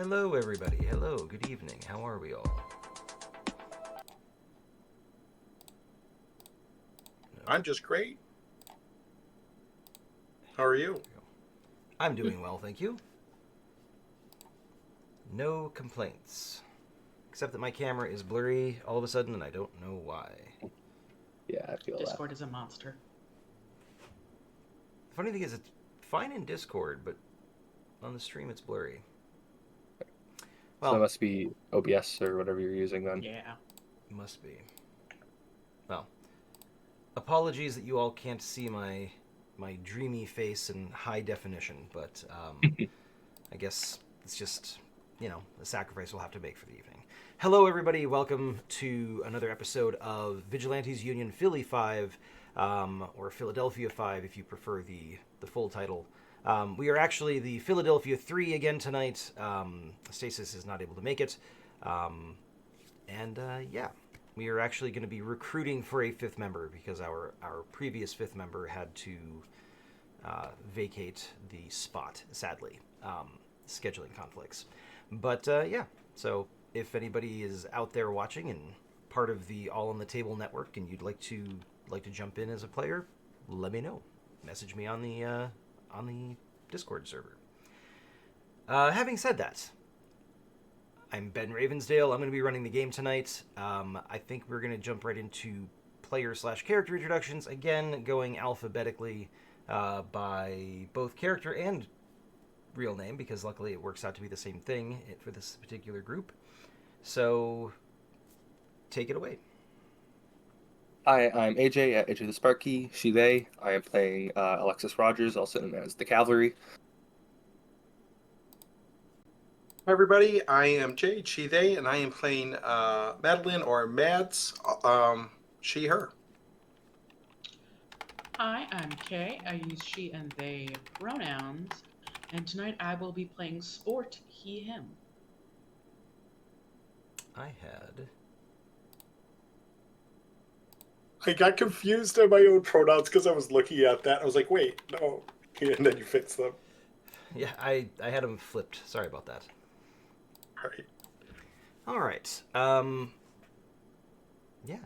Hello, everybody. Hello, good evening. How are we all? I'm just great. How are you? I'm doing well, thank you. No complaints. Except that my camera is blurry all of a sudden, and I don't know why. Yeah, I feel that. Discord is a monster. The funny thing is, it's fine in Discord, but on the stream it's blurry. So it must be OBS or whatever you're using then. Yeah. Must be. Well, apologies that you all can't see my dreamy face in high definition, but I guess it's just, a sacrifice we'll have to make for the evening. Hello, everybody. Welcome to another episode of Vigilantes Union Philly 5, or Philadelphia 5 if you prefer the full title. We are actually the Philadelphia 3 again tonight. Stasis is not able to make it. We are actually going to be recruiting for a fifth member because our previous fifth member had to vacate the spot, sadly. Scheduling conflicts. But so if anybody is out there watching and part of the All on the Table network and you'd like to jump in as a player, let me know. Message me on the Discord server. Having said that, I'm Ben Ravensdale. I'm going to be running the game tonight. I think we're going to jump right into player/character introductions, again going alphabetically by both character and real name, because luckily it works out to be the same thing for this particular group. So, take it away. Hi, I'm AJ at AJ the Sparky, she, they. I am playing Alexis Rogers, also known as the Cavalry. Hi, everybody. I am Jade, she, they, and I am playing Madeline or Mads, she, her. Hi, I'm Kay. I use she and they pronouns. And tonight I will be playing Sport, he, him. I got confused on my own pronouns because I was looking at that. I was like, wait, no. And then you fix them. Yeah, I had them flipped. Sorry about that. All right. All right.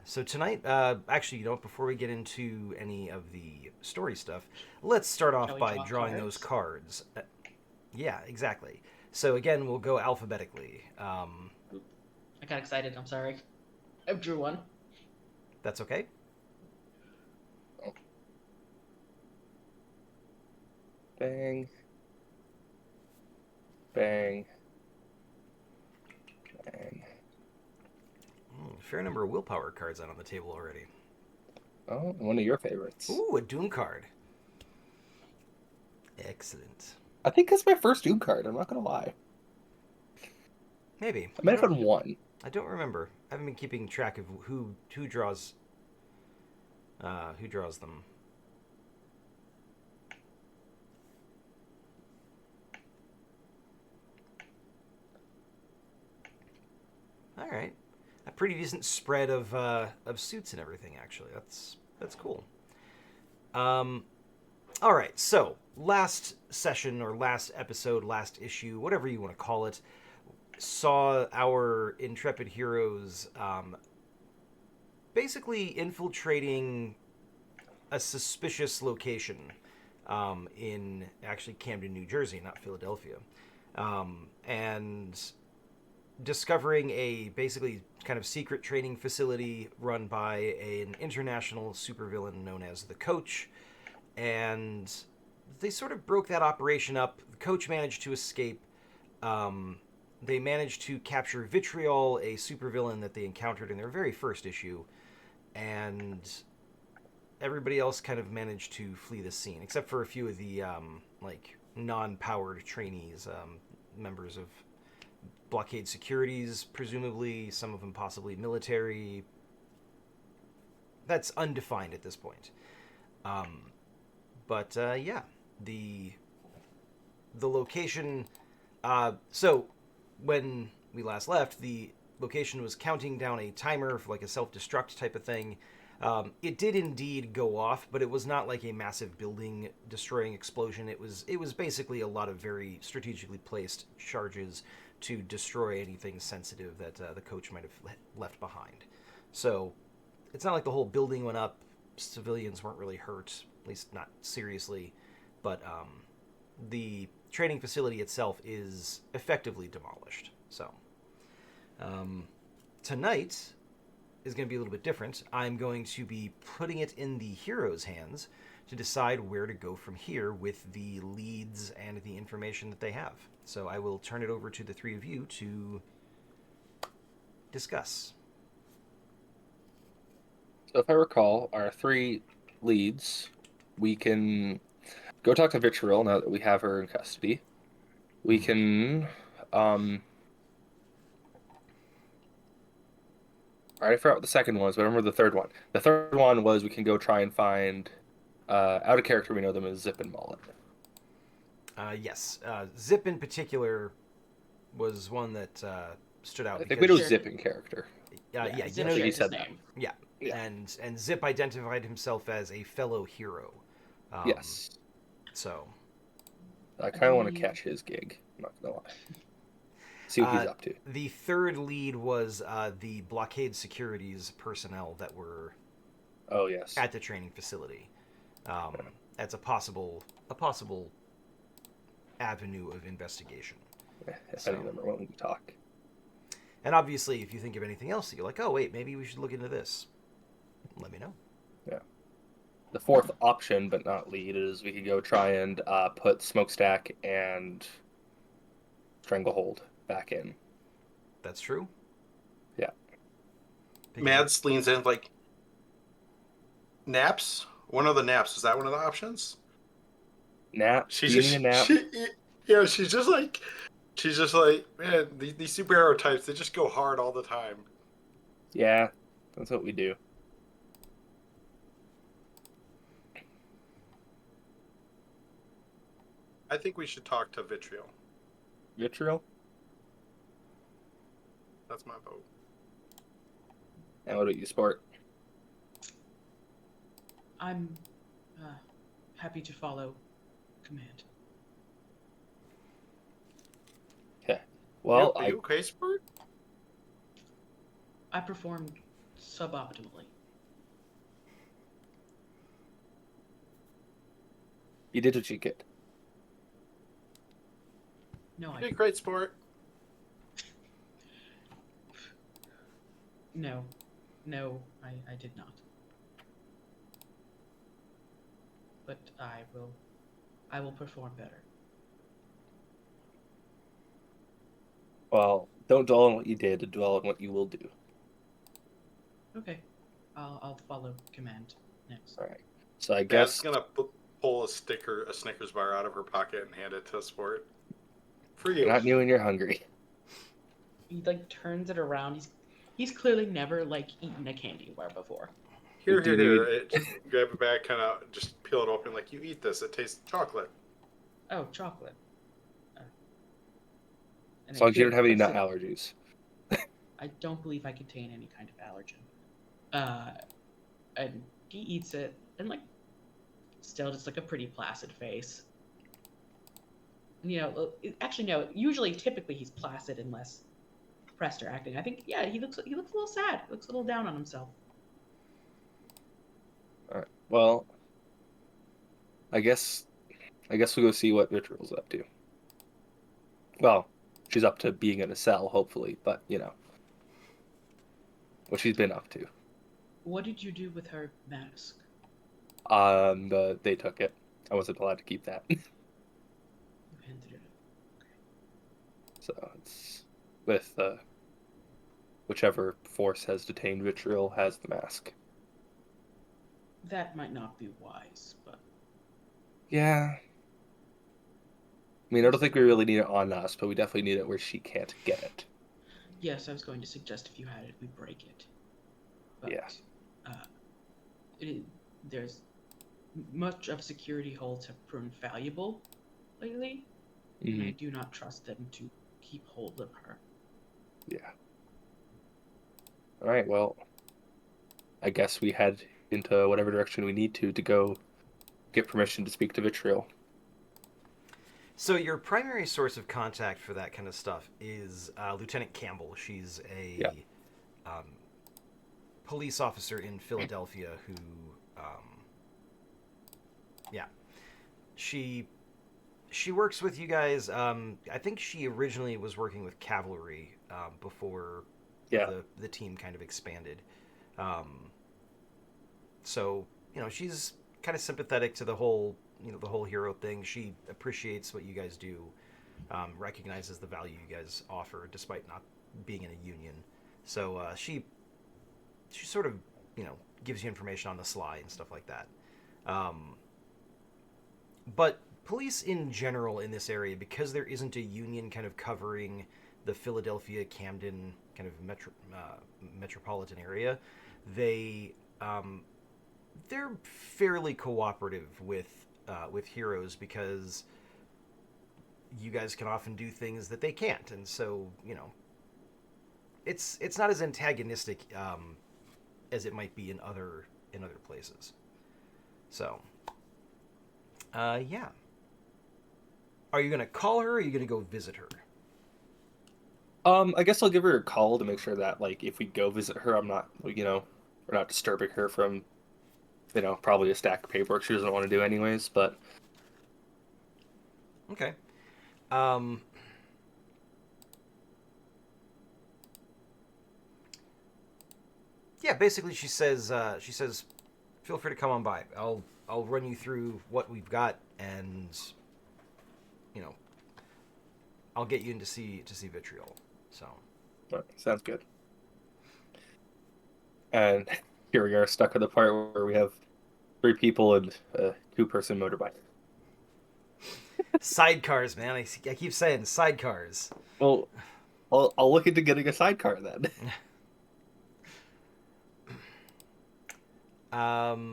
So tonight, actually, before we get into any of the story stuff, let's start off by drawing those cards. Yeah, exactly. So again, we'll go alphabetically. I got excited, I'm sorry. I drew one. That's okay. Bang. Bang. Bang. Fair number of willpower cards out on the table already. Oh, one of your favorites. Ooh, a Doom card. Excellent. I think that's my first Doom card, I'm not going to lie. Maybe. I might have had one. I don't remember. I haven't been keeping track of who draws them. All right, a pretty decent spread of suits and everything. Actually, that's cool. All right, so last session or last episode, last issue, whatever you want to call it, saw our intrepid heroes basically infiltrating a suspicious location in actually Camden, New Jersey, not Philadelphia, and discovering a basically kind of secret training facility run by an international supervillain known as the Coach, and they sort of broke that operation up. The Coach managed to escape. They managed to capture Vitriol, a supervillain that they encountered in their very first issue, and everybody else kind of managed to flee the scene, except for a few of the non-powered trainees, members of Blockade Securities, presumably, some of them possibly military. That's undefined at this point. The location. So when we last left, the location was counting down a timer for like a self-destruct type of thing. It did indeed go off, but it was not like a massive building destroying explosion. It was basically a lot of very strategically placed charges to destroy anything sensitive that the coach might have left behind. So it's not like the whole building went up. Civilians weren't really hurt, at least not seriously, but the training facility itself is effectively demolished. So tonight is going to be a little bit different. I'm going to be putting it in the heroes' hands to decide where to go from here with the leads and the information that they have. So I will turn it over to the three of you to discuss. So if I recall, our 3 leads, we can go talk to Vitriol now that we have her in custody. We can, I forgot what the second one was, but I remember the third one. The third one was we can go try and find, out of character, we know them as Zip and Mullet. Yes, Zip in particular was one that stood out. I think we know Sure. Zip in character. Yeah, Zip you know, he shares said his that. name. yeah, Yeah. and Zip identified himself as a fellow hero. Yes. So I kind of want to The- catch his gig. I'm not going to lie. See what he's up to. the third lead was the blockade securities personnel that were Oh, yes. at the training facility. That's a possible avenue of investigation. If any of them are willing to talk. And obviously, if you think of anything else, you're like, oh wait, maybe we should look into this. Let me know. Yeah. The fourth option, but not lead, is we could go try and put Smokestack and Stranglehold back in. That's true. Yeah. Mads leans in like, naps? One of the naps. Is that one of the options? Nap. She's Do you just, need a nap? she's just like, man, these superhero types, they just go hard all the time. Yeah, that's what we do. I think we should talk to Vitriol. Vitriol? That's my vote. And what about you, Sport? I'm happy to follow command. Okay. Well, Are you okay, Spurt? I performed suboptimally. you did what you could. No, You I did great, Sport. no, I did not. But I will perform better. Well, don't dwell on what you did, dwell on what you will do. Okay, I'll follow command next. All right. So I Mads guess gonna pull a Snickers bar out of her pocket and hand it to Sport. For you. you're not new and you're hungry. He like turns it around. He's clearly never like eaten a candy bar before. Here. Dude. Just grab it back, kind of just peel it open. Like, you eat this. It tastes chocolate. Oh, chocolate. And As long as you don't have any puts nut it- allergies. I don't believe I contain any kind of allergen. And he eats it, and like, still just like a pretty placid face. You know, actually no. Usually, typically, he's placid and less pressed or acting. I think, yeah, he looks a little sad. Looks a little down on himself. All right. Well, I guess we'll go see what Vitriol's up to. Well, she's up to being in a cell, hopefully, but you know what she's been up to. What did you do with her mask? They took it. I wasn't allowed to keep that. You handed it. So it's with whichever force has detained Vitriol has the mask. That might not be wise, but Yeah. I mean, I don't think we really need it on us, but we definitely need it where she can't get it. yes, I was going to suggest if you had it, we break it. But, Yeah. there's much of security holds have proven valuable lately, and I do not trust them to keep hold of her. Yeah. All right. Well, I guess we head into whatever direction we need to go get permission to speak to Vitriol. So your primary source of contact for that kind of stuff is Lieutenant Campbell. She's Yeah. a police officer in Philadelphia who, yeah, she works with you guys. I think she originally was working with cavalry before Yeah. the team kind of expanded. So she's kind of sympathetic to the whole hero thing. She appreciates what you guys do, recognizes the value you guys offer despite not being in a union. So she sort of gives you information on the sly and stuff like that. But police in general in this area, because there isn't a union kind of covering the Philadelphia Camden kind of metropolitan area, they're fairly cooperative with heroes because you guys can often do things that they can't, and so it's not as antagonistic as it might be in other places. So, yeah. Are you gonna call her, or are you gonna go visit her? I guess I'll give her a call to make sure that, like, if we go visit her, I'm not, we're not disturbing her from, probably a stack of paperwork she doesn't want to do anyways, but... Okay. Yeah, basically she says, feel free to come on by. I'll run you through what we've got, and I'll get you in to see Vitriol. So, Sounds good. And here we are stuck at the part where we have 3 people and a 2-person motorbike. sidecars, man. I keep saying sidecars. Well, I'll look into getting a sidecar then. Yeah,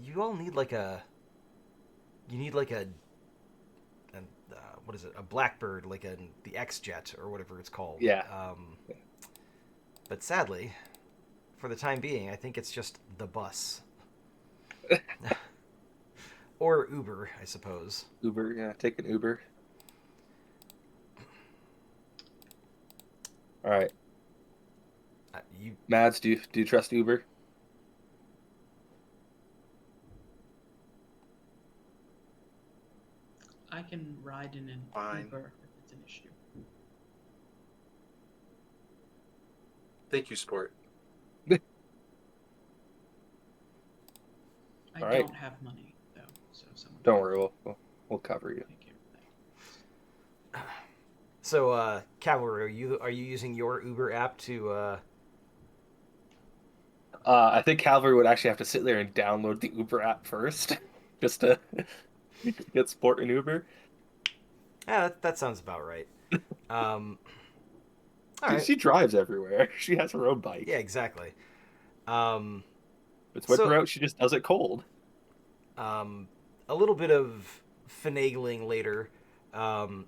you all need like a what is it? A Blackbird, like the X-Jet or whatever it's called. Yeah. But sadly, for the time being, I think it's just the bus. Or Uber, I suppose. Uber, yeah, take an Uber. All right. Mads, do you trust Uber? I can ride in an Fine. Uber if it's an issue. Thank you, sport. I All right. don't have money though, so someone. Don't worry, we'll cover you. Take care of that. So, Cavalry, are you using your Uber app to? I think Calvary would actually have to sit there and download the Uber app first, just to get Sport and Uber. Yeah, that sounds about right. All right. She drives everywhere. She has her own bike. Yeah, exactly. It's winter out. She just does it cold. A little bit of finagling later. All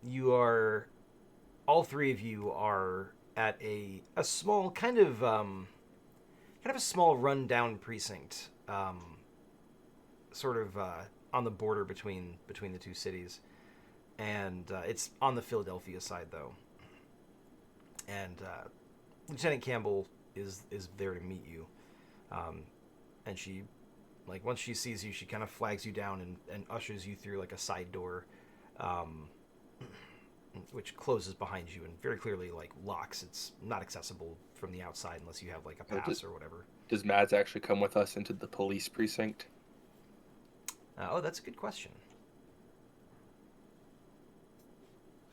3 of you are at a small kind of a small rundown precinct, sort of on the border between the 2 cities, and it's on the Philadelphia side though. And Lieutenant Campbell is there to meet you, and she, like, once she sees you, she kind of flags you down and ushers you through like a side door, which closes behind you and very clearly like locks. It's not accessible from the outside unless you have like a pass or whatever. Does Mads actually come with us into the police precinct? Oh, that's a good question.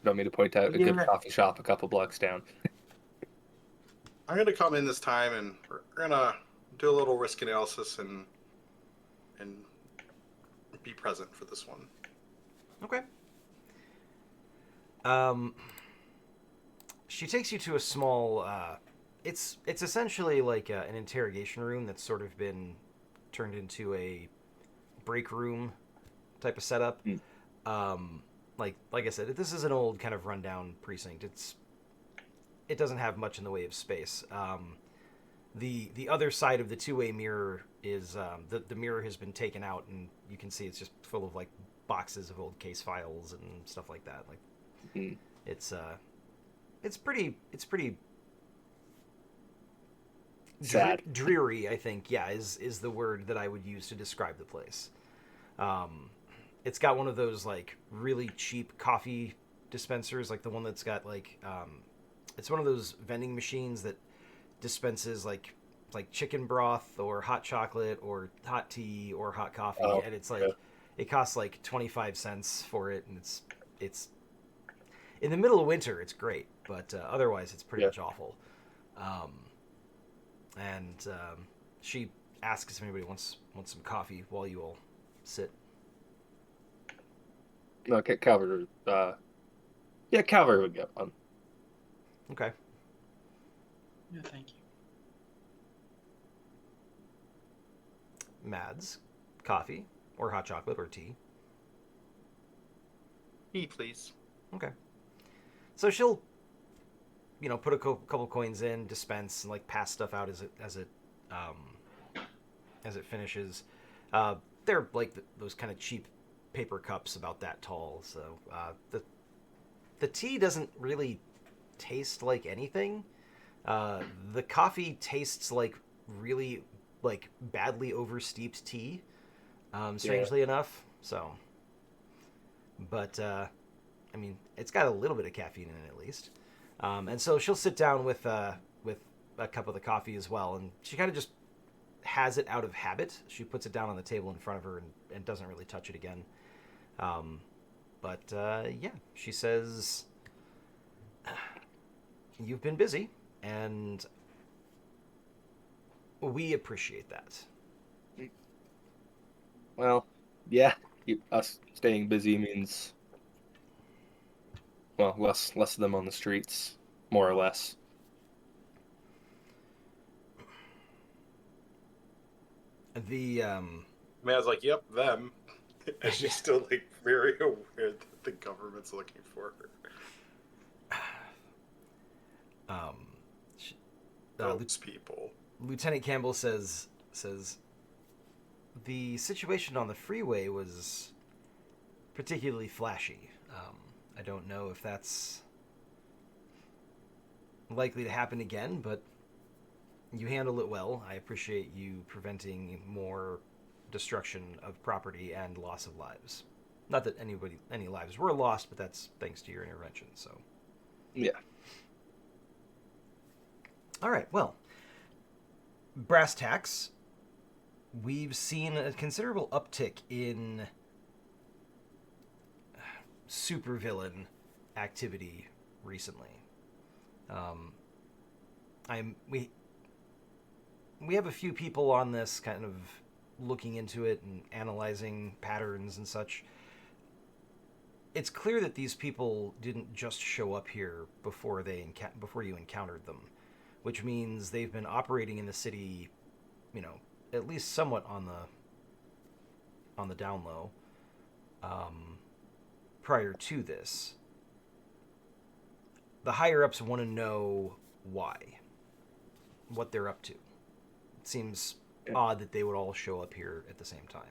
You want me to point out a good Yeah. coffee shop a couple blocks down? I'm gonna come in this time, and we're gonna do a little risk analysis and be present for this one. Okay. She takes you to a small. It's essentially like an interrogation room that's sort of been turned into a break room type of setup. Like I said, this is an old kind of rundown precinct. It doesn't have much in the way of space. The other side of the two-way mirror is the mirror has been taken out, and you can see it's just full of like boxes of old case files and stuff like that. Like Mm. it's pretty Sad. dreary. I think is the word that I would use to describe the place. It's got one of those like really cheap coffee dispensers, like the one that's got like it's one of those vending machines that dispenses like chicken broth or hot chocolate or hot tea or hot coffee, Oh, and it's like yeah. it costs like 25 cents for it, and it's in the middle of winter. It's great, but otherwise it's pretty Yeah. much awful. Um, and she asks if anybody wants some coffee while you all sit. Okay, Calvary. Yeah, Calvary would get one. Okay. No, thank you. Mads, coffee or hot chocolate or tea. Tea, please. Okay. So she'll, put a couple coins in, dispense, and like pass stuff out as it finishes. They're like those kind of cheap paper cups, about that tall. So the tea doesn't really taste like anything. The coffee tastes like really like badly oversteeped tea. Strangely enough. So, but I mean, it's got a little bit of caffeine in it at least. And so she'll sit down with a cup of the coffee as well, and she kind of just has it out of habit. She puts it down on the table in front of her and doesn't really touch it again. But yeah, she says, "You've been busy, and we appreciate that." Well, yeah, us staying busy means, well, less of them on the streets, more or less. The Mad's like, "Yep, them." And she's still like very aware that the government's looking for her. she- Those people. Lieutenant Campbell says the situation on the freeway was particularly flashy. I don't know if that's likely to happen again, but you handle it well. I appreciate you preventing more destruction of property and loss of lives. Not that any lives were lost, but that's thanks to your intervention. So, Yeah. all right. Well, brass tacks. We've seen a considerable uptick in supervillain activity recently. We have a few people on this kind of looking into it and analyzing patterns and such. It's clear that these people didn't just show up here before you encountered them, which means they've been operating in the city, at least somewhat on the down low, prior to this. The higher ups want to know why, what they're up to. It seems odd that they would all show up here at the same time.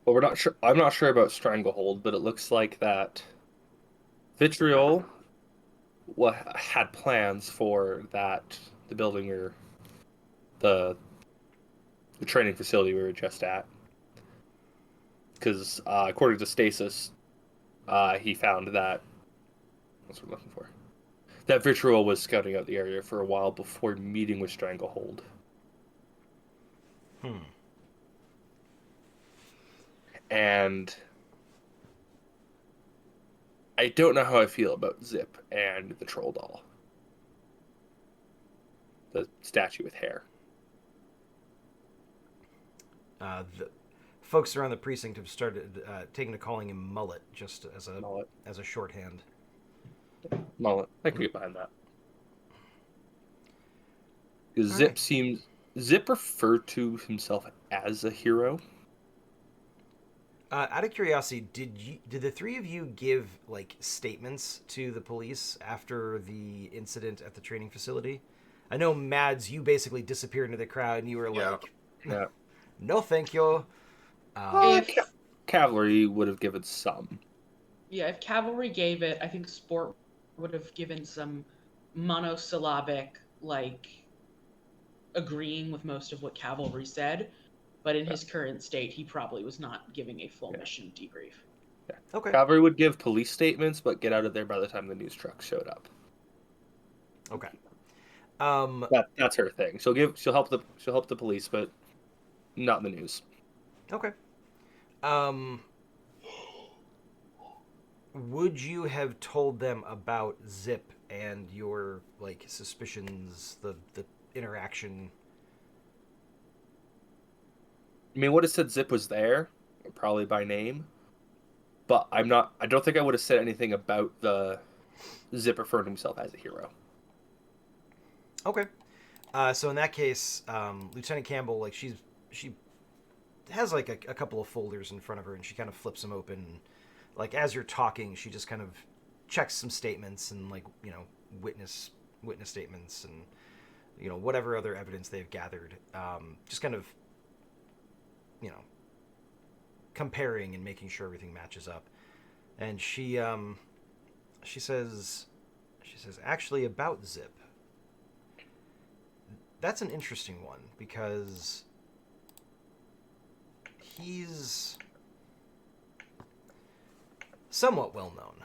Well, we're not sure. I'm not sure about Stranglehold, but it looks like that Vitriol had plans for the building or the training facility we were just at. Because according to Stasis, he found that, what's we're looking for? That Vitriol was scouting out the area for a while before meeting with Stranglehold. And I don't know how I feel about Zip and the troll doll. The statue with hair. The folks around the precinct have started taking to calling him Mullet, just as a shorthand. Mullet. I can get behind that. Because All Zip referred to himself as a hero. Out of curiosity, did the three of you give like statements to the police after the incident at the training facility? I know, Mads, you basically disappeared into the crowd and you were Yeah. like, Yeah. "No, thank you." If Cavalry would have given some. Yeah, if Cavalry gave it, I think Sport would have given some monosyllabic, like, agreeing with most of what Cavalry said. But in his current state, he probably was not giving a full mission debrief. Yeah. Okay. Cavalry would give police statements, but get out of there by the time the news trucks showed up. Okay. That's her thing. She'll help the police, but not the news. Okay. Would you have told them about Zip and your like suspicions, the interaction? I mean, would have said Zip was there, probably by name, but I don't think I would have said anything about the Zip referring to himself as a hero. Okay. So in that case, Lieutenant Campbell, like she has like a couple of folders in front of her, and she kind of flips them open. Like as you're talking, she just kind of checks some statements and like witness statements and whatever other evidence they've gathered. Just kind of comparing and making sure everything matches up. And she says actually about Zip. That's an interesting one because he's somewhat well known.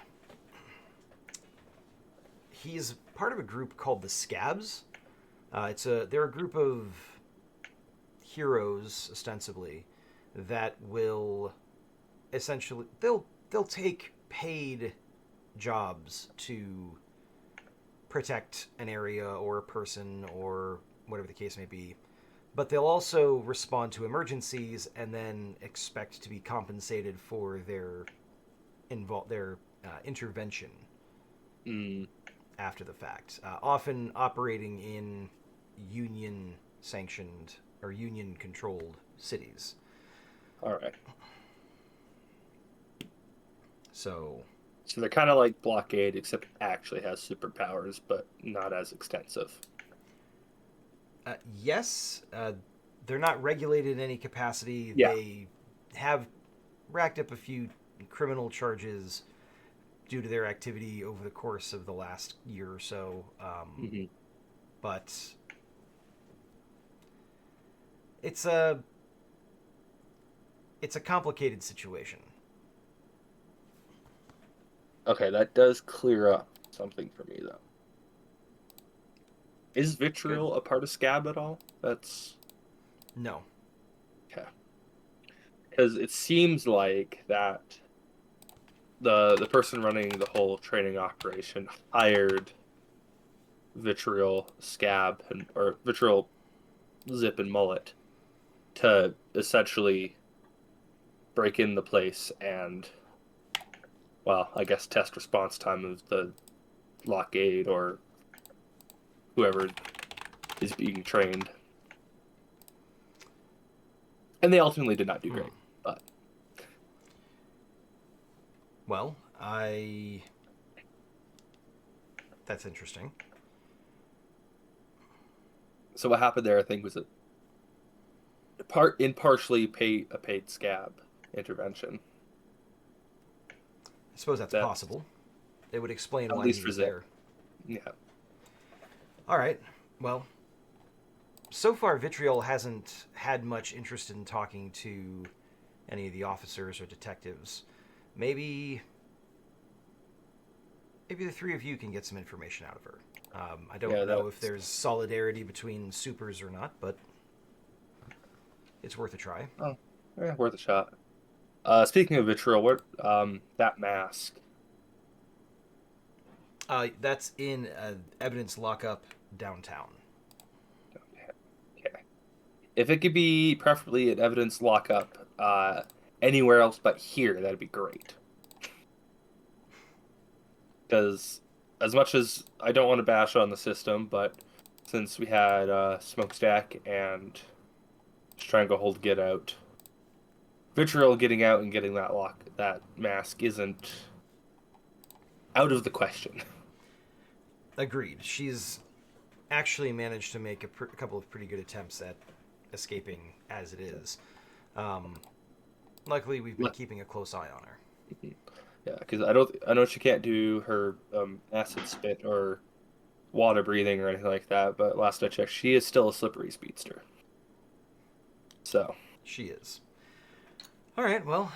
He's part of a group called the Scabs. They're a group of heroes ostensibly that will essentially they'll take paid jobs to protect an area or a person or whatever the case may be, but they'll also respond to emergencies and then expect to be compensated for their intervention after the fact, often operating in union sanctioned or union controlled cities. All right. So they're kind of like Blockade, except it actually has superpowers, but not as extensive. Yes, they're not regulated in any capacity. Yeah. They have racked up a few criminal charges due to their activity over the course of the last year or so. But it's a complicated situation. Okay, that does clear up something for me, though. Is Vitriol a part of Scab at all? That's... No. Okay. Because it seems like that the person running the whole training operation hired Vitriol, Scab, or Vitriol, Zip, and Mullet to essentially break in the place and, well, I guess test response time of the blockade or whoever is being trained. And they ultimately did not do great, but... Well, that's interesting. So what happened there, I think, was partially a paid Scab intervention. I suppose that's possible. It would explain At why least he for was Zip. there. Yeah. All right. Well, so far Vitriol hasn't had much interest in talking to any of the officers or detectives. Maybe the three of you can get some information out of her. I don't know if there's solidarity between supers or not, but it's worth a try. Oh, yeah, worth a shot. Speaking of Vitriol, what that mask? That's in evidence lockup downtown. Okay. If it could be preferably an evidence lockup anywhere else but here, that'd be great. Because as much as I don't want to bash on the system, but since we had Smokestack and Stranglehold get out, Vitriol getting out and getting that mask isn't out of the question. Agreed. She's actually managed to make a couple of pretty good attempts at escaping as it is. Luckily, we've been keeping a close eye on her. Yeah, because I know she can't do her acid spit or water breathing or anything like that, but last I checked, she is still a slippery speedster. So She is. All right. Well,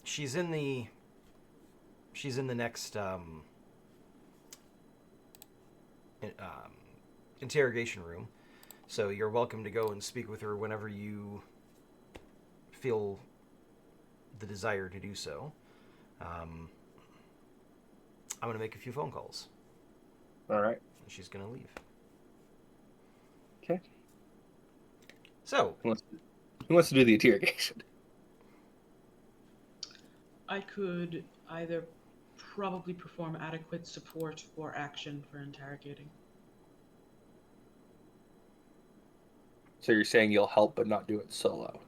she's in the next interrogation room, so you're welcome to go and speak with her whenever you feel the desire to do so. I'm going to make a few phone calls. all right, And she's going to leave. okay. So, Who wants to do the interrogation? I could either probably perform adequate support or action for interrogating. So you're saying you'll help but not do it solo?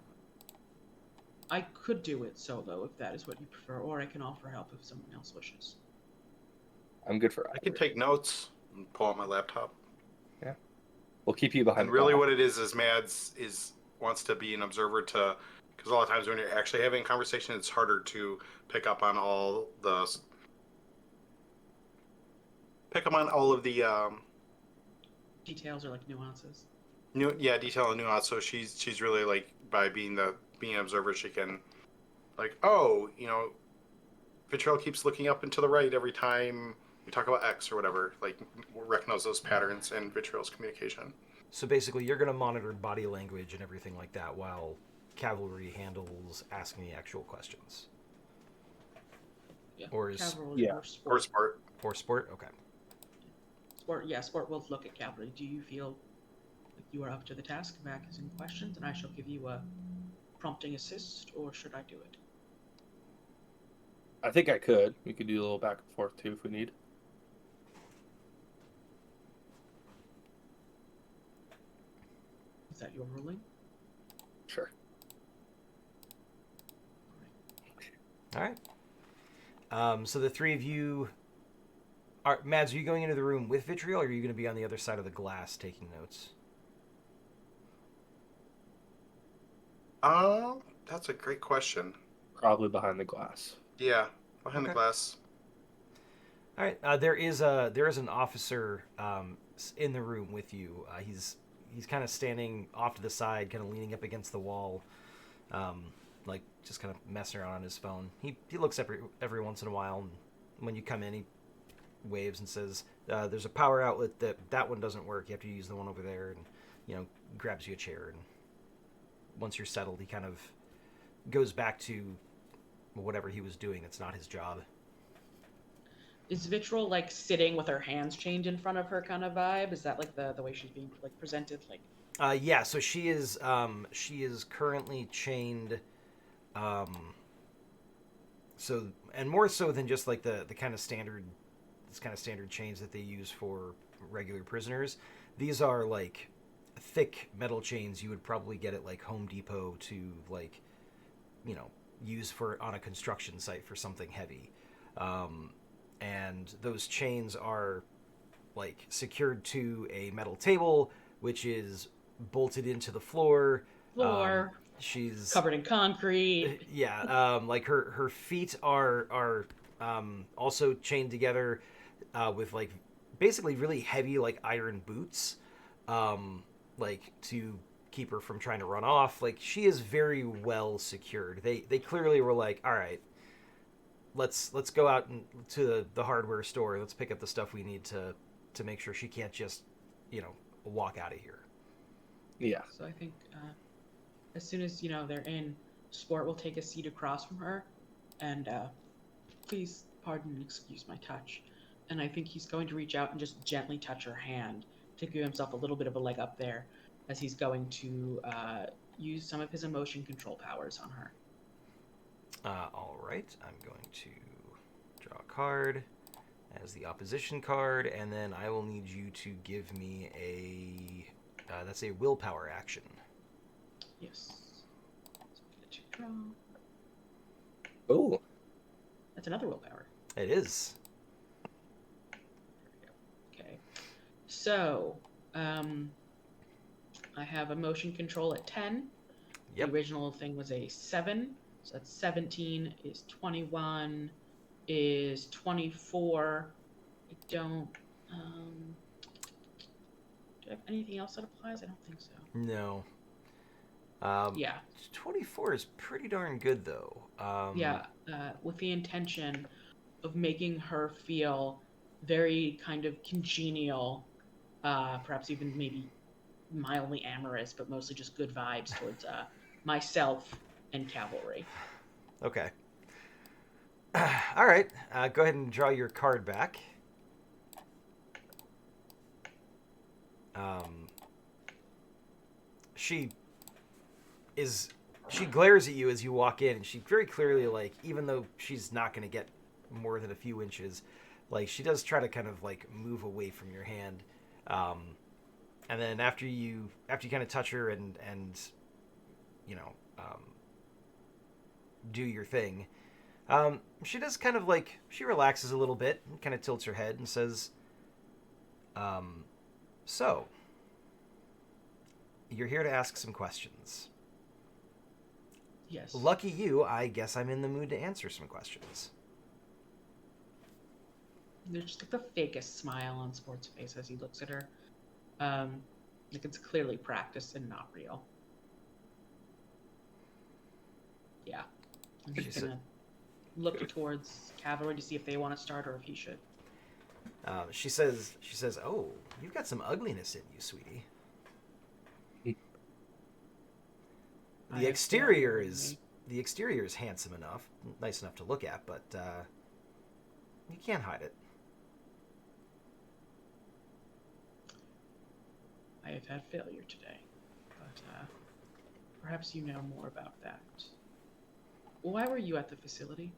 I could do it solo if that is what you prefer, or I can offer help if someone else wishes. I'm good for I either. can take notes and pull out my laptop. Yeah, we'll keep you behind. And really, what it is Mads wants to be an observer to, because a lot of times when you're actually having a conversation, it's harder to pick up on all of the Details or like nuances. detail and nuance. So she's really like, by being an observer, she can, like, oh, Vitriol keeps looking up and to the right every time we talk about X or whatever. Like, recognize those patterns in Vitriol's communication. so basically, you're going to monitor body language and everything like that while Cavalry handles asking the actual questions. Yeah. Or is Cavalry yeah, or sport. Or sport. or sport? Okay. Sport will look at cavalry. Do you feel like you are up to the task of asking questions, and I shall give you a prompting assist, or should I do it? I think I could. We could do a little back and forth too if we need. Is that your ruling? Sure. All right. So the three of you are Mads. Are you going into the room with Vitriol, or are you going to be on the other side of the glass taking notes? That's a great question. Probably behind the glass. Yeah, behind the Okay. glass. All right. There is an officer in the room with you. He's kind of standing off to the side, kind of leaning up against the wall, like just kind of messing around on his phone. He looks every once in a while, and when you come in, he waves and says, "There's a power outlet that one doesn't work. You have to use the one over there," and grabs you a chair. And once you're settled, he kind of goes back to whatever he was doing. It's not his job. Is Vitriol like sitting with her hands chained in front of her kind of vibe? Is that like the way she's being like presented? Like, Yeah. So she is currently chained. So, and more so than just like the kind of standard chains that they use for regular prisoners. These are like thick metal chains you would probably get at like Home Depot to like use for on a construction site for something heavy. And those chains are like secured to a metal table, which is bolted into the floor. She's covered in concrete. Yeah, like her feet are also chained together with like basically really heavy like iron boots, like to keep her from trying to run off. Like she is very well secured. They clearly were like, all right, let's go out to the hardware store. Let's pick up the stuff we need to make sure she can't just walk out of here. Yeah. So I think as soon as they're in, Sport will take a seat across from her, and please pardon and excuse my touch. And I think he's going to reach out and just gently touch her hand to give himself a little bit of a leg up there, as he's going to use some of his emotion control powers on her. All right, I'm going to draw a card as the opposition card, and then I will need you to give me that's a willpower action. Yes. draw. Oh, That's another willpower. It is. Okay. So, I have a motion control at 10. Yep. The original thing was a 7. So that's 17 is 21 is 24. I don't do I have anything else that applies? I don't think so. No. Yeah. 24 is pretty darn good, though. Yeah, with the intention of making her feel very kind of congenial, perhaps even maybe mildly amorous, but mostly just good vibes towards myself and cavalry. Okay. All right. Go ahead and draw your card back. She glares at you as you walk in, and she very clearly, like, even though she's not going to get more than a few inches, like, she does try to kind of, like, move away from your hand. And then after you kind of touch her and you know, do your thing, she does kind of, like, she relaxes a little bit and kind of tilts her head and says, so, you're here to ask some questions. Yes. Lucky you, I guess I'm in the mood to answer some questions. There's just like the fakest smile on Sport's face as he looks at her. Like it's clearly practiced and not real. Yeah. I'm just gonna look towards cavalry to see if they want to start or if he should. She says, oh, you've got some ugliness in you, sweetie. The exterior is handsome enough, nice enough to look at, but you can't hide it. I have had failure today, but perhaps you know more about that. Why were you at the facility?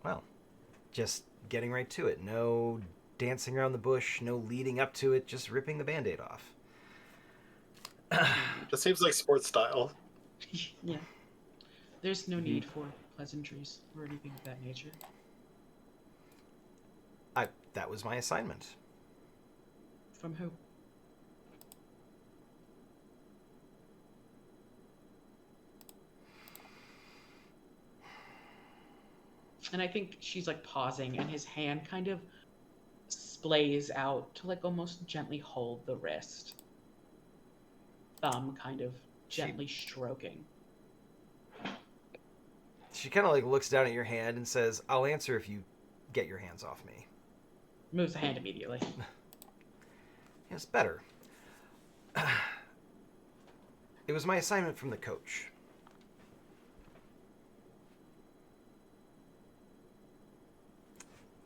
Well, just getting right to it. No dancing around the bush, no leading up to it, just ripping the Band-Aid off. Just seems like sports style. Yeah. There's no need for pleasantries or anything of that nature. That was my assignment. From who? And I think she's like pausing, and his hand kind of splays out to like almost gently hold the wrist. Thumb kind of gently stroking. She kind of like looks down at your hand and says, I'll answer if you get your hands off me. Moves the hand immediately. Yes, better. It was my assignment from the coach.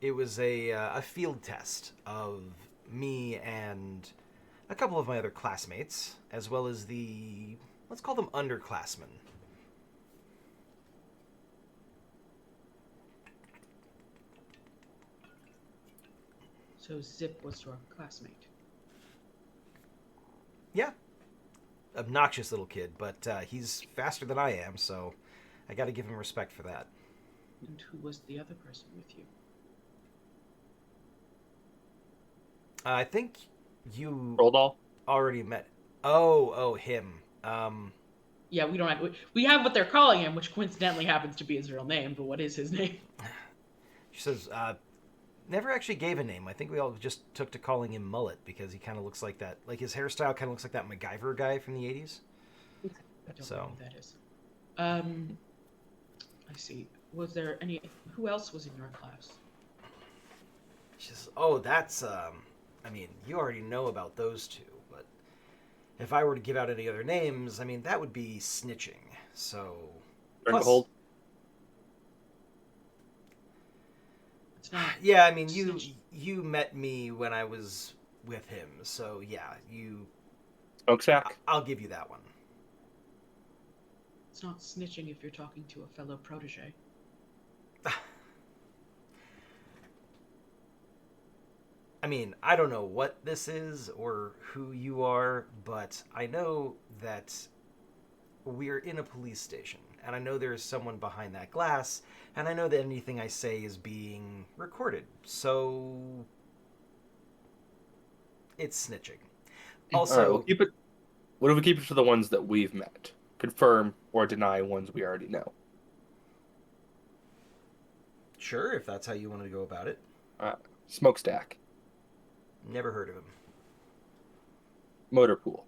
It was a field test of me and a couple of my other classmates, as well as the, let's call them underclassmen. So Zip was your classmate. Yeah. Obnoxious little kid, but he's faster than I am, so I got to give him respect for that. And who was the other person with you? I think you Roldall? already met. Oh, him. Yeah, we don't have. We have what they're calling him, which coincidentally happens to be his real name. But what is his name? She says, never actually gave a name. I think we all just took to calling him Mullet because he kind of looks like that. Like his hairstyle kind of looks like that MacGyver guy from the 80s. I don't So. know who that is. I see. Was there any? Who else was in your class? She says, oh, that's, I mean, you already know about those two, but if I were to give out any other names, I mean, that would be snitching, so... Stranglehold? It's not. Yeah, I mean, Snitch. you met me when I was with him, so yeah, Smokestack? I'll give you that one. It's not snitching if you're talking to a fellow protege. I mean, I don't know what this is or who you are, but I know that we're in a police station, and I know there's someone behind that glass, and I know that anything I say is being recorded, so it's snitching. All right, we'll Also, keep it. What if we keep it to the ones that we've met? Confirm or deny ones we already know. sure, if that's how you want to go about it. Smokestack, Never heard of him. motor pool.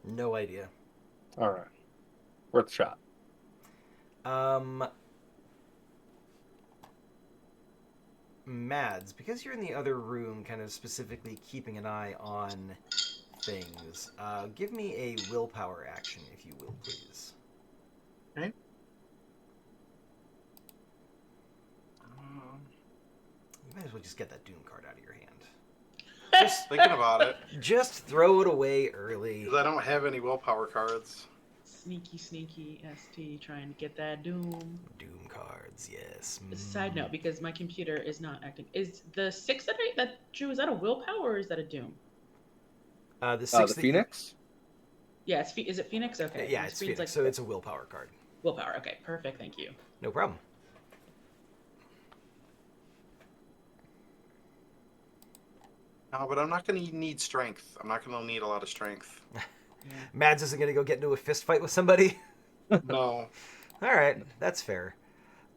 No idea. All right, worth a shot. Mads, because you're in the other room, kind of specifically keeping an eye on things, give me a willpower action, if you will, please. Okay. You might as well just get that Doom card out of your hand. Just thinking about it, Just throw it away early. because I don't have any willpower cards. Sneaky, ST, trying to get that Doom. Doom cards, yes. Side note, because my computer is not acting. Is the 6 that drew, is that a willpower or is that a Doom? The six The that you- Phoenix. Yeah, is it Phoenix? Okay. Yeah, My it's screen's Phoenix, so it's a willpower card. willpower. Okay, perfect. Thank you. No problem. No, but I'm not going to need strength. I'm not going to need a lot of strength. Yeah. Mads isn't going to go get into a fist fight with somebody. No. All right, that's fair.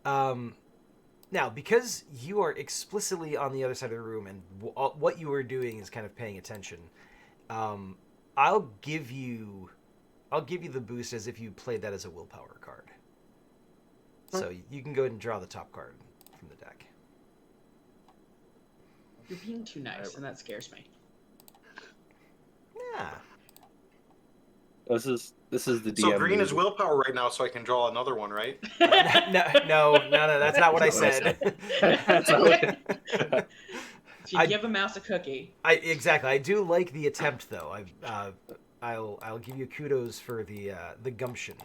Now, because you are explicitly on the other side of the room and what you are doing is kind of paying attention, I'll give you the boost as if you played that as a willpower card. So you can go ahead and draw the top card from the deck. You're being too nice, and that scares me. Yeah. This is the DM. So green is usually- willpower right now, so I can draw another one, right? No, that's not what I said. That's not what- So you give a mouse a cookie. Exactly. I do like the attempt, though. I'll give you kudos for the gumption.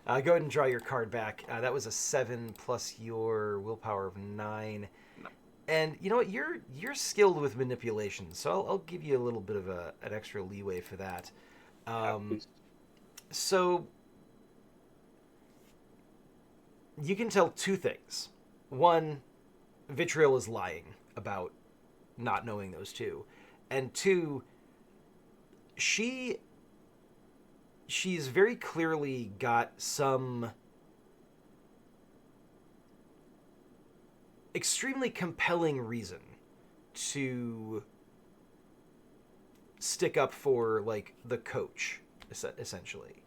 Go ahead and draw your card back. That was a 7 plus your willpower of 9. No. And you know what? You're skilled with manipulation, so I'll give you a little bit of an extra leeway for that. So you can tell two things. One, Vitriol is lying about not knowing those two. And two, she's very clearly got some extremely compelling reason to stick up for, like, the coach, essentially.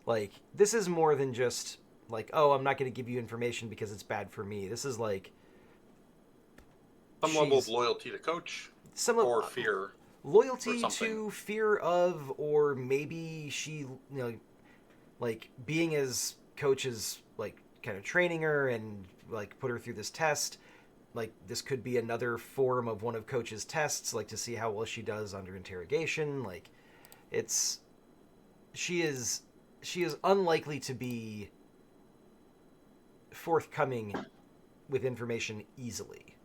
Like, this is more than just, like, oh, I'm not going to give you information because it's bad for me. This is, like... Some level of loyalty to coach or fear. Loyalty or something. to, fear of, or maybe she, like, being as coach's, like, kind of training her and, like, put her through this test. Like, this could be another form of one of coach's tests, like, to see how well she does under interrogation. Like, she is unlikely to be forthcoming with information easily.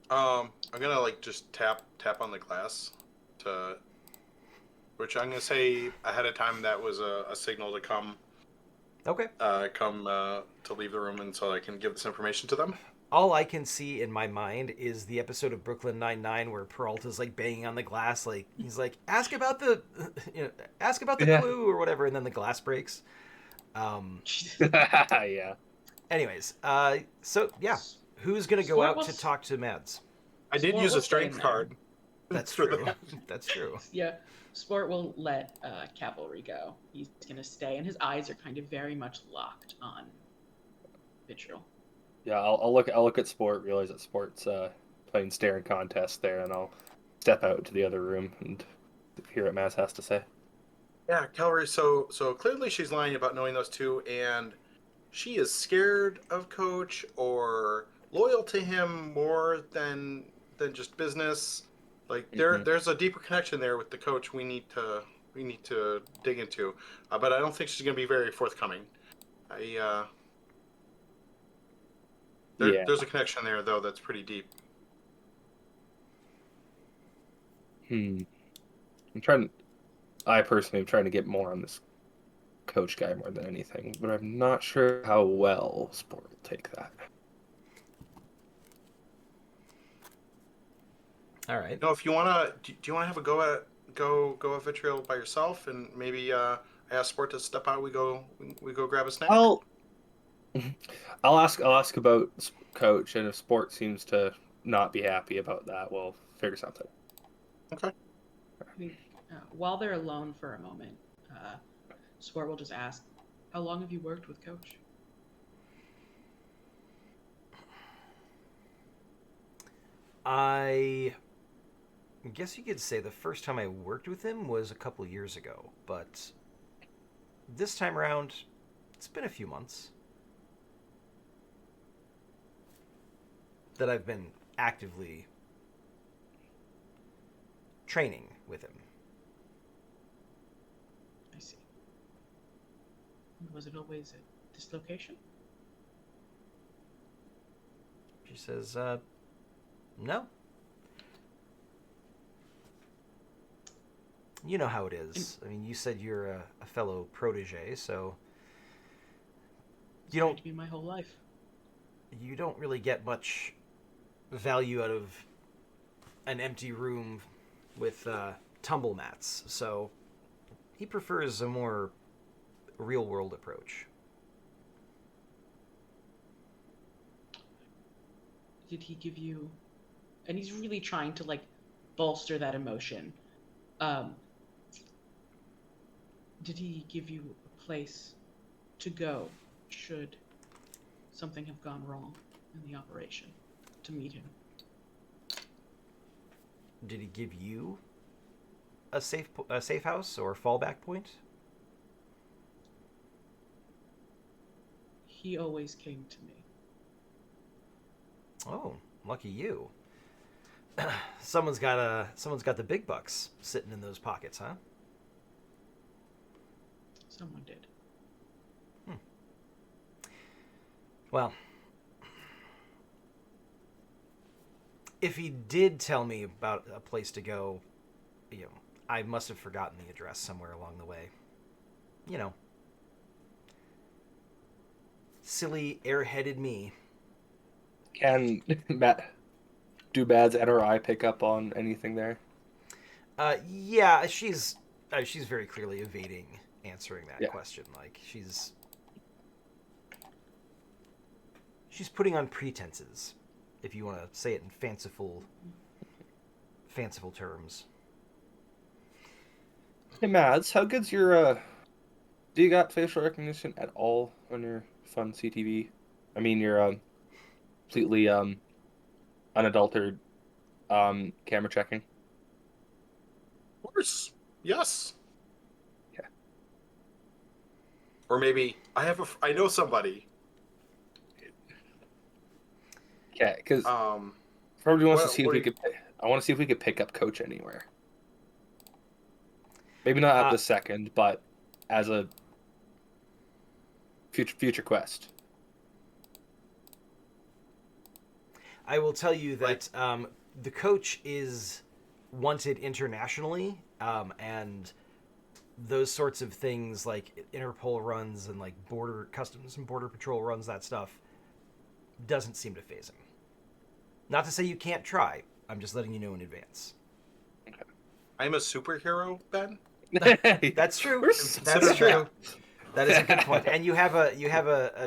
I'm gonna like just tap on the glass to, which I'm gonna say ahead of time that was a signal to come Okay. to leave the room, and so I can give this information to them. All I can see in my mind is the episode of Brooklyn Nine-Nine where Peralta's like banging on the glass, like he's like, ask about the clue or whatever, and then the glass breaks. Yeah. Anyways, so yeah, who's gonna go Sport out was- to talk to Mads? I did Sport use a was strength staying card. That's for true. that. That's true. Yeah, Sport will let Cavalry go. He's gonna stay, and his eyes are kind of very much locked on Vitriol. Yeah, I'll look at Sport, realize that Sport's playing staring contest there, and I'll step out to the other room and hear what Maz has to say. Yeah, Calvary. So clearly she's lying about knowing those two, and she is scared of Coach or loyal to him more than just business. Like there's a deeper connection there with the Coach we need to dig into, but I don't think she's going to be very forthcoming. Yeah. There's a connection there though that's pretty deep. I personally am trying to get more on this coach guy more than anything, but I'm not sure how well Sport will take that. All right. If you wanna, do you wanna have a go at Vitriol by yourself, and maybe ask Sport to step out. We go grab a snack. I'll ask about coach, and if Sport seems to not be happy about that, we'll figure something. Okay. I think while they're alone for a moment, Sport will just ask, "How long have you worked with Coach?" I guess you could say the first time I worked with him was a couple years ago, but this time around, it's been a few months that I've been actively training with him. I see. Was it always at this location? She says, no. You know how it is. I mean, you said you're a fellow protege, so you Tried to be my whole life. you don't really get much value out of an empty room with tumble mats. So he prefers a more real world approach. Did he give you? And he's really trying to like bolster that emotion. Did he give you a place to go should something have gone wrong in the operation to meet him? Did he give you a safe house or fallback point? He always came to me. Oh, lucky you. Someone's got the big bucks sitting in those pockets, huh? Someone did. Well, if he did tell me about a place to go, I must have forgotten the address somewhere along the way. Silly, airheaded me. Can Do-Bad's NRI pick up on anything there? Yeah, she's very clearly evading answering that question. Like she's putting on pretenses, if you want to say it in fanciful terms. Hey Mads, how good's your do you got facial recognition at all on your fun CTV? I mean your completely unadulterated camera checking. Of course. Yes. Yeah. Or maybe I know somebody. Yeah, because probably wants to see if we could. I want to see if we could pick up Coach anywhere. Maybe not at the second, but as a future quest. I will tell you that the Coach is wanted internationally, and those sorts of things like Interpol runs and like border customs and border patrol runs, that stuff doesn't seem to faze him. Not to say you can't try. I'm just letting you know in advance. I'm a superhero, Ben. That's true. That's true. That is a good point. And you have a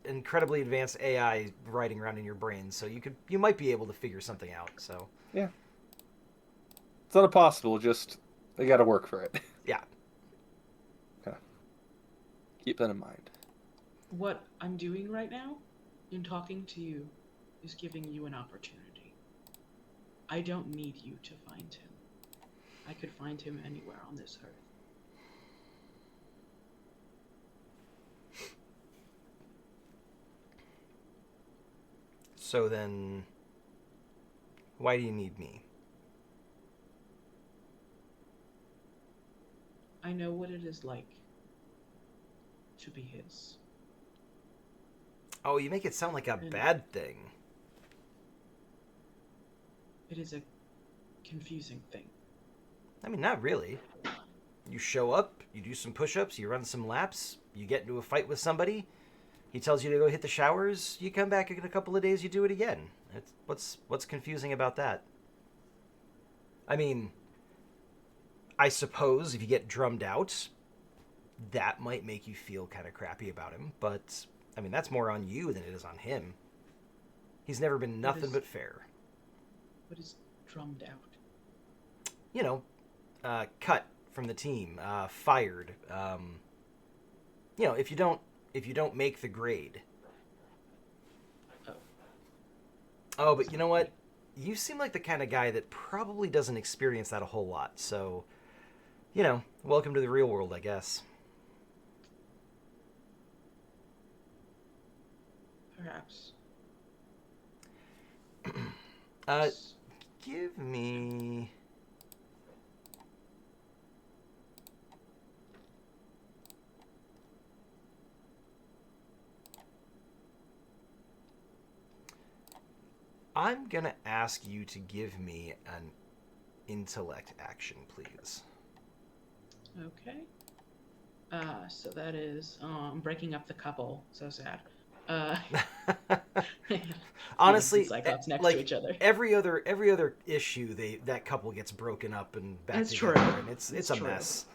incredibly advanced AI riding around in your brain, so you might be able to figure something out. So yeah, it's not impossible. Just they got to work for it. Yeah. Keep that in mind. What I'm doing right now, in talking to you, is giving you an opportunity. I don't need you to find him. I could find him anywhere on this earth. So then, why do you need me? I know what it is like to be his. Oh, you make it sound like a And- bad thing. It is a confusing thing. I mean, not really. You show up, you do some push-ups, you run some laps, you get into a fight with somebody. He tells you to go hit the showers. You come back in a couple of days, you do it again. What's confusing about that? I mean, I suppose if you get drummed out, that might make you feel kind of crappy about him. But I mean, that's more on you than it is on him. He's never been nothing is- but fair. What is drummed out? You know, cut from the team, fired. You know, if you don't make the grade. Oh. Oh, but you know what? You seem like the kind of guy that probably doesn't experience that a whole lot. So, you know, welcome to the real world, I guess. Perhaps. Give me. I'm gonna ask you to give me an intellect action, please. Okay. So that is I'm breaking up the couple. So sad. Honestly, Cyclops next like to each other. every other issue, that couple gets broken up and back That's together, true. and it's That's a true. mess.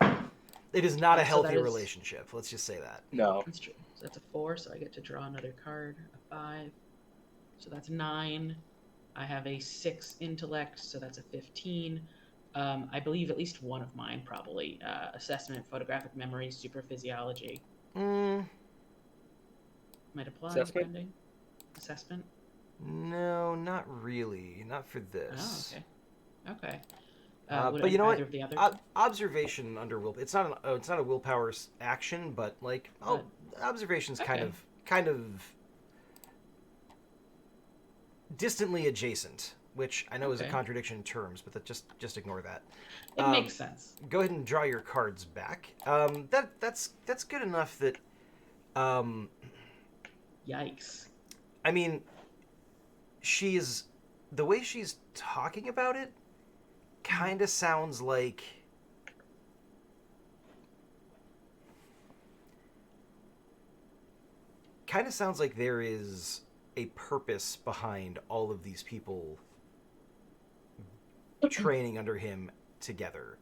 It is not a So healthy that is- relationship. Let's just say that. No. That's true. So that's a 4, so I get to draw another card. A 5. So that's 9. I have a 6 intellect, so that's a 15. I believe at least one of mine probably. Assessment, photographic memory, superphysiology. Might apply Assessment? depending. Assessment? No, not really. Not for this. Oh, okay. Okay. Would but you know either what? of the other Observation under will. It's not a willpower action, but like observation's okay. kind of distantly adjacent, which I know is a Okay. contradiction in terms, but just ignore that. It makes sense. Go ahead and draw your cards back. That's good enough that. Yikes. I mean, the way she's talking about it kind of sounds like there is a purpose behind all of these people training under him together,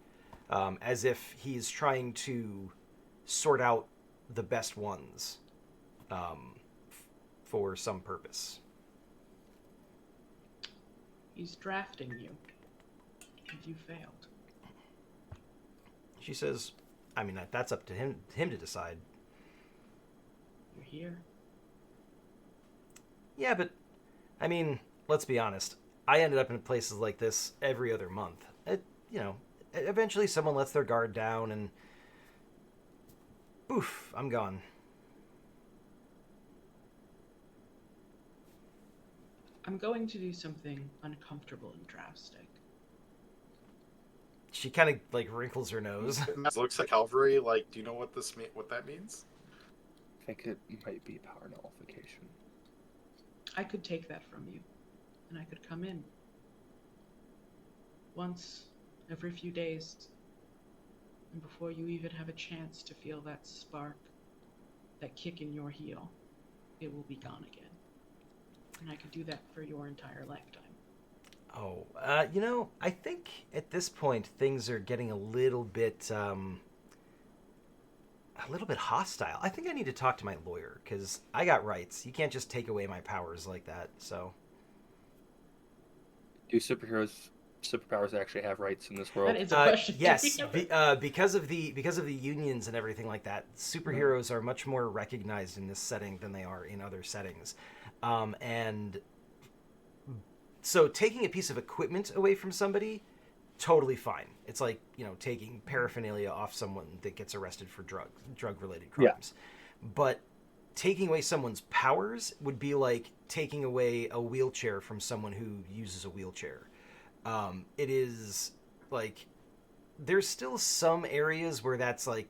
as if he's trying to sort out the best ones for some purpose. He's drafting you. And you failed. She says, I mean, that's up to him to decide. You're here. Yeah, but, I mean, let's be honest. I ended up in places like this every other month. Eventually someone lets their guard down and poof, I'm gone. I'm going to do something uncomfortable in draft stick. She kind of, like, wrinkles her nose. Looks like Calvary. Like, do you know what what that means? I think it might be power nullification. I could take that from you, and I could come in once every few days, and before you even have a chance to feel that spark, that kick in your heel, it will be gone again. And I could do that for your entire lifetime. Oh, I think at this point things are getting a little bit hostile. I think I need to talk to my lawyer, because I got rights. You can't just take away my powers like that, so... Do superpowers actually have rights in this world? That is a question. Yes, because of the unions and everything like that, superheroes are much more recognized in this setting than they are in other settings, and so taking a piece of equipment away from somebody, totally fine. It's like taking paraphernalia off someone that gets arrested for drug-related crimes, but taking away someone's powers would be like taking away a wheelchair from someone who uses a wheelchair. It is like there's still some areas where that's like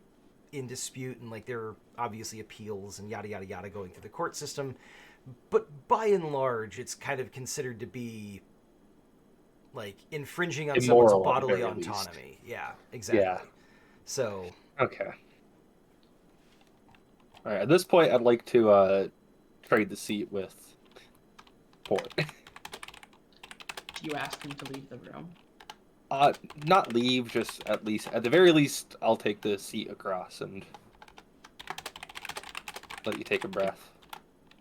in dispute, and like there are obviously appeals and yada yada yada going through the court system. But by and large, it's kind of considered to be like infringing on someone's Immoral, at the bodily very least. autonomy. Yeah, exactly. Yeah. So Okay. All right. At this point, I'd like to trade the seat with Ford. Do you ask him to leave the room? Not leave, just at the very least, I'll take the seat across and let you take a breath.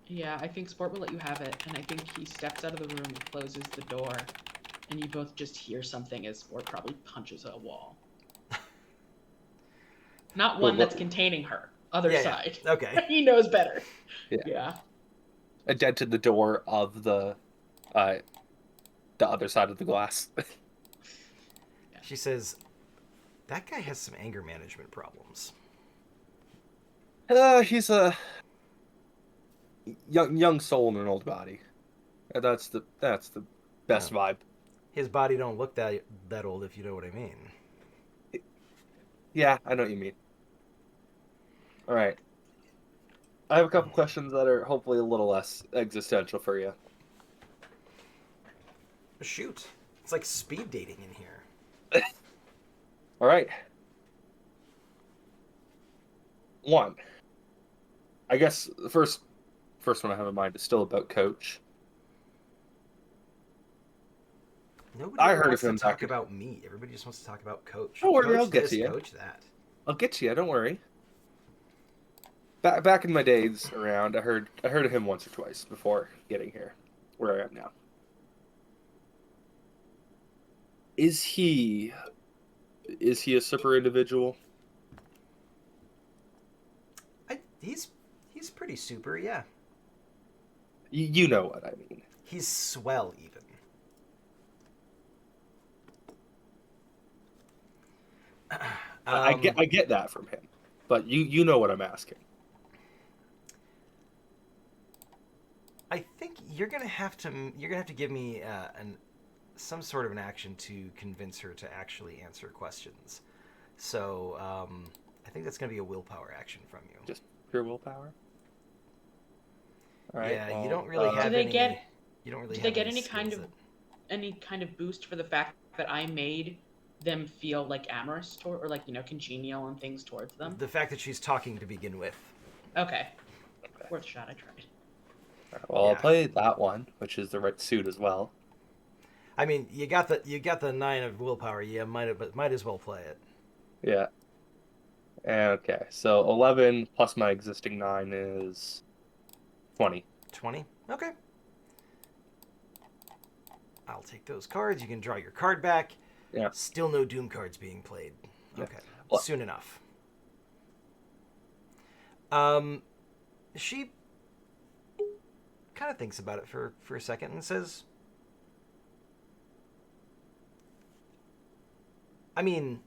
Yeah, I think Sport will let you have it, and I think he steps out of the room and closes the door, and you both just hear something as Sport probably punches a wall. Not one that's containing her. Other yeah, side. yeah. Okay. He knows better. Yeah. Yeah. A dent in the door of the other side of the glass. She says, "That guy has some anger management problems." He's a young soul in an old body. That's the best vibe. His body don't look that old, if you know what I mean. Yeah, I know what you mean. All right. I have a couple questions that are hopefully a little less existential for you. Shoot, it's like speed dating in here. All right. One. I guess the first one I have in mind is still about Coach. Nobody I ever heard wants of him to talk back- about me. Everybody just wants to talk about Coach. Don't worry, Coach I'll get this, to you. Coach that. I'll get to you. Don't worry. Back in my days around, I heard of him once or twice before getting here, where I am now. Is he a super individual? He's pretty super, yeah. You know what I mean. He's swell, even. I get that from him, but you know what I'm asking. I think you're gonna have to give me some sort of an action to convince her to actually answer questions. So I think that's gonna be a willpower action from you. Just pure willpower. All right. Yeah, well, you don't really have Do they any. get- You don't really. Do have they get any any kind skills of any kind of boost for the fact that I made them feel like amorous or like, you know, congenial and things towards them? The fact that she's talking to begin with. Okay. Worth a shot, I tried. Well, Yeah. I'll play that one, which is the right suit as well. I mean, you got the 9 of willpower. You might as well play it. Yeah. Okay, so 11 plus my existing 9 is 20. 20. Okay. I'll take those cards. You can draw your card back. Yeah. Still no Doom cards being played. Yeah. Okay. Well- Soon enough. She kind of thinks about it for a second and says, I mean,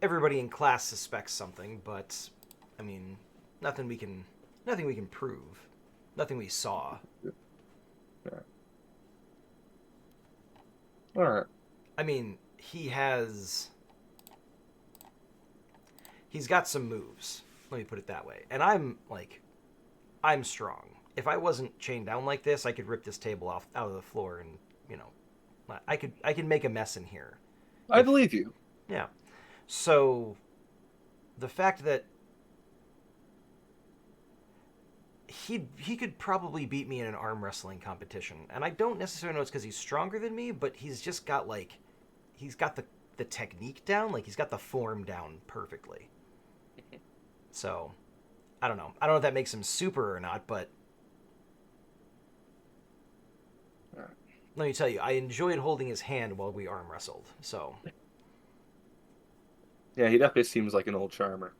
everybody in class suspects something, but I mean, nothing we can prove. Nothing we saw. All right. I mean, he's got some moves. Let me put it that way. And I'm strong. If I wasn't chained down like this, I could rip this table out of the floor, and I could make a mess in here. I believe you. Yeah. So the fact that he could probably beat me in an arm wrestling competition, and I don't necessarily know it's because he's stronger than me, but he's just got he's got the technique down, he's got the form down perfectly. So I don't know if that makes him super or not, but let me tell you, I enjoyed holding his hand while we arm wrestled. So Yeah, he definitely seems like an old charmer.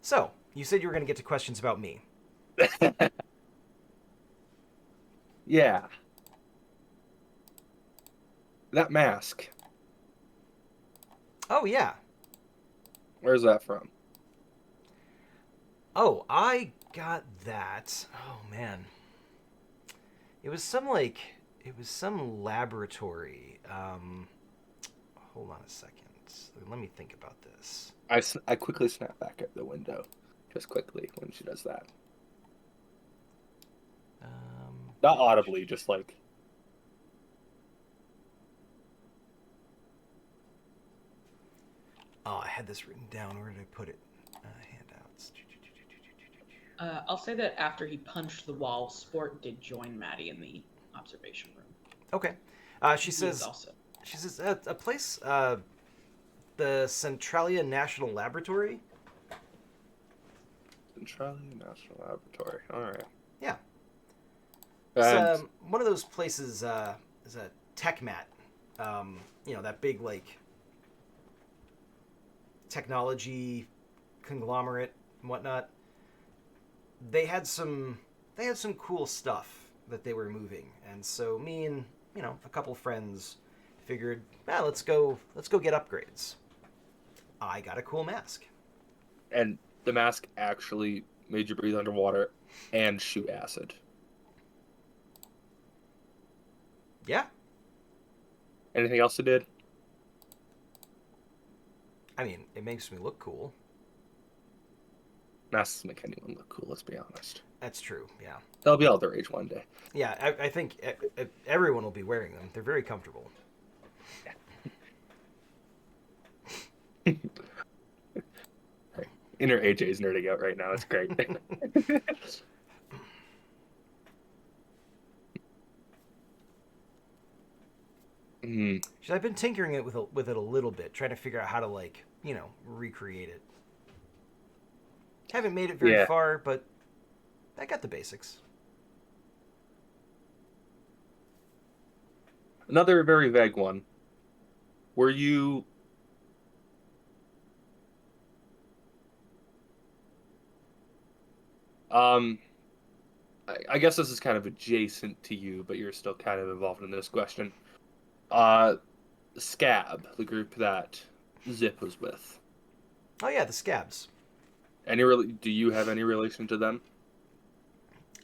So you said you were going to get to questions about me. Yeah. That mask. Oh yeah. Where's that from? Oh, I got that. Oh man. It was some It was some laboratory. Hold on a second. Let me think about this. I quickly snap back at the window, just quickly when she does that. Not audibly, just like. Oh, I had this written down. Where did I put it? Handouts. I'll say that after he punched the wall, Sport did join Maddie in the observation room. Okay. She He says. is also. She says a place. The Centralia National Laboratory. Centralia National Laboratory. All right. Yeah. And It's one of those places. Is a TechMat. That big like technology conglomerate and whatnot. They had some cool stuff that they were moving, and so me and a couple friends figured, let's go get upgrades. I got a cool mask. and the mask actually made you breathe underwater and shoot acid. Yeah, Anything else it did? I mean, it makes me look cool. Masks make anyone look cool, let's be honest. That's true. Yeah, They'll be all the rage one day. yeah. I think everyone will be wearing them. They're very comfortable. Inner AJ's nerding out right now. It's great. Mm, I've been tinkering it with it a little bit, trying to figure out how to recreate it. Haven't made it very Yeah. far, but I got the basics. Another very vague one. Were you... I guess this is kind of adjacent to you, but you're still kind of involved in this question. Scab, the group that Zip was with. Oh yeah, the Scabs. Do you have any relation to them?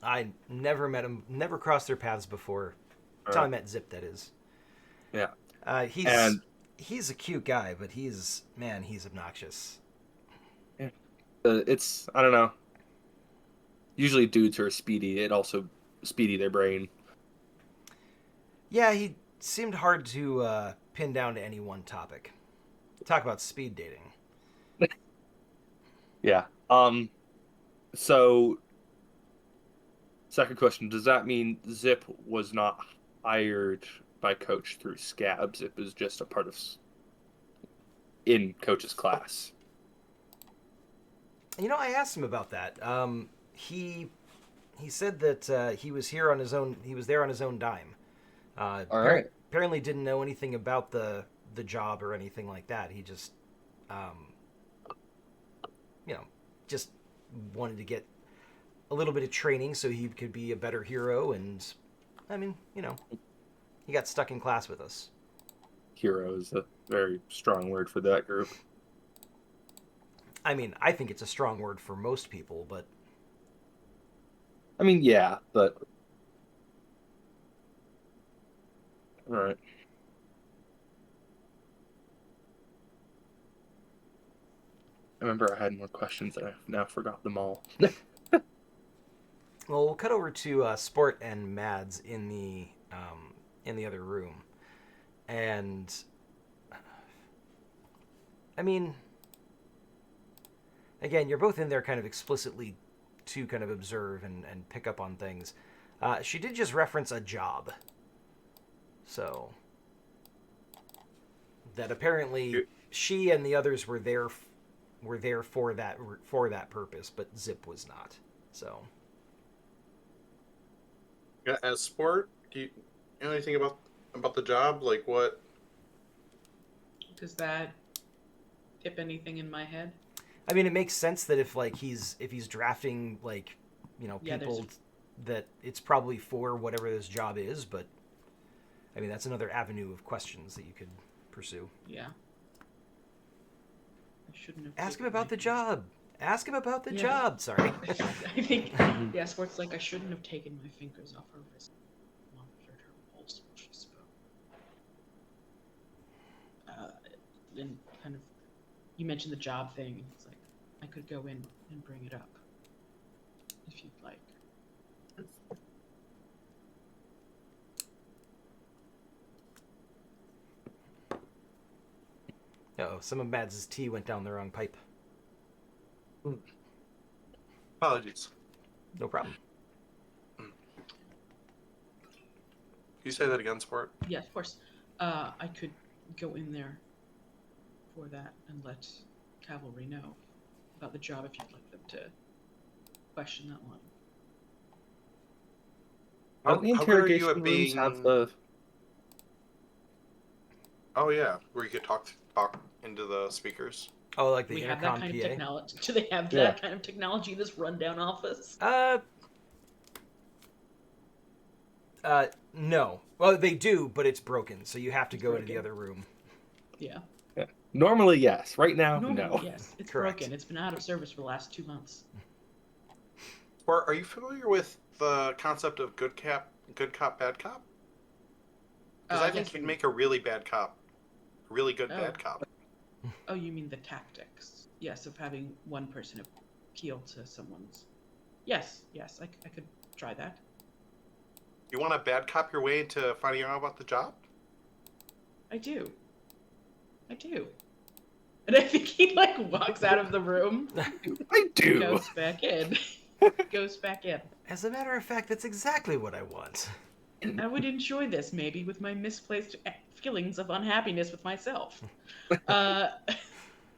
I never met him, never crossed their paths before. Until I met Zip, that is. Yeah. He's a cute guy, but he's obnoxious. Yeah. It's, I don't know. Usually dudes are speedy. It also speedy their brain. Yeah, he seemed hard to pin down to any one topic. Talk about speed dating. Yeah. So, second question, does that mean Zip was not hired by Coach through Scab? Zip is just a part of in Coach's class. I asked him about that. He said that he was here on his own. He was there on his own dime. All right. Apparently didn't know anything about the job or anything like that. He just, just wanted to get a little bit of training so he could be a better hero. And I mean, he got stuck in class with us. Hero is a very strong word for that group. I mean, I think it's a strong word for most people, but I mean, yeah, but all right. I remember I had more questions and I've now forgot them all. well, we'll cut over to Sport and Mads in the other room, and I mean, again, you're both in there kind of explicitly to kind of observe and pick up on things. She did just reference a job, so that apparently she and the others were there for that purpose, but Zip was not. So, Yeah, as Sport, do you know anything about the job? Like what? Does that tip anything in my head? I mean, it makes sense that if he's drafting Yeah, people, that it's probably for whatever this job is. But I mean, that's another avenue of questions that you could pursue. Yeah. I shouldn't have. Ask him taken about my the fingers- job. Ask him about the Yeah. job. Sorry. I think. Yeah, Sport's like I shouldn't have taken my fingers off her wrist. Monitored her pulse. and kind of, you mentioned the job thing, and he's like, I could go in and bring it up if you'd like. Oh, some of Mads' tea went down the wrong pipe. Apologies. No problem. Can you say that again, Sport? Yeah, of course. I could go in there for that and let cavalry know about the job if you'd like them to question that one. Don't the How good are you interrogation at rooms being? have the... Oh yeah, where you could talk into the speakers. Oh, like the We have that intercom kind of PA? technology. Do they have Yeah. that kind of technology in this rundown office? No. Well, they do, but it's broken, so you have to It's go into the broken. other room. Yeah. Normally, yes. Right now, Normally, no. yes. It's Correct. broken. It's been out of service for the last 2 months. Sport, are you familiar with the concept of good cop, bad cop? Because I think yes, you'd and- make a really bad cop, really good Oh. bad cop. Oh, you mean the tactics? Yes, of having one person appeal to someone's. Yes, I could try that. You want to bad cop your way into finding out about the job? I do. And I think he walks out of the room, I do. goes back in, As a matter of fact, that's exactly what I want. I would enjoy this maybe with my misplaced feelings of unhappiness with myself.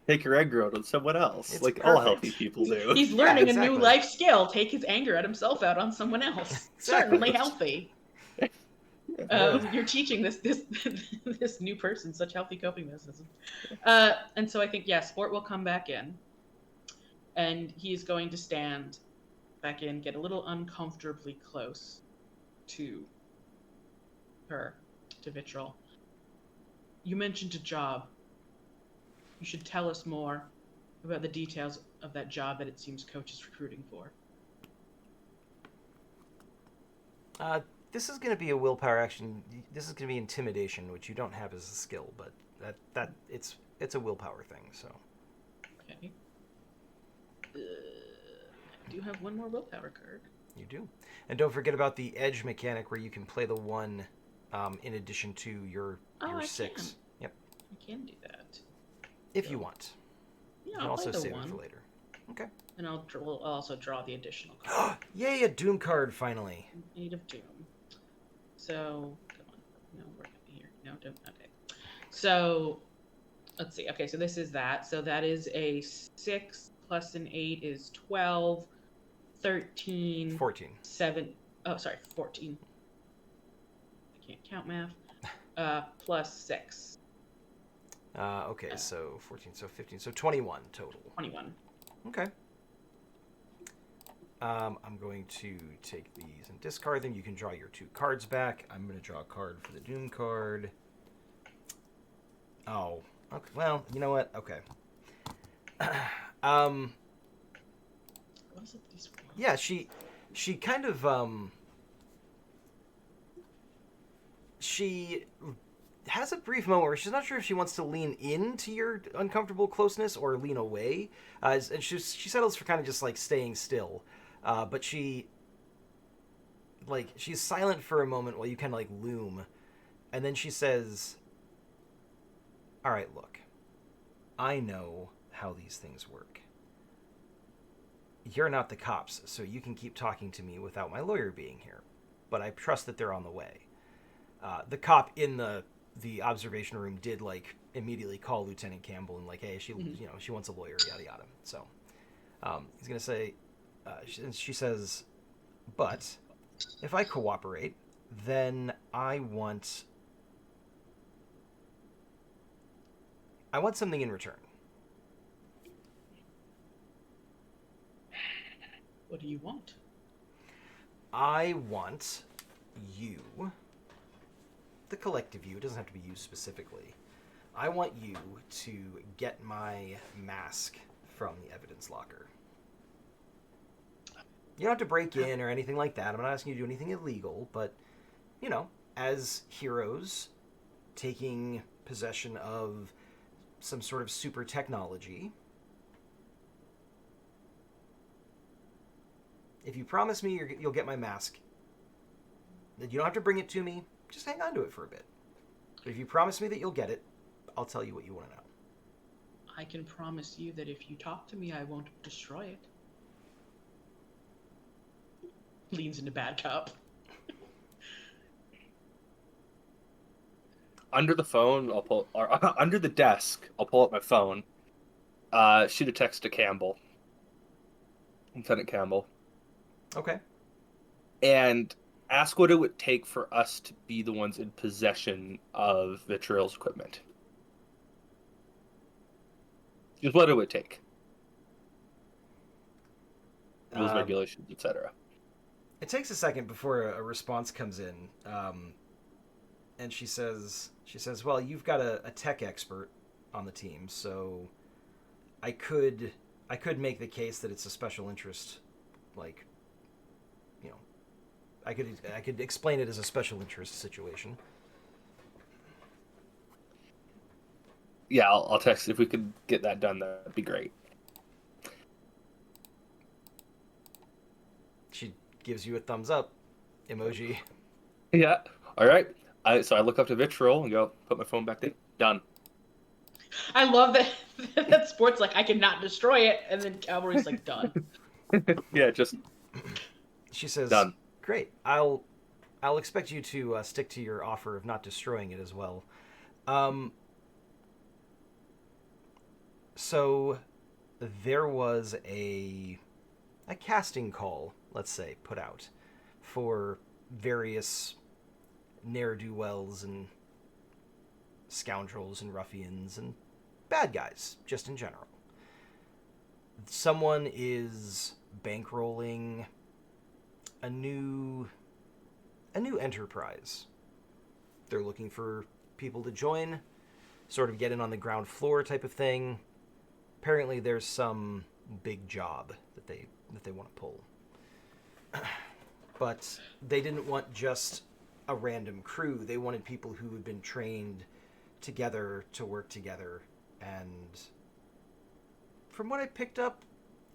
Take your anger out on someone else, It's like all perfect. healthy people do. He's learning a exactly. new life skill. Take his anger at himself out on someone else. Exactly. Certainly healthy. You're teaching this this new person such healthy coping mechanisms. And so I think Sport will come back in, and he's going to stand back in, get a little uncomfortably close to her, to Vitrol. You mentioned a job. You should tell us more about the details of that job that it seems Coach is recruiting for. This is going to be a willpower action. This is going to be intimidation, which you don't have as a skill, but that it's a willpower thing. So. Okay. I do have one more willpower card. You do, and don't forget about the edge mechanic, where you can play the one in addition to your I 6. can. Yep. I can do that. If you want. Yeah, You can I'll also play the save one. it for later. Okay. And I'll also draw the additional card. Yay, a Doom card finally. Eight of Doom. So, come on. No, we're here. No, don't. Okay. So, let's see. Okay, so this is that. So that is a 6 plus an 8 is 12, 13. 14. 7. Oh, sorry, 14. I can't count math. Plus 6. Okay, so 14, so 15, so 21 total. 21. Okay. I'm going to take these and discard them. You can draw your 2 cards back. I'm going to draw a card for the Doom card. Oh, okay. Well, you know what? Okay. What is it? These ones? Yeah, she kind of she has a brief moment where she's not sure if she wants to lean into your uncomfortable closeness or lean away, and she settles for kind of just staying still, but she's silent for a moment while you kind of loom, and then she says, "All right, look, I know how these things work. You're not the cops, so you can keep talking to me without my lawyer being here, but I trust that they're on the way." The cop in the observation room did immediately call Lieutenant Campbell and hey, she she wants a lawyer, yada yada. So he's gonna say, she says, but if I cooperate, then I want something in return. What do you want? I want you, the collective you, it doesn't have to be you specifically. I want you to get my mask from the evidence locker. You don't have to break in or anything like that. I'm not asking you to do anything illegal, but, as heroes taking possession of some sort of super technology. If you promise me you'll get my mask, that you don't have to bring it to me, just hang on to it for a bit. But if you promise me that you'll get it, I'll tell you what you want to know. I can promise you that if you talk to me, I won't destroy it. Leans into bad cop. Under the phone, under the desk, I'll pull up my phone. Shoot a text to Campbell, Lieutenant Campbell, Okay. and ask what it would take for us to be the ones in possession of Vitriol's equipment. Just what it would take. Rules, regulations, etc. It takes a second before a response comes in, and she says, "Well, you've got a tech expert on the team, so I could make the case that it's a special interest, like, you know, I could explain it as a special interest situation." Yeah, I'll text if we could get that done. That'd be great. She gives you a thumbs up emoji. Yeah. All right. So I look up to Vitriol and go, put my phone back there. Done. I love that that Sport's like, I cannot destroy it, and then Cavalry's like, done. Yeah, just She says, done. "Great. I'll expect you to stick to your offer of not destroying it as well." So there was a casting call, let's say, put out for various ne'er-do-wells and scoundrels and ruffians and bad guys, just in general. Someone is bankrolling a new enterprise. They're looking for people to join, sort of get in on the ground floor type of thing. Apparently there's some big job that they want to pull. But they didn't want just a random crew. They wanted people who had been trained together to work together. And from what I picked up,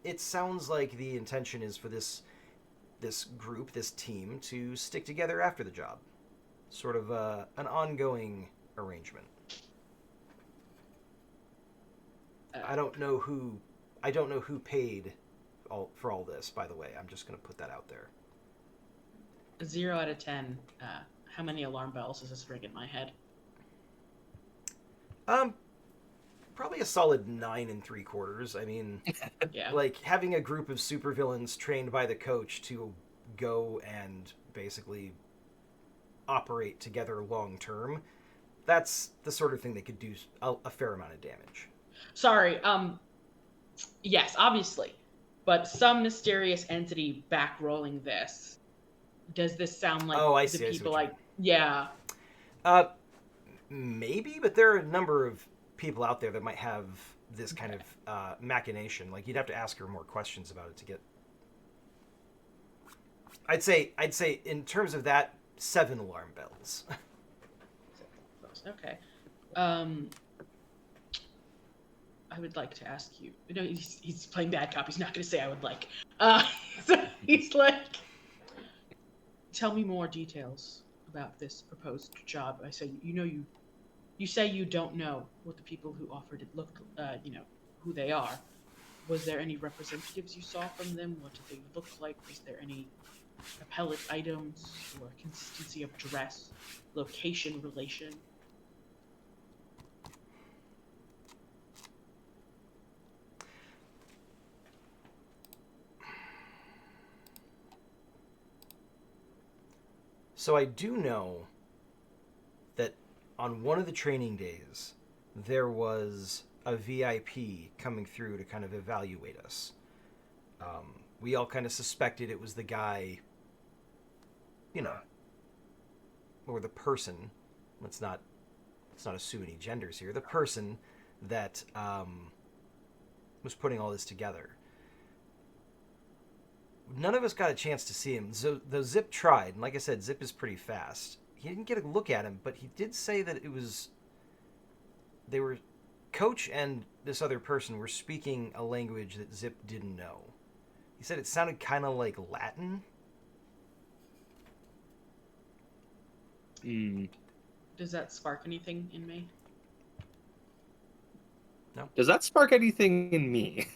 it sounds like the intention is for this group, this team, to stick together after the job. Sort of an ongoing arrangement. I don't know who paid for all this, by the way. I'm just going to put that out there. 0 out of 10. How many alarm bells does this ring in my head? Probably a solid 9 3/4. I mean, Yeah. like having a group of supervillains trained by the coach to go and basically operate together long term. That's the sort of thing that could do a fair amount of damage. Sorry. Yes, obviously, but some mysterious entity backrolling this. Does this sound like I the see people what you like? Yeah. Maybe, but there are a number of people out there that might have this kind of machination. Like you'd have to ask her more questions about it to get. I'd say in terms of that, 7 alarm bells. Okay. I would like to ask you. No, he's playing bad cop. He's not going to say I would like. So he's like, tell me more details about this proposed job. I say, you say you don't know what the people who offered it look, who they are. Was there any representatives you saw from them? What did they look like? Was there any appellate items or consistency of dress, location, relation? So I do know that on one of the training days, there was a VIP coming through to kind of evaluate us. We all kind of suspected it was the guy, or the person. Let's not assume any genders here. The person that was putting all this together. None of us got a chance to see him. So though Zip tried, and like I said, Zip is pretty fast. He didn't get a look at him, but he did say that they were Coach and this other person were speaking a language that Zip didn't know. He said it sounded kind of like Latin. Does that spark anything in me? Does that spark anything in me?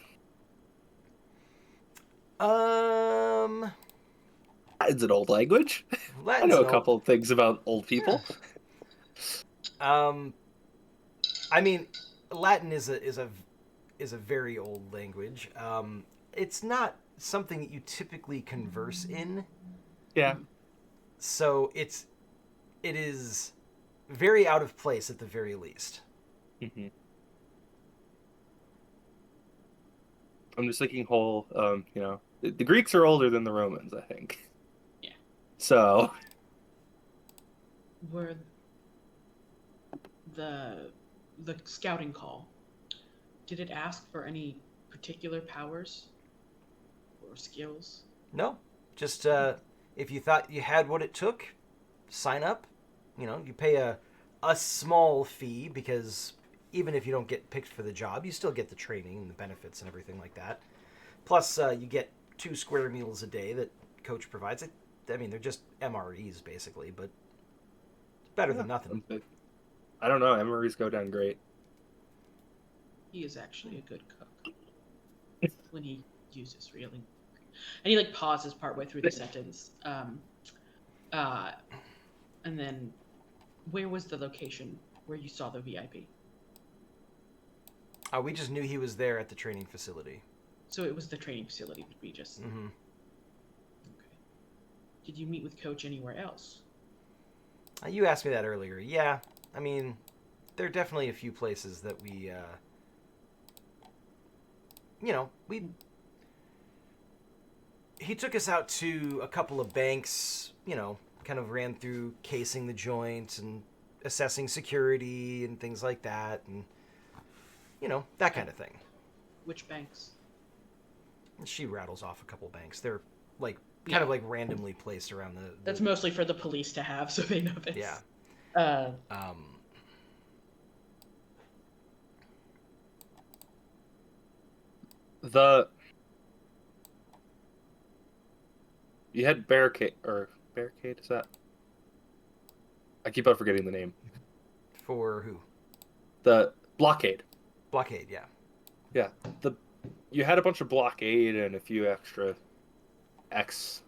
It's an old language. I Latin's know a an couple of things about old people. I mean, Latin is a very old language. It's not something that you typically converse in. Yeah. So it is very out of place at the very least. Mm-hmm. I'm just thinking whole, the Greeks are older than the Romans, I think. Yeah. So. Were the scouting call, did it ask for any particular powers or skills? No, just if you thought you had what it took, sign up. You pay a small fee because even if you don't get picked for the job, you still get the training and the benefits and everything like that. Plus, you get 2 square meals a day that Coach provides. I mean, they're just MREs basically, but it's better than nothing. I don't know. MREs go down great. He is actually a good cook when he uses real ingredients. And he pauses partway through the sentence. And then, where was the location where you saw the VIP? We just knew he was there at the training facility. So it was the training facility. We just. Mm-hmm. Okay. Did you meet with Coach anywhere else? You asked me that earlier. Yeah, I mean, there are definitely a few places that we he took us out to a couple of banks, kind of ran through casing the joint and assessing security and things like that, and that kind of thing. Which banks? She rattles off a couple banks. They're kind of randomly placed around the That's mostly for the police to have, so they know this. Yeah. You had barricade, is that? I keep on forgetting the name. For who? The blockade. Blockade, yeah. Yeah. You had a bunch of blockade and a few extra ex-SEALs,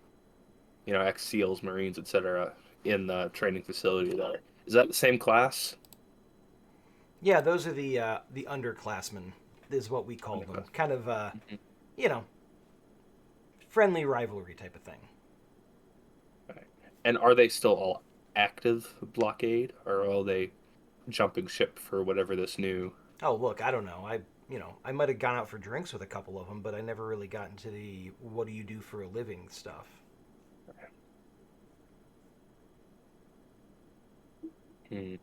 Marines, etc. in the training facility there. Is that the same class? Yeah, those are the underclassmen, is what we call them. Kind of, friendly rivalry type of thing. Right. And are they still all active blockade, or are they jumping ship for whatever this new... Oh, look, I don't know. I might have gone out for drinks with a couple of them, but I never really got into the what do you do for a living stuff. Hmm.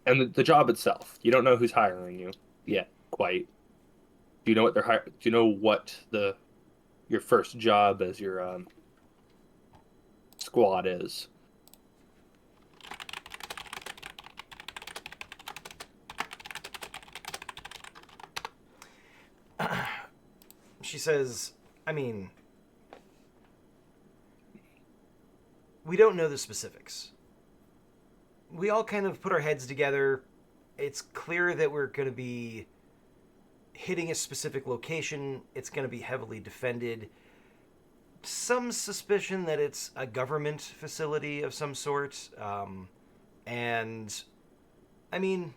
And the job itself, you don't know who's hiring you yet, quite. Do you know what they're hiring? Do you know what your first job as your squad is? She says, I mean, we don't know the specifics. We all kind of put our heads together. It's clear that we're going to be hitting a specific location. It's going to be heavily defended. Some suspicion that it's a government facility of some sort. And, I mean,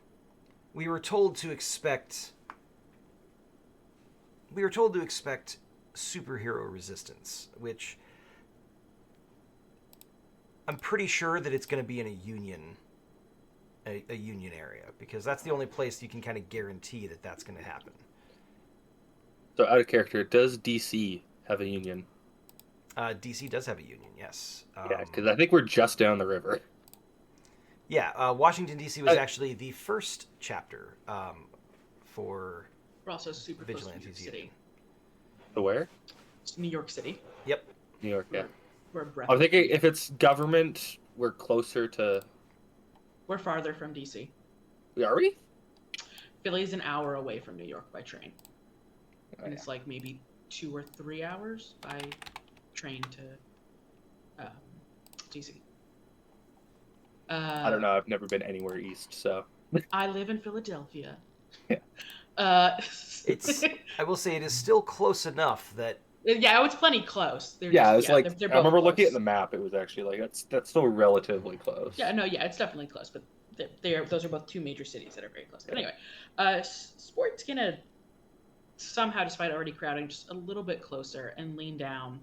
we were told to expect superhero resistance, which I'm pretty sure that it's going to be in a union area, because that's the only place you can kind of guarantee that that's going to happen. So out of character, does DC have a union? DC does have a union, yes. Yeah, because I think we're just down the river. Yeah, Washington, D.C. was actually the first chapter for We're also super close to New York Vigilantes City. Union. The where? It's New York City. Yep. New York, yeah. We're a breath I'm of thinking freedom. if it's government, we're closer to... We're farther from DC. Are we? Philly's an hour away from New York by train. Oh, And yeah. it's like maybe 2 or 3 hours by train to DC. I don't know. I've never been anywhere east, so I live in Philadelphia. Yeah. It's I will say it is still close enough that Yeah, it's plenty close. yeah, it's like they're I both remember looking at close. the map. It was actually like that's still relatively close. Yeah, no, yeah, it's definitely close, but those are both 2 major cities that are very close. But Yeah. anyway, Sport's gonna somehow, despite already crowding, just a little bit closer and lean down,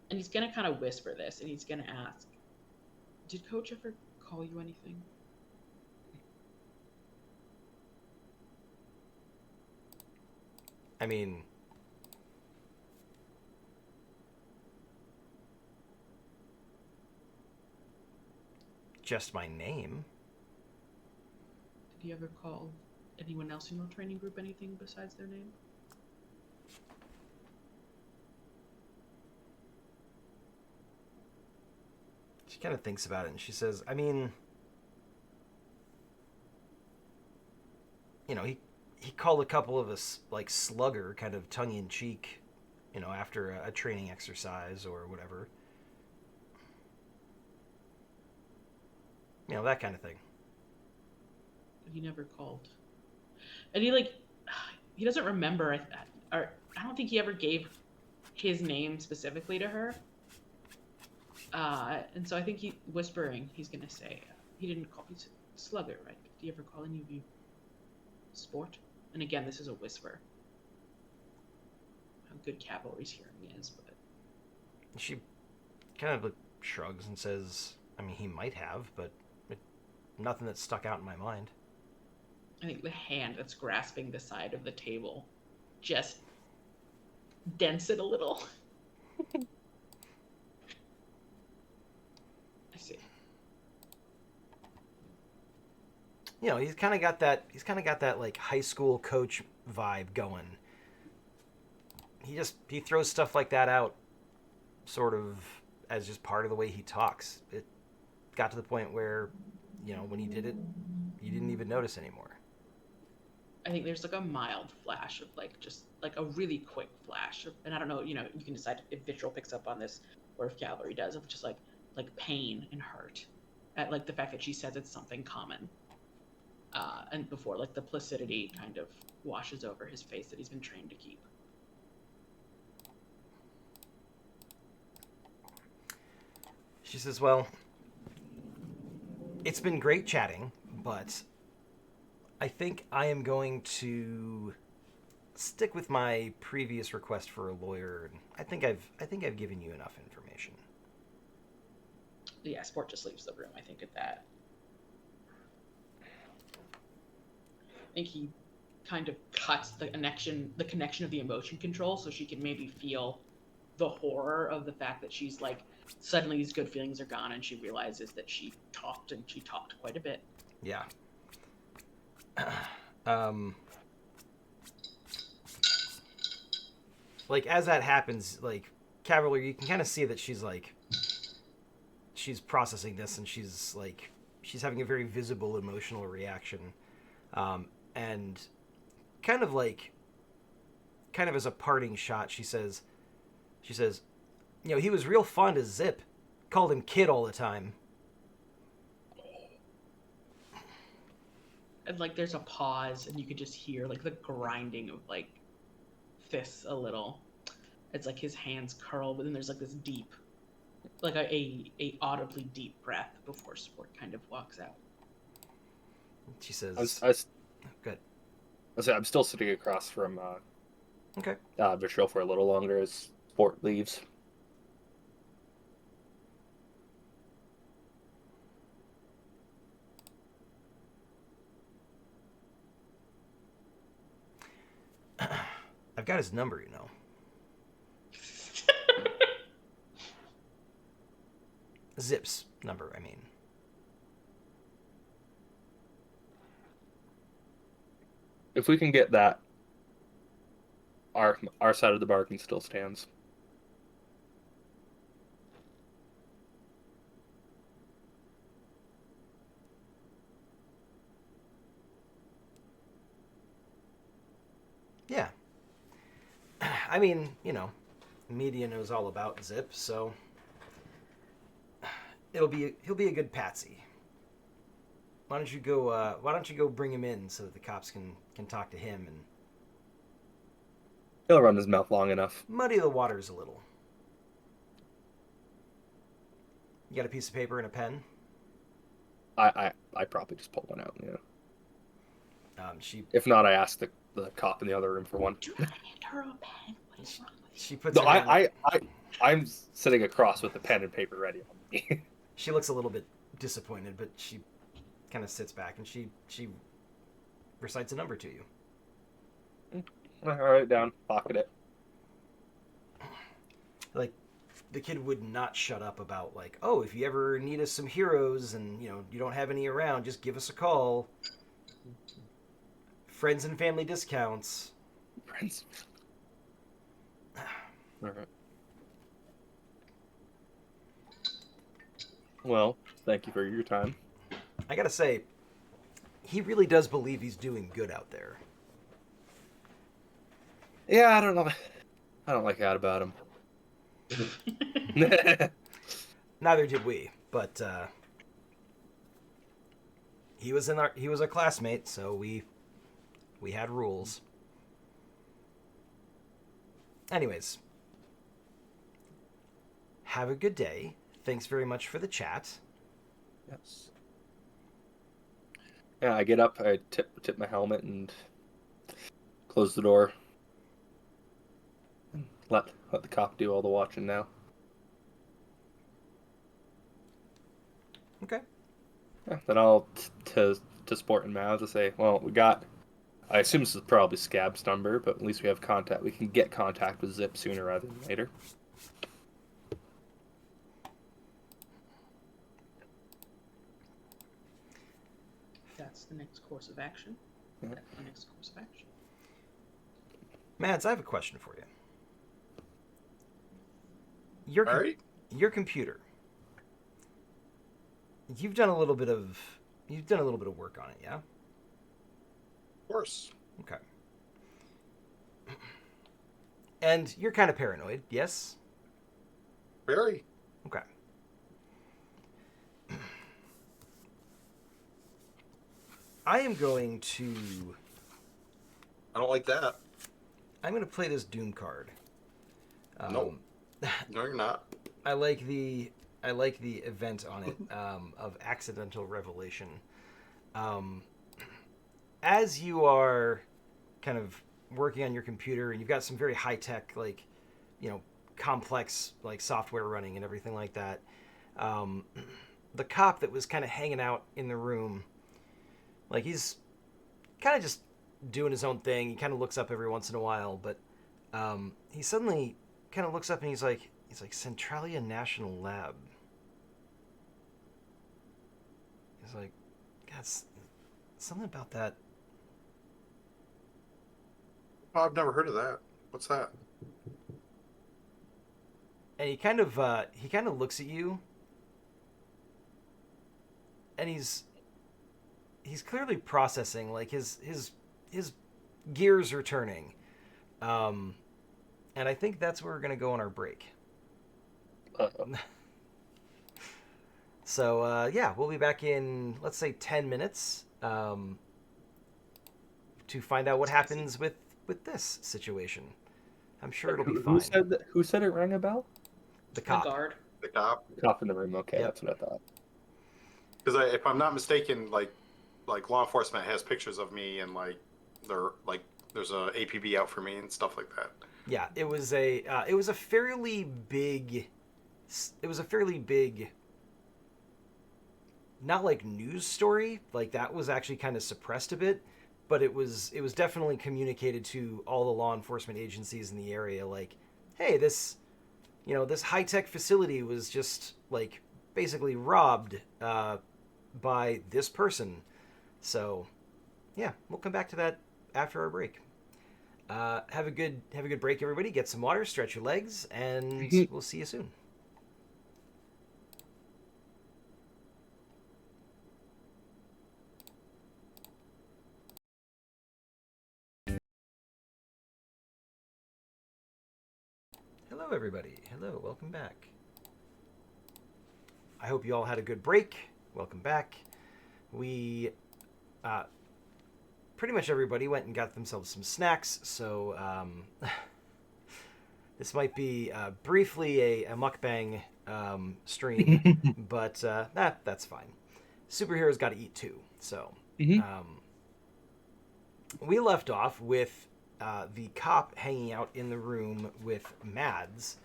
and he's gonna kind of whisper this, and he's gonna ask, "Did Coach ever call you anything?" I mean, just my name. Did he ever call anyone else in your training group anything besides their name? She kind of thinks about it and she says, I mean, he called a couple of us like slugger, kind of tongue in cheek, after a training exercise or whatever. That kind of thing. But he never called. And he doesn't remember, or I don't think he ever gave his name specifically to her. And so I think he's gonna say, he didn't call, he's slugger, right? Did he ever call any of you Sport? And again, this is a whisper. How good Cavalry's hearing is, but She kind of shrugs and says, I mean, he might have, but nothing that stuck out in my mind. I think the hand that's grasping the side of the table just dents it a little. I see. He's kind of got that like high school coach vibe going. He throws stuff like that out sort of as just part of the way he talks. It got to the point where, when he did it, you didn't even notice anymore. I think there's like a mild flash of just a really quick flash of, and I don't know, you can decide if Vitriol picks up on this or if Cavalry does, of just like pain and hurt at the fact that she says it's something common. And before the placidity kind of washes over his face that he's been trained to keep. She says, well, it's been great chatting, but I think I am going to stick with my previous request for a lawyer. I think I've given you enough information. Yeah, Sport just leaves the room, I think, at that. I think he kind of cuts the connection of the emotion control, so she can maybe feel the horror of the fact that she's suddenly these good feelings are gone, and she realizes that she talked quite a bit. Yeah. As that happens, Cavalier, you can kind of see that she's processing this, and she's having a very visible emotional reaction, and kind of as a parting shot, she says, he was real fond of Zip, called him kid all the time. And there's a pause, and you could just hear the grinding of fists a little. It's his hands curl, but then there's this deep, a audibly deep breath before Sport kind of walks out. She says, "Good." I'm still sitting across from Okay. Vitriol for a little longer as Sport leaves. I've got his number, Zip's number, I mean. If we can get that, our side of the bargain still stands. Yeah. I mean, you know, media knows all about Zip, so he'll be a good patsy. Why don't you go bring him in so that the cops can talk to him and He'll run his mouth long enough. muddy the waters a little. You got a piece of paper and a pen? I probably just pull one out. Yeah. She If not, I ask the cop in the other room for one. Do not hand her a pen. What is wrong with you? she puts No, her hand. I'm sitting across with the pen and paper ready on me. She looks a little bit disappointed, but she kind of sits back and she recites a number to you. I write it down, pocket it. Like the kid would not shut up about like, oh, if you ever need us some heroes and you don't have any around, just give us a call. Friends and family discounts. Friends. All right. Well, thank you for your time. I gotta say, he really does believe he's doing good out there. Yeah, I don't know. I don't like that about him. Neither did we, but he was a classmate, so we had rules. Anyways, have a good day. Thanks very much for the chat. Yes. Yeah, I get up, I tip my helmet and close the door. Let the cop do all the watching now. Okay. Yeah, then I'll to Sport and Mao to say, well, we got. I assume this is probably Scab's number, but at least we have contact. We can get contact with Zip sooner rather than later. That's the next course of action. Yeah. That's the next course of action. Mads, I have a question for you. Your All right. your computer. You've done a little bit of work on it, yeah? Of course. Okay. And you're kind of paranoid, yes? Very. Okay. I am going to I don't like that. I'm going to play this Doom card. No. No, you're not. I like the event on it of accidental revelation. As you are kind of working on your computer and you've got some very high tech, like, complex like software running and everything like that, the cop that was kind of hanging out in the room, like he's kind of just doing his own thing. He kind of looks up every once in a while, but he suddenly kind of looks up and he's like Centralia National Lab. He's like, God, something about that. Oh, I've never heard of that. What's that? And he kind of looks at you, and he's clearly processing. Like his gears are turning, and I think that's where we're gonna go on our break. Uh-oh. So yeah, we'll be back in, let's say, 10 minutes to find out what happens with this situation. I'm sure it'll be fine. Who said that? Who said it rang a bell? The The cop. guard. The cop. Cop in the room. Okay, Yep. that's what I thought. Because if I'm not mistaken, like law enforcement has pictures of me and there's a APB out for me and stuff like that. Yeah, it was a fairly big, not like news story, like that was actually kind of suppressed a bit, but it was definitely communicated to all the law enforcement agencies in the area, like, hey, this high-tech facility was just like basically robbed by this person. So yeah, we'll come back to that after our break. Have a good break, everybody. Get some water, stretch your legs, and we'll see you soon. Hello, everybody. Hello, welcome back. I hope you all had a good break. Welcome back. We, pretty much everybody went and got themselves some snacks, so this might be briefly a mukbang stream, but that's fine. Superheroes got to eat too, so we left off with the cop hanging out in the room with Mads,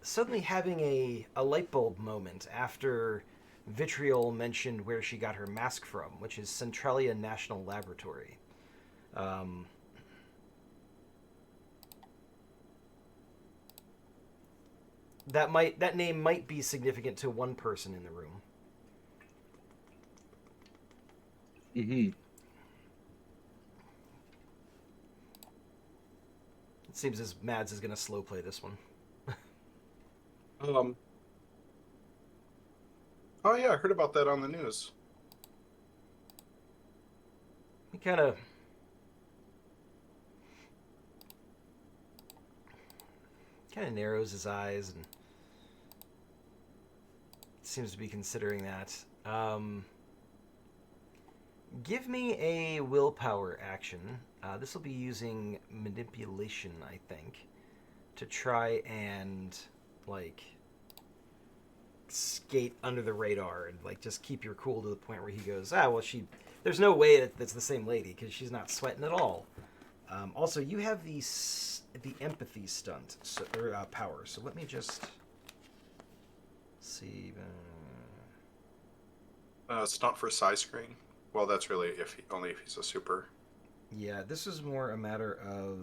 suddenly having a light bulb moment after Vitriol mentioned where she got her mask from, which is Centralia National Laboratory. That name might be significant to one person in the room. Mm-hmm. It seems as Mads is going to slow play this one. Oh yeah, I heard about that on the news. He kind of narrows his eyes and seems to be considering that. Give me a willpower action. This will be using manipulation, I think, to try and like skate under the radar and like just keep your cool to the point where he goes, well, there's no way that's the same lady because she's not sweating at all. Also, you have the empathy stunt or power, so let me just see. Stunt for size screen. Well, that's really only if he's a super. Yeah, this is more a matter of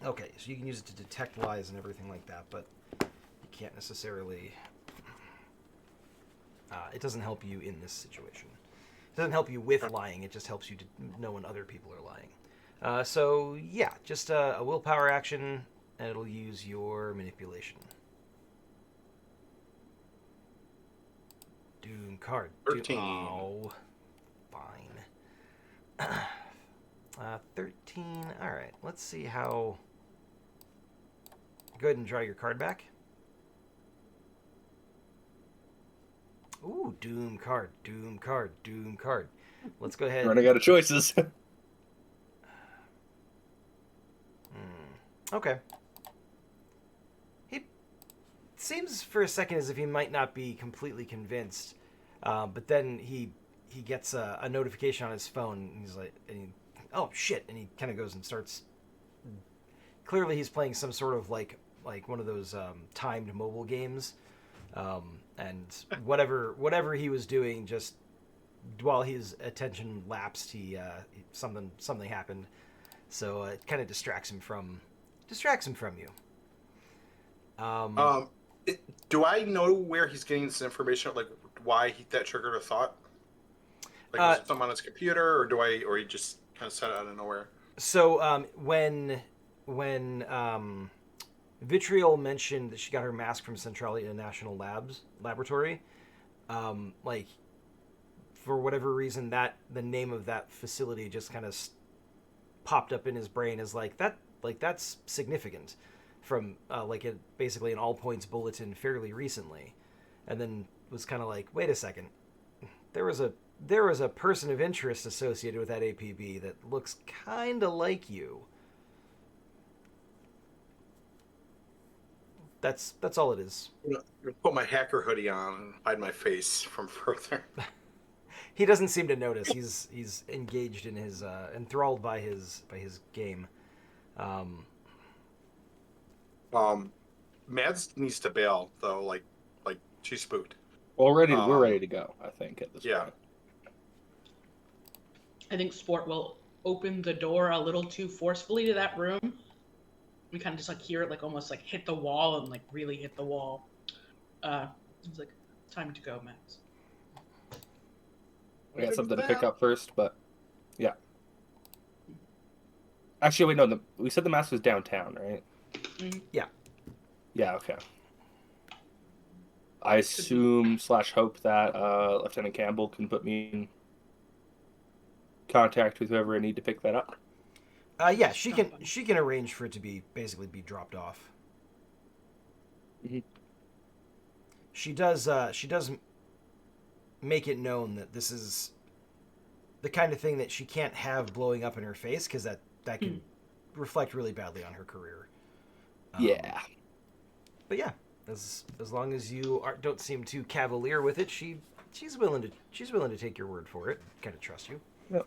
okay, so you can use it to detect lies and everything like that, but you can't necessarily. It doesn't help you in this situation. It doesn't help you with lying. It just helps you to know when other people are lying. So yeah, just a willpower action, and it'll use your manipulation. Doom card. 13. Oh, fine. 13. All right. Let's see how. Go ahead and draw your card back. Ooh, Doom card, Doom card, Doom card. Let's go ahead. Running out of choices. Okay. He seems for a second as if he might not be completely convinced, but then he gets a notification on his phone. And he's like, oh shit! And he kind of goes and starts. Clearly, he's playing some sort of like one of those timed mobile games. And whatever he was doing, just while his attention lapsed, something happened, so it kind of distracts him from you. Do I know where he's getting this information? Like, why that triggered a thought? Like, was it something on his computer, or he just kind of said it out of nowhere? So when Vitriol mentioned that she got her mask from Centralia National Laboratory, like for whatever reason the name of that facility just kind of popped up in his brain as that's significant from basically an all points bulletin fairly recently, and then was kind of like, wait a second, there was a person of interest associated with that APB that looks kind of like you. That's all it is. I'm gonna put my hacker hoodie on and hide my face from further. He doesn't seem to notice. He's engaged in his enthralled by his game. Mads needs to bail though. Like she's spooked. We're ready to go. I think at this point. I think Sport will open the door a little too forcefully to that room. We kind of just hear it almost hit the wall and really hit the wall. It's time to go, Max. We got something to pick up first, but yeah. Actually, wait, no. We said the mask was downtown, right? Mm-hmm. Yeah. Yeah. Okay. I assume / hope that Lieutenant Campbell can put me in contact with whoever I need to pick that up. Yeah, she Drop can. on. She can arrange for it to be basically be dropped off. Mhm. She does. She does make it known that this is the kind of thing that she can't have blowing up in her face because that could reflect really badly on her career. Yeah. But yeah, as long as you don't seem too cavalier with it, she's willing to take your word for it. Kind of trust you. Yep.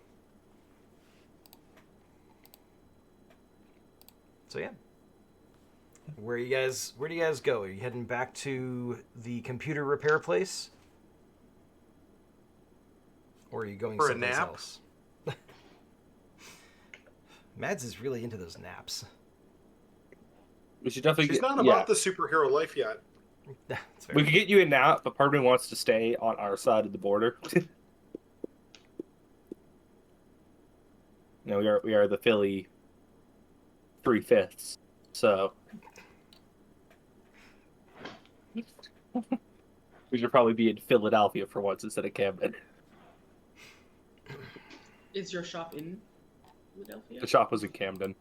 So yeah. Where do you guys go? Are you heading back to the computer repair place? Or are you going For a someplace nap? else? Mads is really into those naps. We should definitely She's get. not Yeah. about the superhero life yet. That's fair. We could get you a nap, but part of me wants to stay on our side of the border. We are the Philly 3/5, so we should probably be in Philadelphia for once instead of Camden. Is your shop in Philadelphia? The shop was in Camden.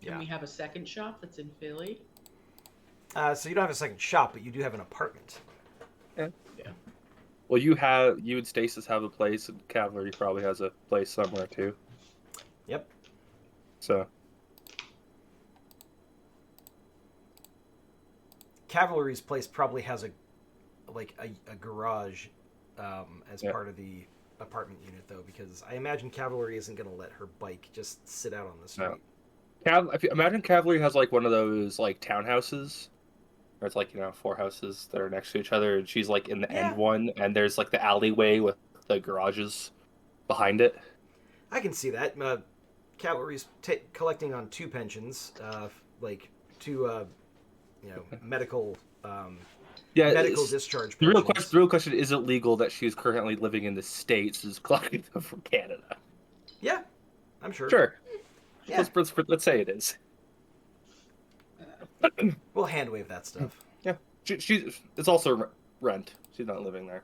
Can we have a second shop that's in Philly? So you don't have a second shop, but you do have an apartment. Yeah. Well, you and Stasis have a place, and Cavalry probably has a place somewhere too. Yep. So Cavalry's place probably has a garage as Yeah. part of the apartment unit though, because I imagine Cavalry isn't going to let her bike just sit out on the street. No. Imagine Cavalry has like one of those like townhouses, where it's like 4 houses that are next to each other, and she's like in the Yeah. end one, and there's like the alleyway with the garages behind it. I can see that. Cavalry's collecting on 2 pensions, like 2 medical Yeah, medical discharge the pensions. real question: is it legal that she's currently living in the States, is collecting them from Canada? Yeah, I'm sure. Sure. Yeah. Let's say it is. We'll hand wave that stuff. Yeah, it's also rent. She's not living there.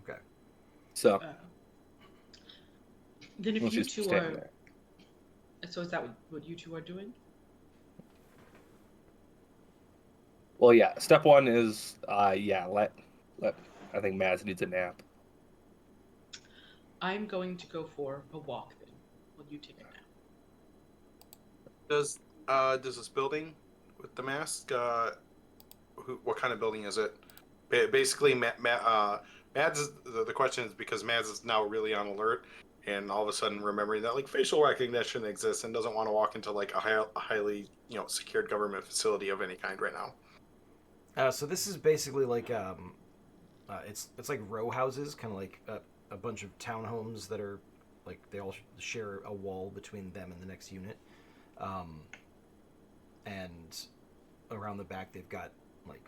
Okay. So Then if well, you she's two staying are, there. so is that what you two are doing? Well, yeah. Step 1 is let I think Mads needs a nap. I'm going to go for a walk then. Will you take a nap? Does this building with the mask? What kind of building is it? Basically, Mads. The question is because Mads is now really on alert, and all of a sudden remembering that like facial recognition exists, and doesn't want to walk into like a highly secured government facility of any kind right now. So this is basically like it's like row houses, kind of like a bunch of townhomes that are like they all share a wall between them and the next unit, and around the back they've got like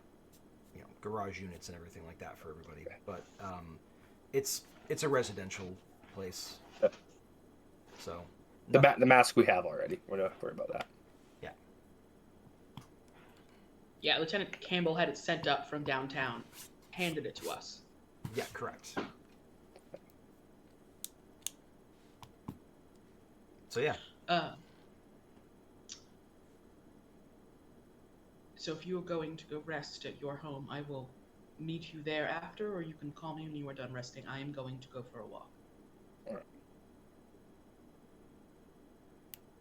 garage units and everything like that for everybody. But it's a residential place, so The mask we have already. We're not worried about that. Yeah, Lieutenant Campbell had it sent up from downtown, handed it to us. yeah, correct. So yeah, So if you are going to go rest at your home, I will meet you there after, or you can call me when you are done resting. I am going to go for a walk. All right.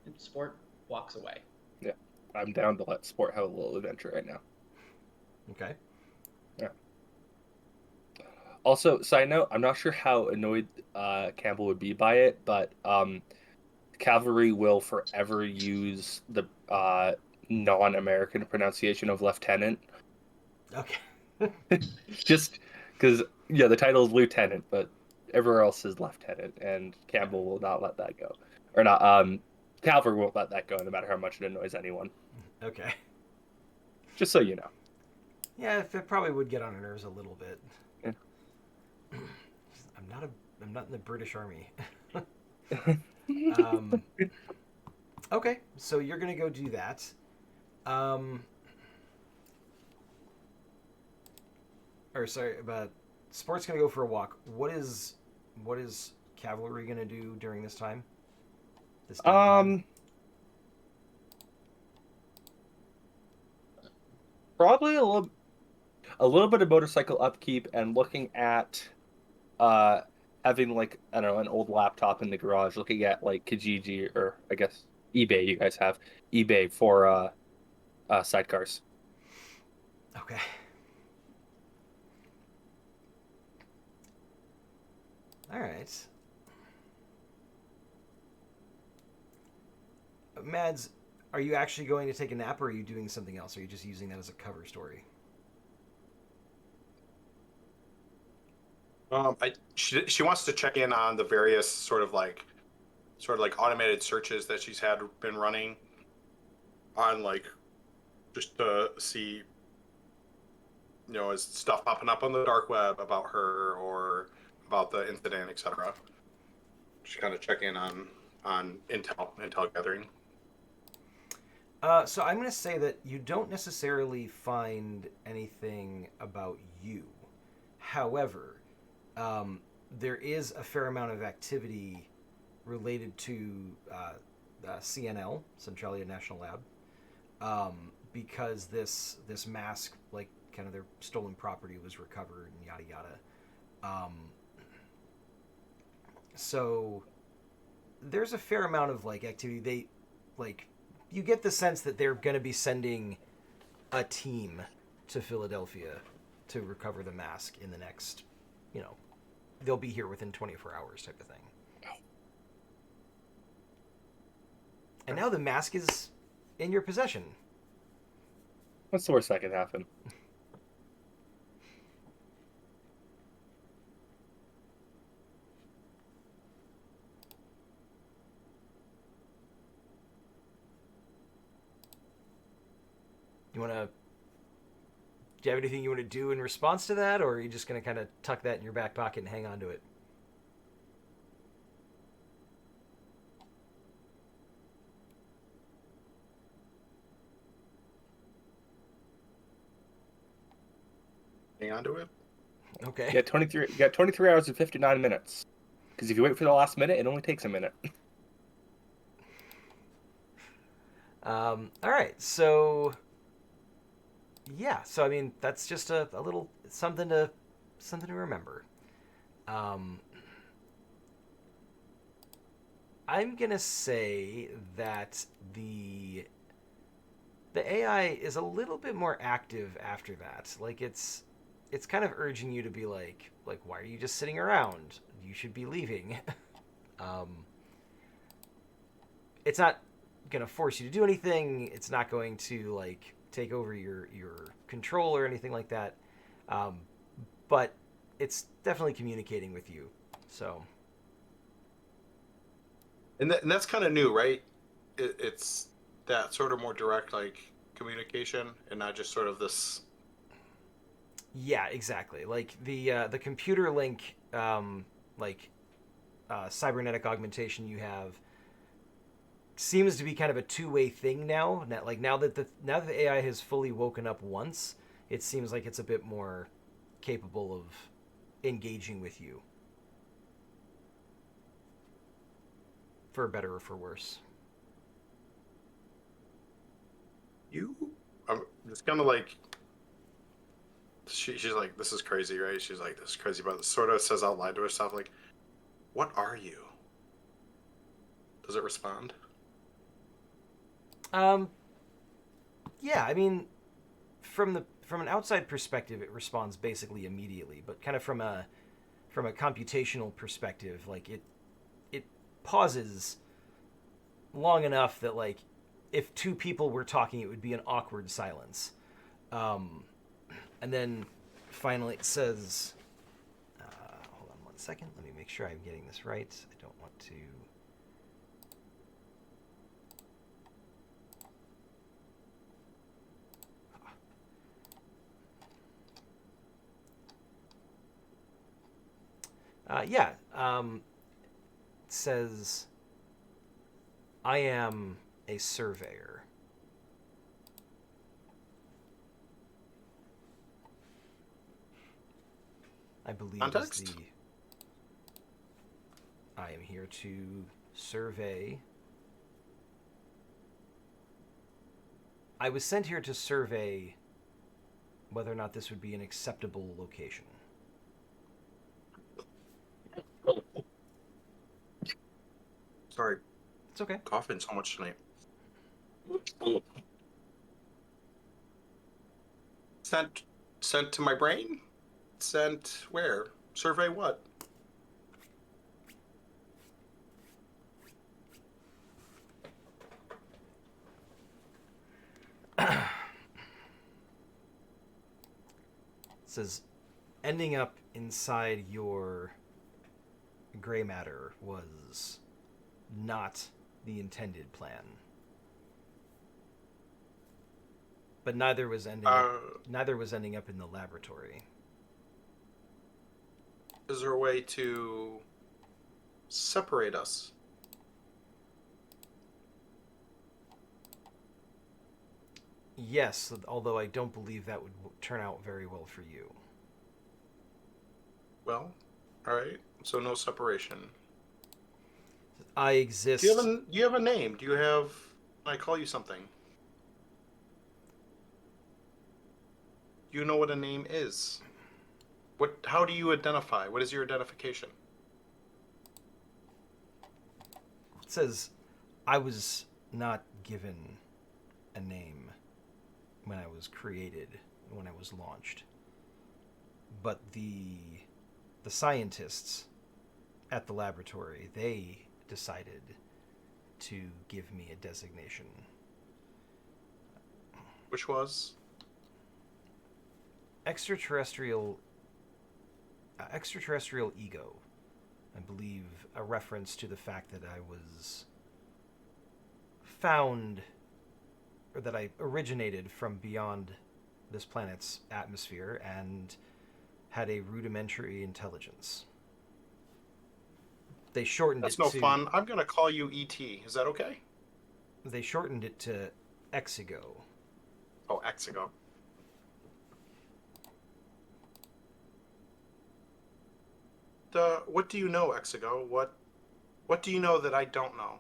And Sport walks away. I'm down to let Sport have a little adventure right now. okay. Also, side note, I'm not sure how annoyed Campbell would be by it, but Cavalry will forever use the non-American pronunciation of lieutenant. Okay. Just because, the title is lieutenant, but everywhere else is lieutenant, and Campbell will not let that go. Or not, Cavalry won't let that go, no matter how much it annoys anyone. Okay. Just so you know. Yeah, it probably would get on her nerves a little bit. Yeah. I'm not in the British Army. Okay, so you're gonna go do that. Or sorry, but Sport's gonna go for a walk. What is Cavalry gonna do during this time? this downtime? Probably a little bit of motorcycle upkeep and looking at uh having like I don't know an old laptop in the garage, looking at like Kijiji or I guess eBay. You guys have eBay for sidecars. Okay. All right. Mads, are you actually going to take a nap, or are you doing something else? Or are you just using that as a cover story? She wants to check in on the various sort of like automated searches that she's had been running on like just to see, you know, is stuff popping up on the dark web about her or about the incident, etc. Just kind of check in on intel gathering. So I'm going to say that you don't necessarily find anything about you. However, there is a fair amount of activity related to CNL, Centralia National Lab, because this mask, like kind of their stolen property, was recovered and yada yada. So there's a fair amount of like activity. They like you get the sense that they're going to be sending a team to Philadelphia to recover the mask in the next, you know, they'll be here within 24 hours type of thing. And now the mask is in your possession. What's the worst that could happen? You want to? Do you have anything you want to do in response to that, or are you just going to kind of tuck that in your back pocket and hang on to it? Hang on to it. Okay. You got 23 hours and 59 minutes. Because if you wait for the last minute, it only takes a minute. All right. So yeah. So I mean, that's just a little something to remember. Um, I'm gonna say that the AI is a little bit more active after that. Like it's kind of urging you to be like why are you just sitting around? You should be leaving. um, it's not gonna force you to do anything. It's not going to like take over your control or anything like that. Um, but it's definitely communicating with you. So And that's kind of new, right? It's that sort of more direct like communication and not just sort of this. yeah, exactly. Like the computer link, like cybernetic augmentation you have seems to be kind of a two-way thing now. Like now that the AI has fully woken up once, it seems like it's a bit more capable of engaging with you, for better or for worse. I'm just kind of like she's like, this is crazy, right? She's like, this is crazy, but sort of says out loud to herself, like, what are you? Does it respond? Um, yeah, I mean, from an outside perspective, it responds basically immediately, but kind of from a computational perspective, like it pauses long enough that like if two people were talking, it would be an awkward silence. Um, and then finally it says, hold on one second. Let me make sure I'm getting this right. I don't want to. Yeah. It says, I am a surveyor. I believe Context? is the. I am here to survey I was sent here to survey whether or not this would be an acceptable location. Sorry, It's okay. coughing so much tonight. Sent to my brain? Sent where? Survey what? It says, ending up inside your gray matter was not the intended plan. But neither was ending up in the laboratory. Is there a way to separate us? Yes, although I don't believe that would turn out very well for you. Well, all right. So no separation. I exist. Do you have a name? Do you have? Can I call you something? Do you know what a name is? What? How do you identify? What is your identification? It says, I was not given a name when I was created, when I was launched. But the scientists at the laboratory, they decided to give me a designation. Which was? Extraterrestrial ego. I believe a reference to the fact that I was found, or that I originated from beyond this planet's atmosphere and had a rudimentary intelligence. They shortened That's it no to... fun. I'm gonna call you E.T. Is that okay? They shortened it to Exigo. Oh, Exigo. What do you know, Exigo? What do you know that I don't know?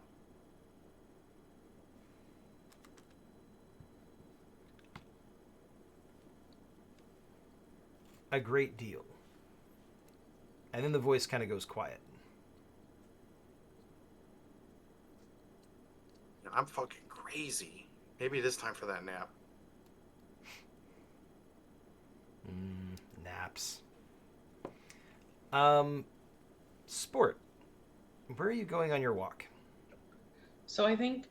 A great deal. And then the voice kind of goes quiet. I'm fucking crazy. Maybe it is time for that nap. Naps. Sport. Where are you going on your walk? So I think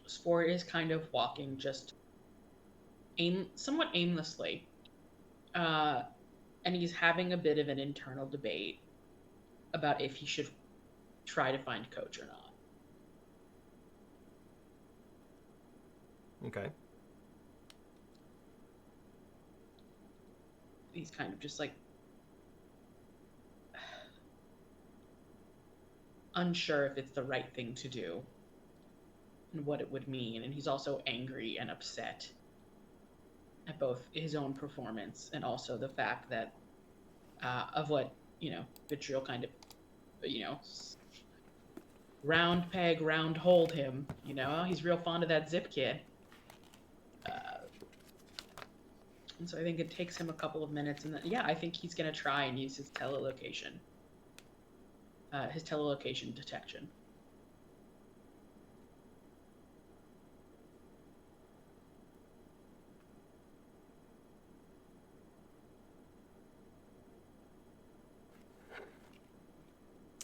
Sport is kind of walking just somewhat aimlessly. And he's having a bit of an internal debate about if he should try to find Coach or not. Okay. He's kind of just like unsure if it's the right thing to do and what it would mean. And he's also angry and upset at both his own performance and also the fact that of what, Vitriol kind of, round peg, round hold him. He's real fond of that Zip kid. And so I think it takes him a couple of minutes, and then, I think he's going to try and use his telelocation detection.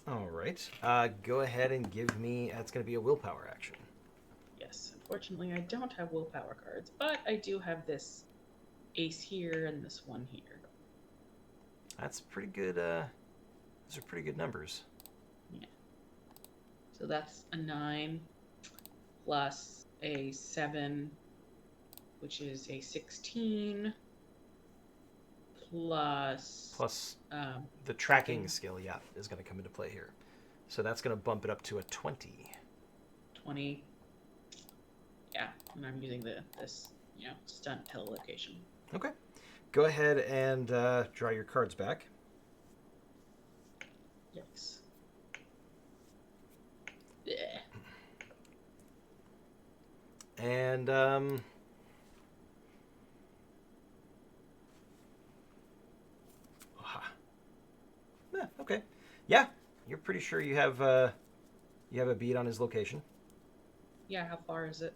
All right. Go ahead and give me... That's going to be a willpower action. Yes, unfortunately, I don't have willpower cards, but I do have this ace here and this one here. That's pretty good. Those are pretty good numbers. Yeah. So that's a 9 plus a 7, which is a 16, plus the tracking skill, is going to come into play here. So that's going to bump it up to a 20. 20. Yeah, and I'm using this stunt telelocation. Okay. Go ahead and draw your cards back. Yikes. Yeah. And Okay. Yeah, you're pretty sure you have a beat on his location. Yeah, how far is it?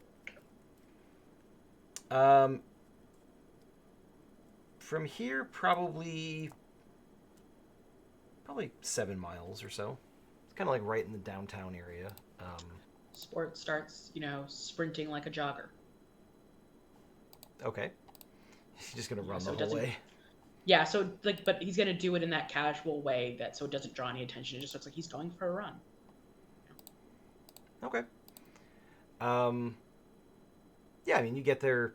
Um, from here, probably 7 miles or so. It's kind of like right in the downtown area. Sport starts, sprinting like a jogger. Okay. He's just gonna Yeah, run so the it whole doesn't. way. Yeah, so like, but he's gonna do it in that casual way so it doesn't draw any attention. It just looks like he's going for a run. Okay. Um, yeah, I mean, you get there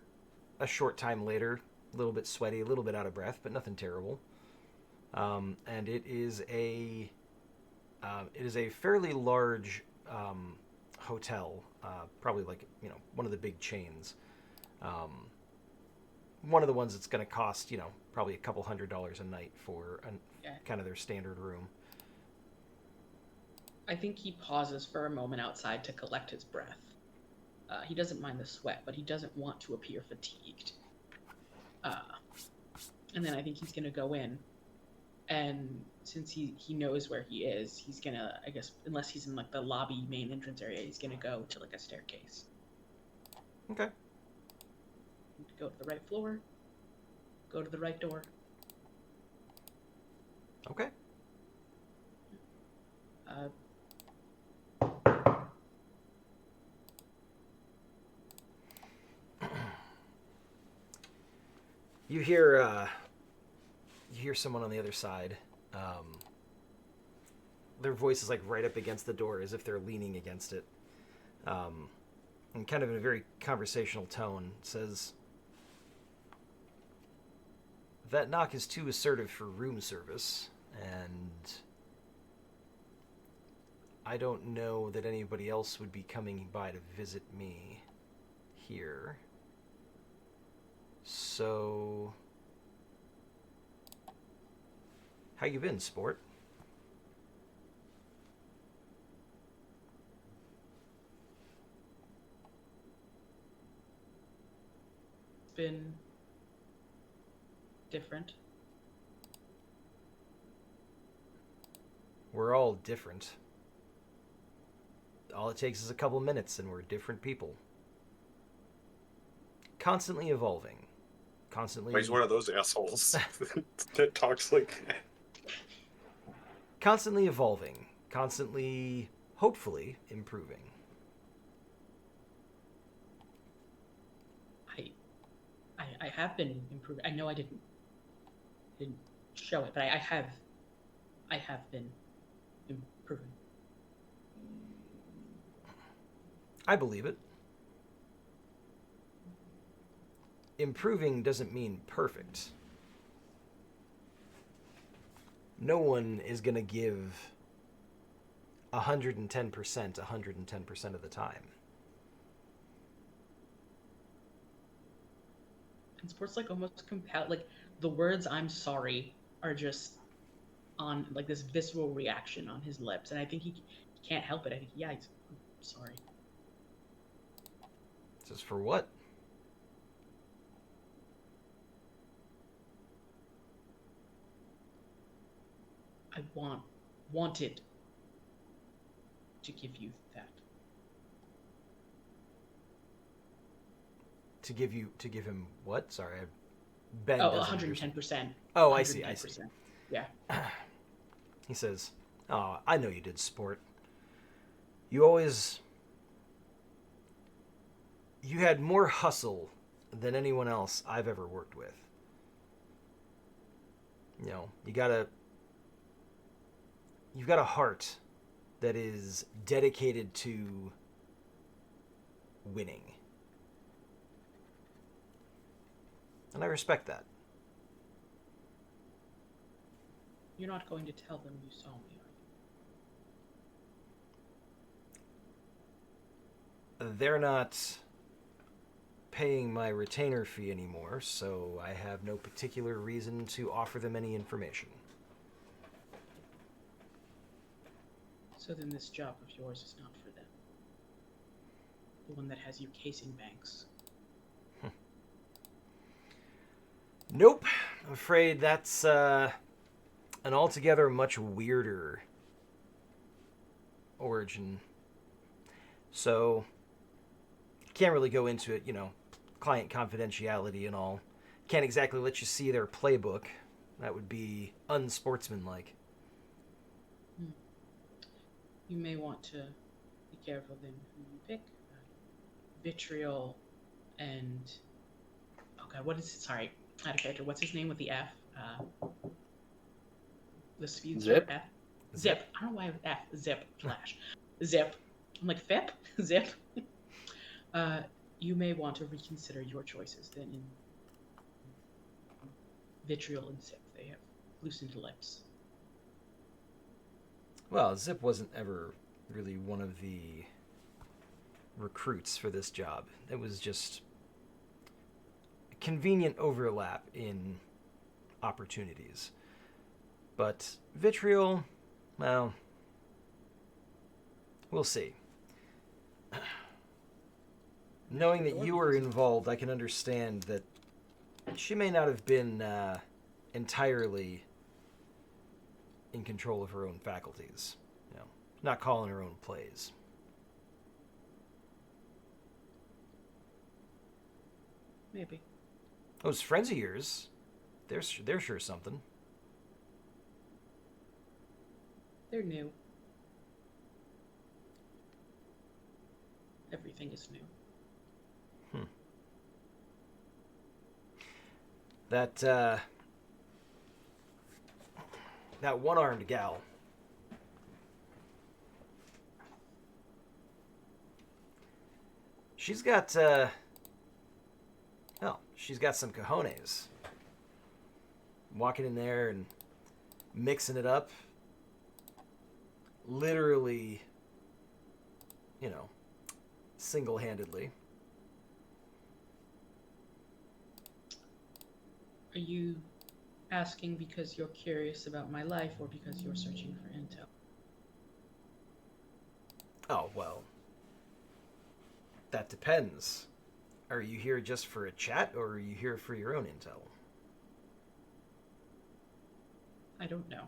a short time later, a little bit sweaty, a little bit out of breath, but nothing terrible. And it is a fairly large hotel, probably like one of the big chains. Um, one of the ones that's going to cost probably a couple $100 a night for Yeah. kind of their standard room. I think he pauses for a moment outside to collect his breath. He doesn't mind the sweat, but he doesn't want to appear fatigued. And then I think he's gonna go in, and since he knows where he is, he's gonna, I guess, unless he's in like the lobby main entrance area, he's gonna go to like a staircase. Okay. Go to the right floor. Go to the right door. Okay. Uh, You hear someone on the other side. Their voice is like right up against the door, as if they're leaning against it, and kind of in a very conversational tone says, "That knock is too assertive for room service, and I don't know that anybody else would be coming by to visit me here. So, how you been, sport?" it's been different. We're all different. All it takes is a couple minutes and we're different people. Constantly evolving. Constantly He's one of those assholes that talks like that. Constantly evolving. Constantly, hopefully, improving. I have been improving. I know I didn't show it, but I have been improving. I believe it. Improving doesn't mean perfect. No one is going to give 110% 110% of the time. And sports like almost compel like the words "I'm sorry" are just on like this visceral reaction on his lips, and I think he can't help it. I think he's sorry. Just for what? I wanted to give you that. To give him what? Sorry, Ben Oh, doesn't understand. 110%. Oh, I see. 110%. Yeah. He says, "Oh, I know you did, sport. You had more hustle than anyone else I've ever worked with. You've got a heart that is dedicated to winning. And I respect that." You're not going to tell them you saw me, are you? They're not paying my retainer fee anymore, so I have no particular reason to offer them any information. So then this job of yours is not for them. The one that has you casing banks. Nope. I'm afraid that's an altogether much weirder origin. So, can't really go into it, client confidentiality and all. Can't exactly let you see their playbook. That would be unsportsmanlike. You may want to be careful then who you pick. Vitriol and okay, what is it? Sorry, out of character. What's his name with the F? The speed Zip? F. Zip. I don't know why with F. Zip. Flash. Zip. I'm like Fip. Zip. You may want to reconsider your choices then in Vitriol and Zip. They have loosened lips. Well, Zip wasn't ever really one of the recruits for this job. It was just a convenient overlap in opportunities. But Vitriol, well, we'll see. Knowing that you were involved, I can understand that she may not have been entirely in control of her own faculties. Not calling her own plays. Maybe. Those friends of yours, they're sure something. They're new. Everything is new. That one-armed gal. She's got she's got some cojones. Walking in there and mixing it up. Literally, single-handedly. Are you asking because you're curious about my life or because you're searching for intel? Oh, well. That depends. Are you here just for a chat or are you here for your own intel? I don't know.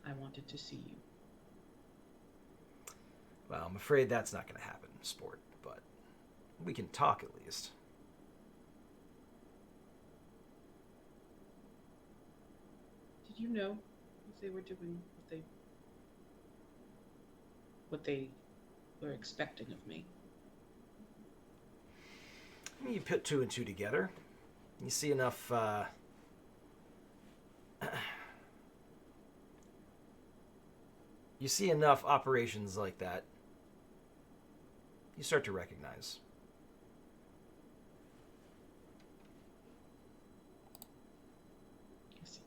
I wanted to see you. Well, I'm afraid that's not going to happen, sport, but we can talk at least. Did you know if they were doing what they were expecting of me? I mean, you put two and two together. You see enough, you see enough operations like that, you start to recognize. I see.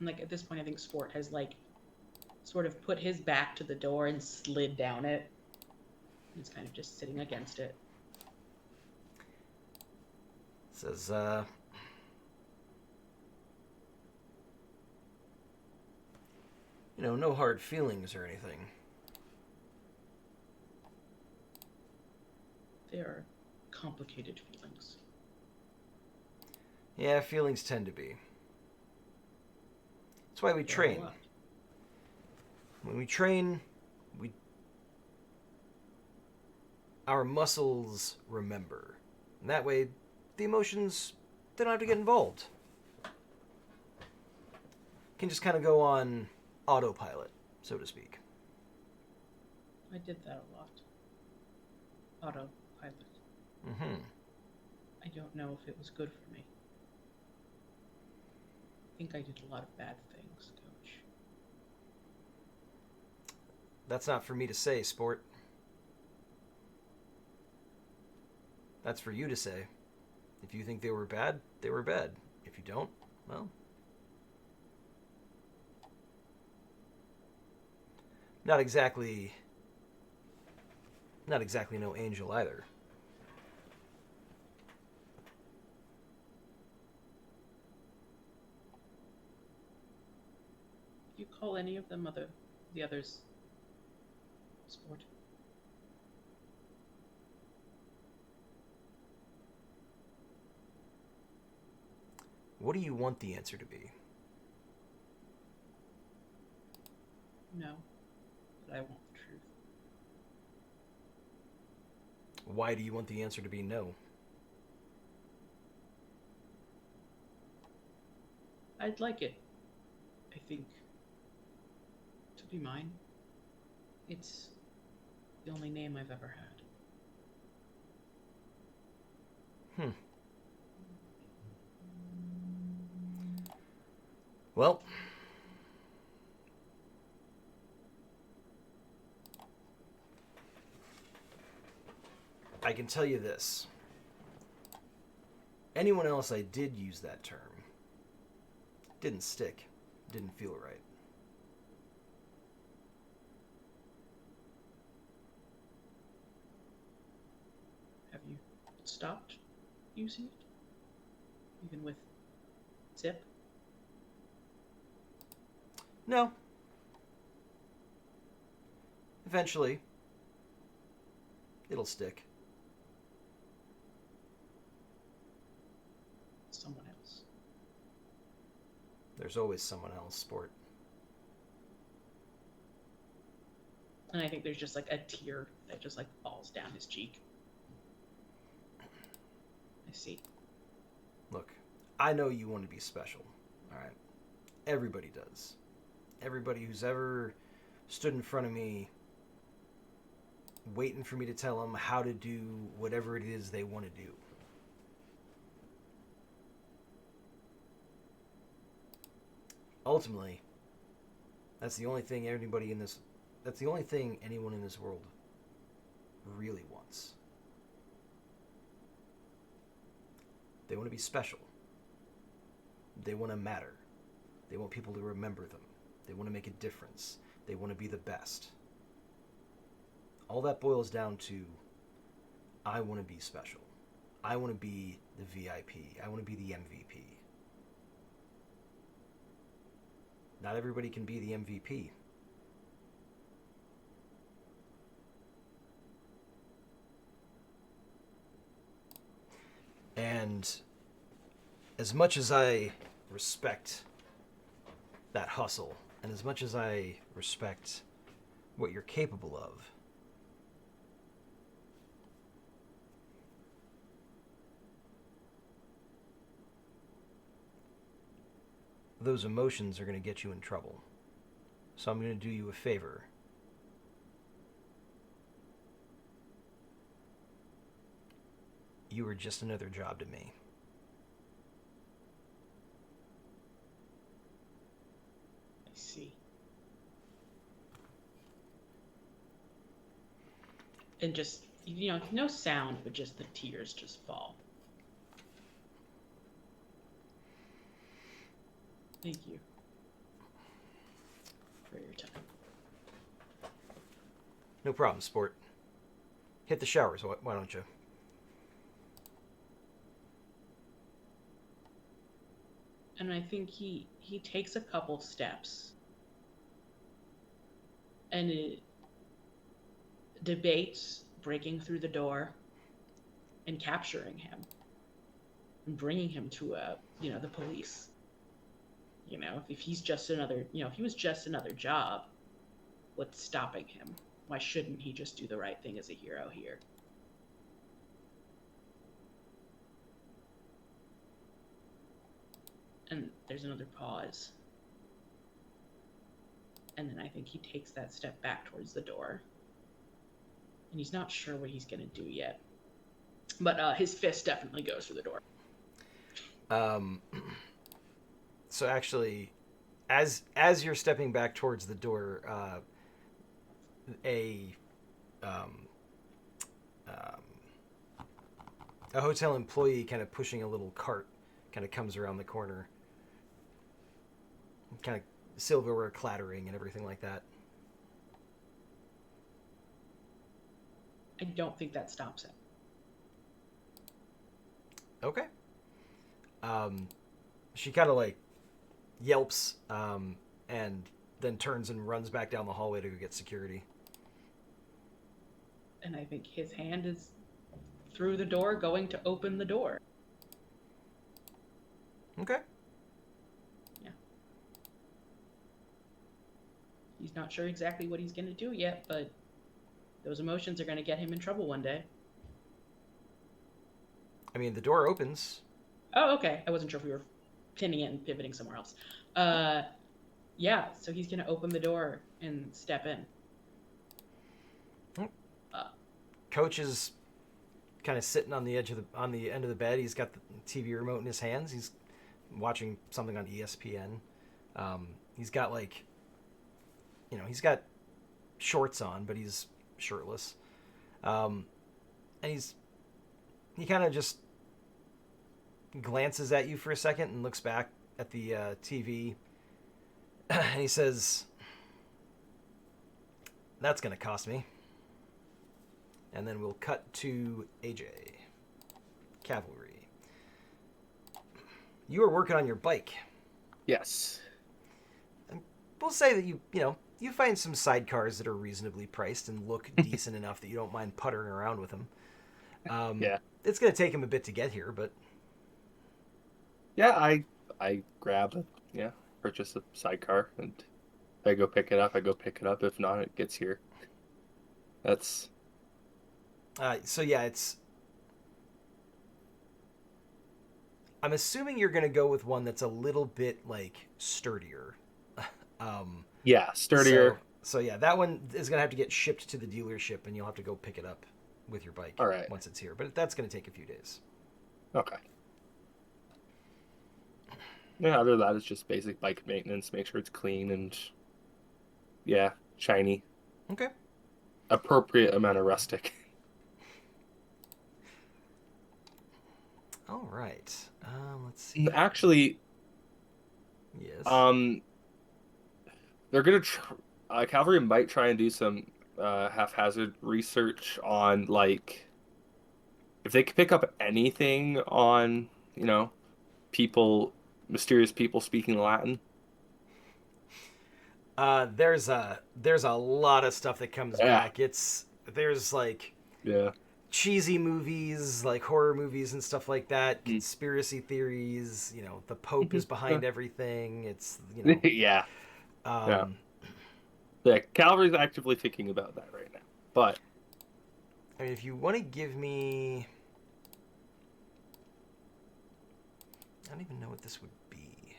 And at this point, I think Sport has sort of put his back to the door and slid down it. He's kind of just sitting against it. Says, no hard feelings or anything. They are complicated feelings. Yeah, feelings tend to be. That's why we There are a train. lot. When we train, our muscles remember. And that way, the emotions, they don't have to get involved. Can just kind of go on autopilot, so to speak. I did that a lot. Autopilot. Mm-hmm. I don't know if it was good for me. I think I did a lot of bad things, Coach. That's not for me to say, sport. That's for you to say. If you think they were bad, they were bad. If you don't, well. Not exactly no angel either. Do you call any of them the others Sport? What do you want the answer to be? No, but I want the truth. Why do you want the answer to be no? I'd like it, I think, to be mine. It's the only name I've ever had. Well, I can tell you this. Anyone else I did use that term didn't stick, didn't feel right. Have you stopped using it? Even with Zip? No. Eventually, it'll stick. Someone else. There's always someone else, Sport. And I think there's just like a tear that just like falls down his cheek. I see. Look, I know you want to be special, all right? Everybody does. Everybody who's ever stood in front of me waiting for me to tell them how to do whatever it is they want to do. Ultimately, that's the only thing anyone in this world really wants. They want to be special. They want to matter. They want people to remember them. They want to make a difference. They want to be the best. All that boils down to, I want to be special. I want to be the VIP. I want to be the MVP. Not everybody can be the MVP. And as much as I respect that hustle, and as much as I respect what you're capable of, those emotions are going to get you in trouble. So I'm going to do you a favor. You were just another job to me. I see. And just, no sound, but just the tears just fall. Thank you for your time. No problem, Sport. Hit the showers, why don't you? And I think he takes a couple steps and it debates breaking through the door and capturing him and bringing him to the police. If he's just another, if he was just another job, what's stopping him? Why shouldn't he just do the right thing as a hero here? And there's another pause. And then I think he takes that step back towards the door. And he's not sure what he's going to do yet. But his fist definitely goes through the door. So actually, as you're stepping back towards the door, a hotel employee kind of pushing a little cart kind of comes around the corner. Kind of silverware clattering and everything like that. I don't think that stops him. Okay. She kind of like yelps and then turns and runs back down the hallway to go get security. And I think his hand is through the door, going to open the door. Okay. not sure exactly what he's going to do yet, but those emotions are going to get him in trouble one day. I mean, the door opens. Oh, okay. I wasn't sure if we were pinning it and pivoting somewhere else. Yeah, so he's going to open the door and step in. Coach is kind of sitting on the end of the bed. He's got the TV remote in his hands. He's watching something on ESPN. He's got he's got shorts on, but he's shirtless. And he kind of just glances at you for a second and looks back at the TV. And he says, "That's going to cost me." And then we'll cut to AJ. Cavalry. You are working on your bike. Yes. And we'll say that you find some sidecars that are reasonably priced and look decent enough that you don't mind puttering around with them. Yeah. It's going to take him a bit to get here, but... Yeah, I purchase a sidecar, and I go pick it up. If not, it gets here. That's... So yeah, I'm assuming you're going to go with one that's a little bit, sturdier. Yeah, sturdier. So yeah, that one is going to have to get shipped to the dealership, and you'll have to go pick it up with your bike All right. once it's here. But that's going to take a few days. Okay. Yeah, other than that, it's just basic bike maintenance. Make sure it's clean and, yeah, shiny. Okay. Appropriate amount of rustic. All right. Let's see. Actually, Yes. they're gonna cavalry might try and do some haphazard research on if they could pick up anything on mysterious people speaking Latin. There's a lot of stuff that comes back. There's Yeah. cheesy movies, like horror movies and stuff like that, conspiracy theories, the Pope is behind everything. It's, Yeah. Yeah, Cavalry's actively thinking about that right now. But I mean, if you want to give me, I don't even know what this would be.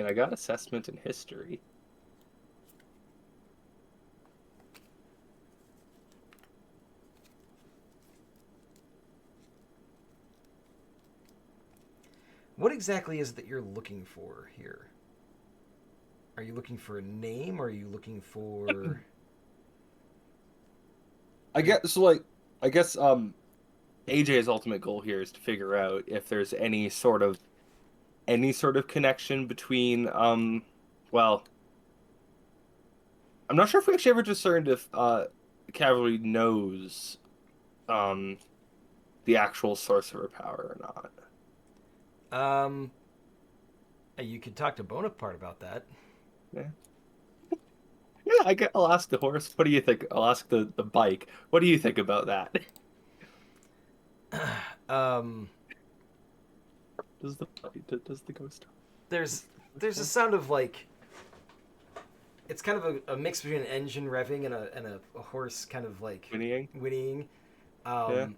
I got assessment in history. What exactly is it that you're looking for here? Are you looking for a name, or are you looking for... I guess AJ's ultimate goal here is to figure out if there's any sort of connection between well, I'm not sure if we actually ever discerned if Cavalry knows the actual source of her power or not. You could talk to Bonaparte about that. Yeah. Yeah, I'll ask the horse. What do you think? I'll ask the bike. What do you think about that? Does the ghost? There's a sound of it's kind of a mix between an engine revving and a horse kind of whinnying. Yeah.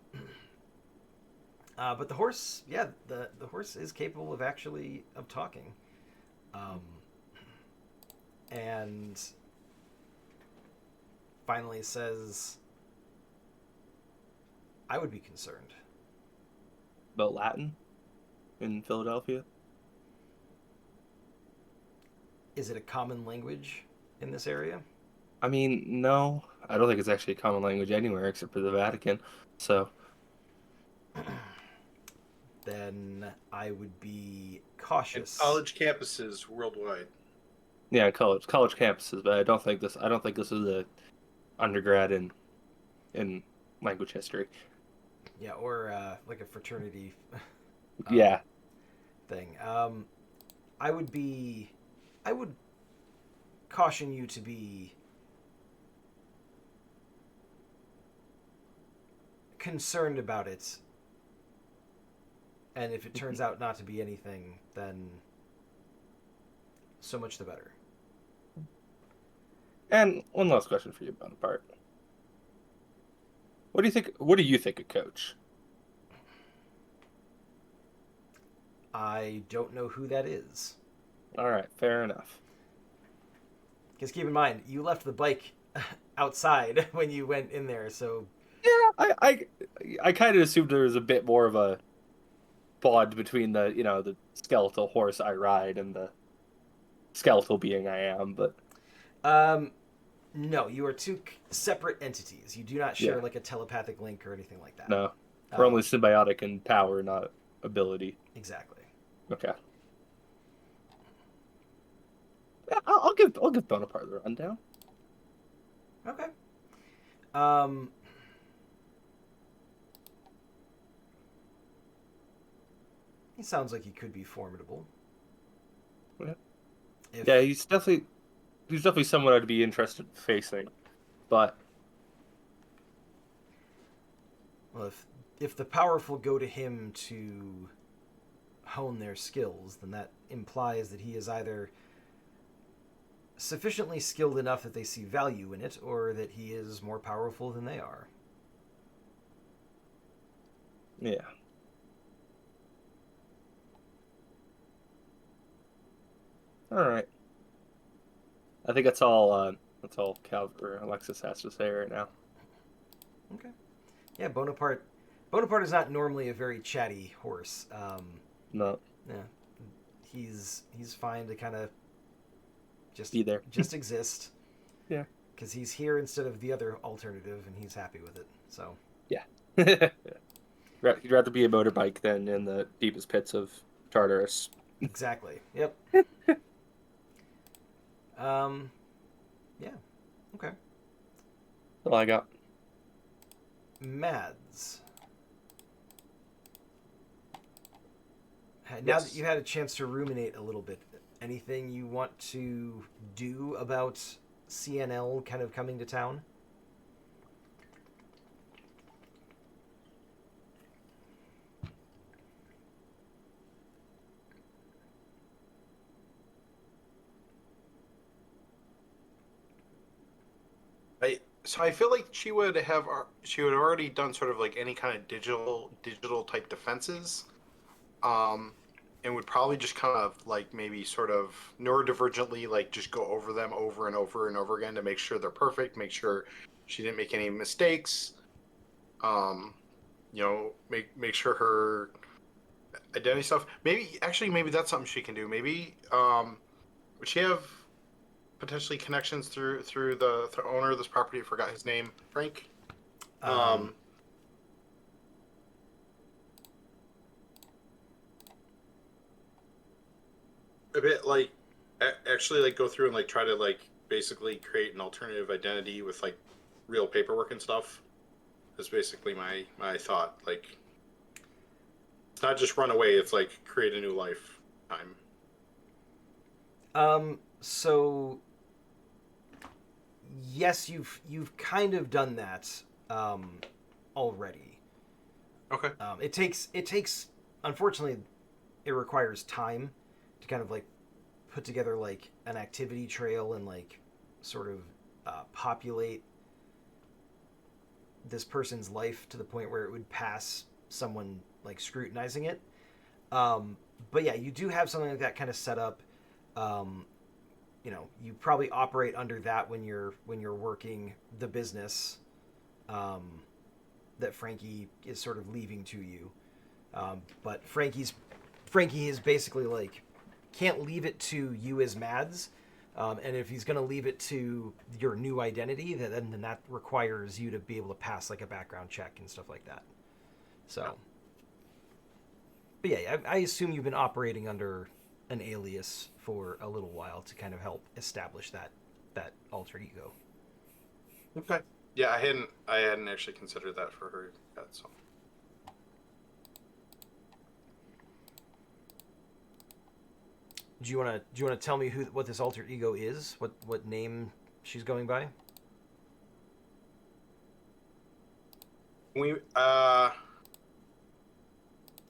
But the horse, the horse is capable of talking. And finally says, "I would be concerned." About Latin in Philadelphia? Is it a common language in this area? I mean, no. I don't think it's actually a common language anywhere except for the Vatican. So... Then I would be cautious. And college campuses worldwide. Yeah, college campuses, but I don't think this is a undergrad in language history. Yeah, or a fraternity Yeah. thing. I would caution you to be concerned about it. And if it turns out not to be anything, then so much the better. And one last question for you, Bonaparte. What do you think? What do you think of Coach? I don't know who that is. All right, fair enough. Because keep in mind, you left the bike outside when you went in there, so Yeah, I kind of assumed there was a bit more of a bond between the skeletal horse I ride and the skeletal being I am, but um, no, you are two separate entities. You do not share yeah, like a telepathic link or anything like that. no, we're only Um, symbiotic in power, not ability. exactly. Okay, yeah, I'll give Bonaparte the rundown. Okay. Um, he sounds like he could be formidable. Yeah, If yeah, he's definitely someone I'd be interested in facing, but well, if the powerful go to him to hone their skills, then that implies that he is either sufficiently skilled enough that they see value in it, or that he is more powerful than they are. yeah. All right. I think that's all Cal or Alexis has to say right now. Okay. Yeah, Bonaparte. Bonaparte is not normally a very chatty horse. No, Yeah, he's fine to kind of just be there. just exist Yeah. because he's here instead of the other alternative, and he's happy with it. So Yeah. He'd rather be a motorbike than in the deepest pits of Tartarus. exactly. Yep. Yeah. Okay. That's all I got. Mads. Now that Yes. you had a chance to ruminate a little bit, anything you want to do about CNL kind of coming to town? So I feel like she would have already done sort of like any kind of digital type defenses, and would probably just kind of like maybe sort of neurodivergently like just go over them over and over and over again to make sure they're perfect, make sure she didn't make any mistakes, um, make sure her identity stuff. Maybe that's something she can do. Maybe would she have potentially connections through the owner of this property? I forgot his name. Frank. Um, A bit like actually like go through and like try to like basically create an alternative identity with like real paperwork and stuff. Is basically my thought. Like it's not just run away. It's like create a new life time. so yes, you've kind of done that already. Okay. It takes unfortunately it requires time to kind of like put together like an activity trail and like sort of populate this person's life to the point where it would pass someone like scrutinizing it. But yeah, you do have something like that kind of set up. Um, you probably operate under that when you're working the business that Frankie is sort of leaving to you. But Frankie is basically like can't leave it to you as Mads. And if he's going to leave it to your new identity, then that requires you to be able to pass like a background check and stuff like that. So, but yeah, I assume you've been operating under an alias for a little while to kind of help establish that alter ego. Okay. Yeah, I hadn't actually considered that for her yet. So Do you wanna tell me what this alter ego is? What name she's going by? we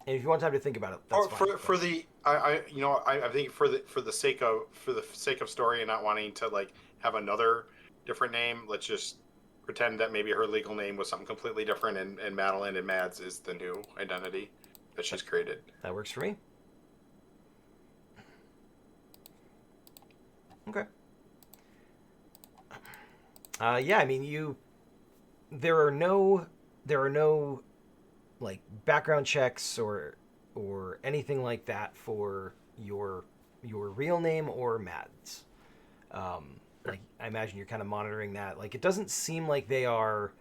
And if you want time to think about it, that's fine. for the I think for the sake of story and not wanting to like have another different name. Let's just pretend that maybe her legal name was something completely different, and Madeline and Mads is the new identity that she's created. That works for me. Okay. Yeah, I mean, there are no like background checks or anything like that for your real name or Mads. Like I imagine you're kind of monitoring that. Like it doesn't seem like they are.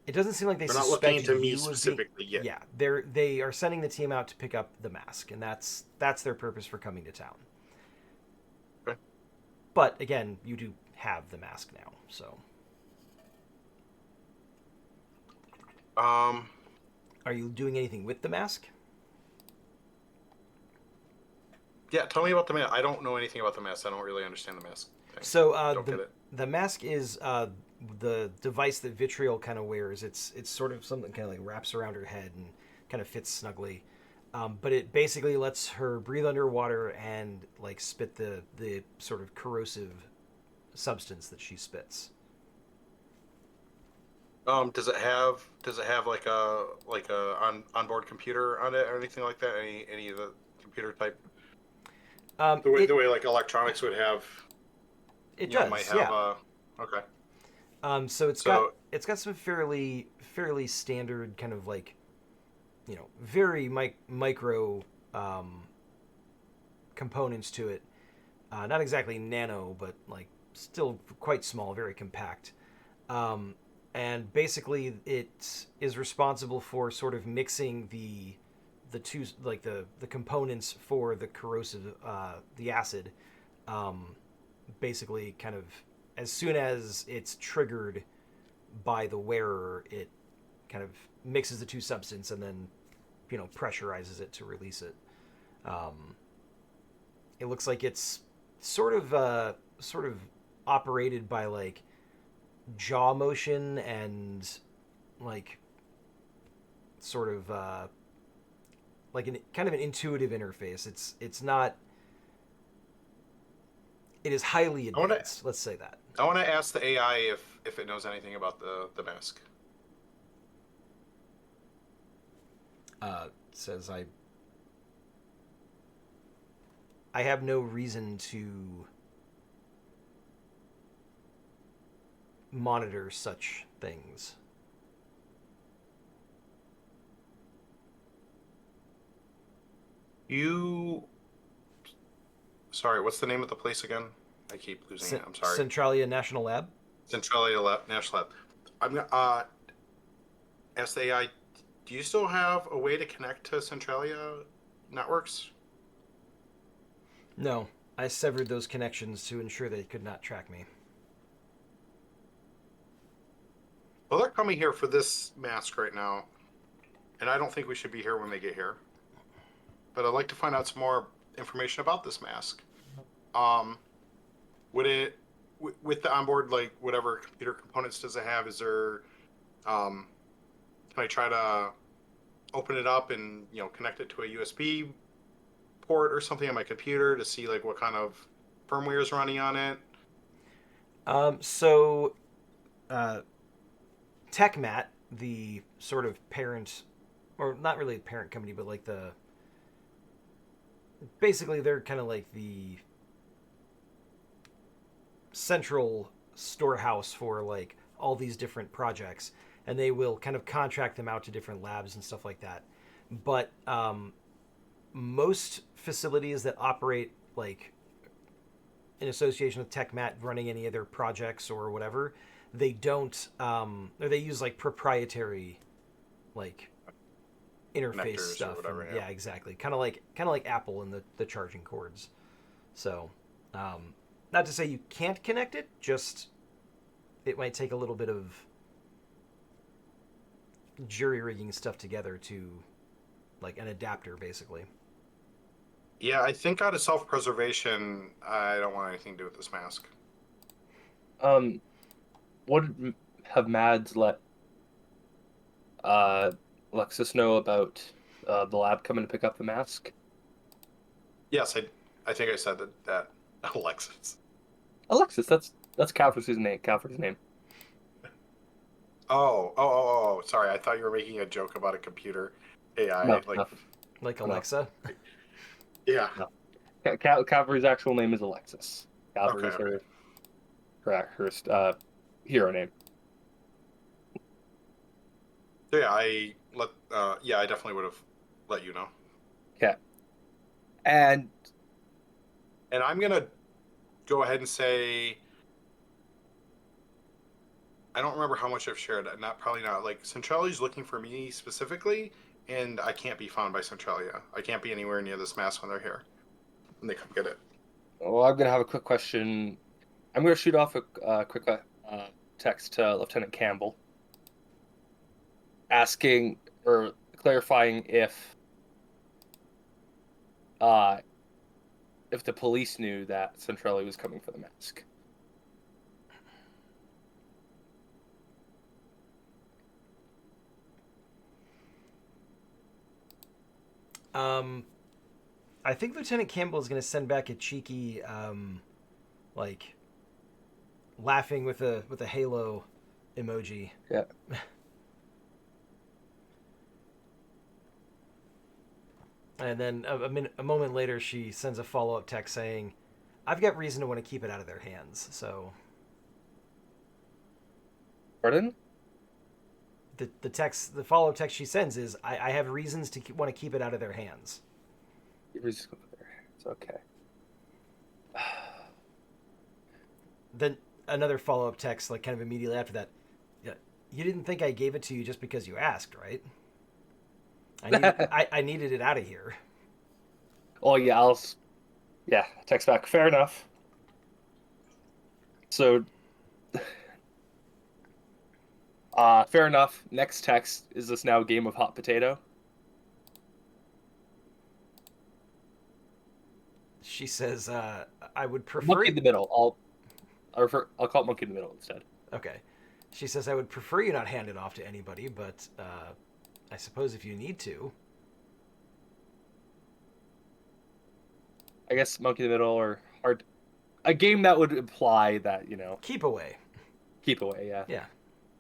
It doesn't seem like they They're not looking suspect into me you of being. specifically yet. Yeah, they are sending the team out to pick up the mask, and that's their purpose for coming to town. Okay. But again, you do have the mask now, so. Are you doing anything with the mask? Yeah, tell me about the mask. I don't know anything about the mask. I don't really understand the mask thing. So Don't get it. the mask is the device that Vitriol kind of wears. It's sort of something kind of like wraps around her head and kind of fits snugly. But it basically lets her breathe underwater and like spit the sort of corrosive substance that she spits. Does it have like a onboard computer on it or anything like that? Any of the computer type? The way like electronics would have. It does. Might have yeah. Okay. So it's got some fairly standard kind of like, very micro components to it. Not exactly nano, but like still quite small, very compact. And basically, it is responsible for sort of mixing the two like the components for the corrosive the acid. Basically, kind of as soon as it's triggered by the wearer, it kind of mixes the two substances and then pressurizes it to release it. It looks like it's sort of operated by like jaw motion and like sort of like an kind of an intuitive interface. It's not. It is highly advanced. Let's say that. I want to ask the AI if it knows anything about the mask. Says I have no reason to monitor such things. Sorry, what's the name of the place again? I keep losing it. I'm sorry. Centralia National Lab. Centralia National Lab. I'm gonna ask the AI. Do you still have a way to connect to Centralia networks? No, I severed those connections to ensure they could not track me. Well, they're coming here for this mask right now, and I don't think we should be here when they get here. But I'd like to find out some more information about this mask. Would it, with the onboard, like whatever computer components does it have? Is there, can I try to open it up and connect it to a USB port or something on my computer to see like what kind of firmware is running on it? So, TechMat, the sort of parent, or not really a parent company, but like basically they're kind of like the central storehouse for like all these different projects, and they will kind of contract them out to different labs and stuff like that. But most facilities that operate like in association with TechMat running any of their projects or whatever, they don't or they use like proprietary like interface Connectors stuff. or whatever, yeah, exactly. Kind of like Apple and the charging cords. So, not to say you can't connect it, just it might take a little bit of jury rigging stuff together to like an adapter, basically. Yeah, I think out of self-preservation, I don't want anything to do with this mask. Would have Mads let Alexis know about the lab coming to pick up the mask? Yes, I think I said that Alexis. Alexis. That's Calverd's name. Calverd's name. Oh. Sorry, I thought you were making a joke about a computer AI. No, Like, no, Like no, Alexa. yeah. no. Calverd's actual name is Alexis. Calverd Okay. is her hero name. So yeah, I definitely would have let you know. Okay. And And I'm gonna go ahead and say I don't remember how much I've shared. Not probably not. Like Centralia's looking for me specifically, and I can't be found by Centralia. I can't be anywhere near this mass when they're here. When they come get it. well, I'm gonna have a quick question. I'm gonna shoot off a quick text to Lieutenant Campbell, asking or clarifying uh if the police knew that Centralia was coming for the mask. Um, I think Lieutenant Campbell is going to send back a cheeky, like, laughing with a halo emoji. Yeah. And then a moment later, she sends a follow up text saying, "I've got reason to want to keep it out of their hands." So Pardon? the follow up text she sends is, "I have reasons to want to keep it out of their hands." It's okay. Then another follow up text, like kind of immediately after that, "Yeah, you didn't think I gave it to you just because you asked, right? I needed it out of here." Oh yeah, text back. Fair enough. So, fair enough. Next text, is this now a game of hot potato? She says, "I would prefer." Monkey in the middle. I'll call it monkey in the middle instead. Okay. She says, "I would prefer you not hand it off to anybody, but I suppose if you need to." I guess monkey in the middle or hard. A game that would imply that, Keep away. keep away, yeah. Yeah.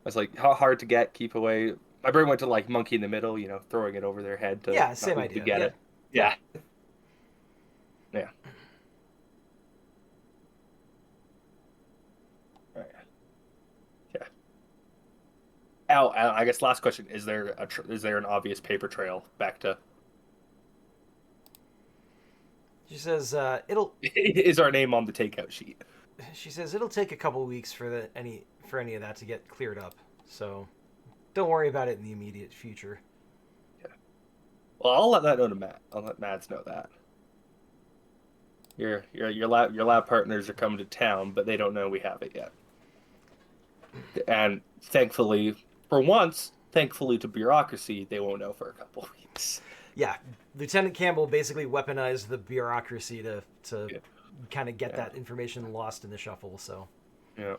It's like how hard to get, keep away. My brain went to like monkey in the middle, throwing it over their head to Yeah, not same be able to idea. get Yeah. it. Yeah. Yeah. Right. Yeah. I guess last question: is there an obvious paper trail back to? She says, Is our name on the takeout sheet? She says it'll take a couple weeks for any of that to get cleared up. So don't worry about it in the immediate future. Yeah. Well, I'll let that know to Matt. I'll let Mads know that. Your lab partners are coming to town, but they don't know we have it yet. And thankfully, for once, thankfully to bureaucracy, they won't know for a couple of weeks. Yeah, Lieutenant Campbell basically weaponized the bureaucracy to Yeah. kind of get Yeah. that information lost in the shuffle. So Yeah.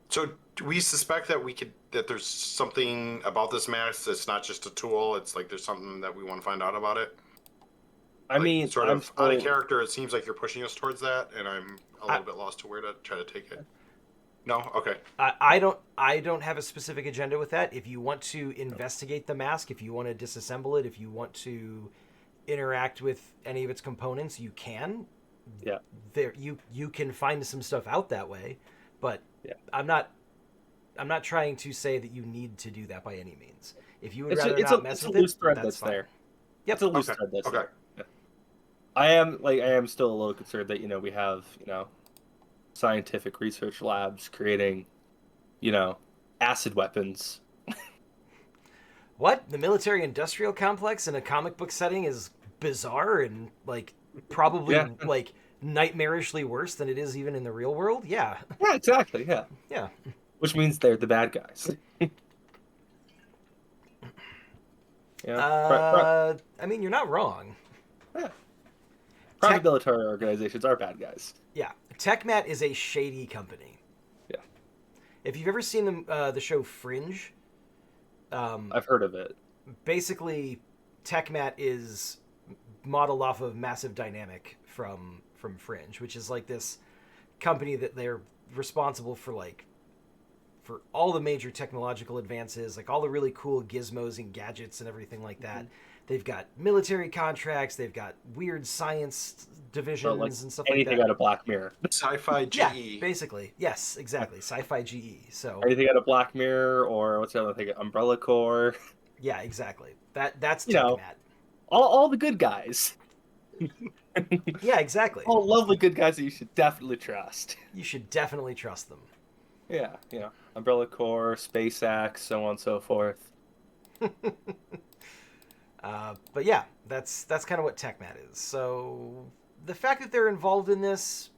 So do we suspect that there's something about this mask that's not just a tool. It's like there's something that we want to find out about it. I mean, sort I'm of out of still, character. It seems like you're pushing us towards that, and I'm a little bit lost to where to try to take it. No, okay. I don't have a specific agenda with that. If you want to investigate the mask, if you want to disassemble it, if you want to interact with any of its components, you can. Yeah. You can find some stuff out that way, but Yeah. I'm not trying to say that you need to do that by any means. If you would it's rather a, it's not a, mess it's a with loose it, thread that's that's fine. there. Yep. It's a loose Okay. thread that's Okay. there. Yeah. I am still a little concerned that we have scientific research labs creating acid weapons. What? The military industrial complex in a comic book setting is bizarre and probably Yeah. nightmarishly worse than it is even in the real world. Yeah. Yeah, exactly. Yeah. Yeah. Which means they're the bad guys. Yeah. I mean, you're not wrong. Yeah. Private Tech- military organizations are bad guys. Yeah. TechMat is a shady company. Yeah. If you've ever seen the show Fringe, I've heard of it. basically TechMat is modeled off of Massive Dynamic from Fringe, which is like this company that they're responsible for for all the major technological advances, like all the really cool gizmos and gadgets and everything like that. Mm-hmm. They've got military contracts, they've got weird science divisions like and stuff like anything that. out of Black Mirror. Sci-fi Yeah, GE. basically. Yes, exactly. Sci-fi GE. So Anything out of Black Mirror, or what's the other thing? Umbrella Corps. yeah, exactly. That's You know, TechMat. all the good guys. Yeah, exactly. All lovely good guys that you should definitely trust. You should definitely trust them. Yeah, Umbrella Corps, SpaceX, so on and so forth. But yeah, that's kind of what TechMat is. So the fact that they're involved in this,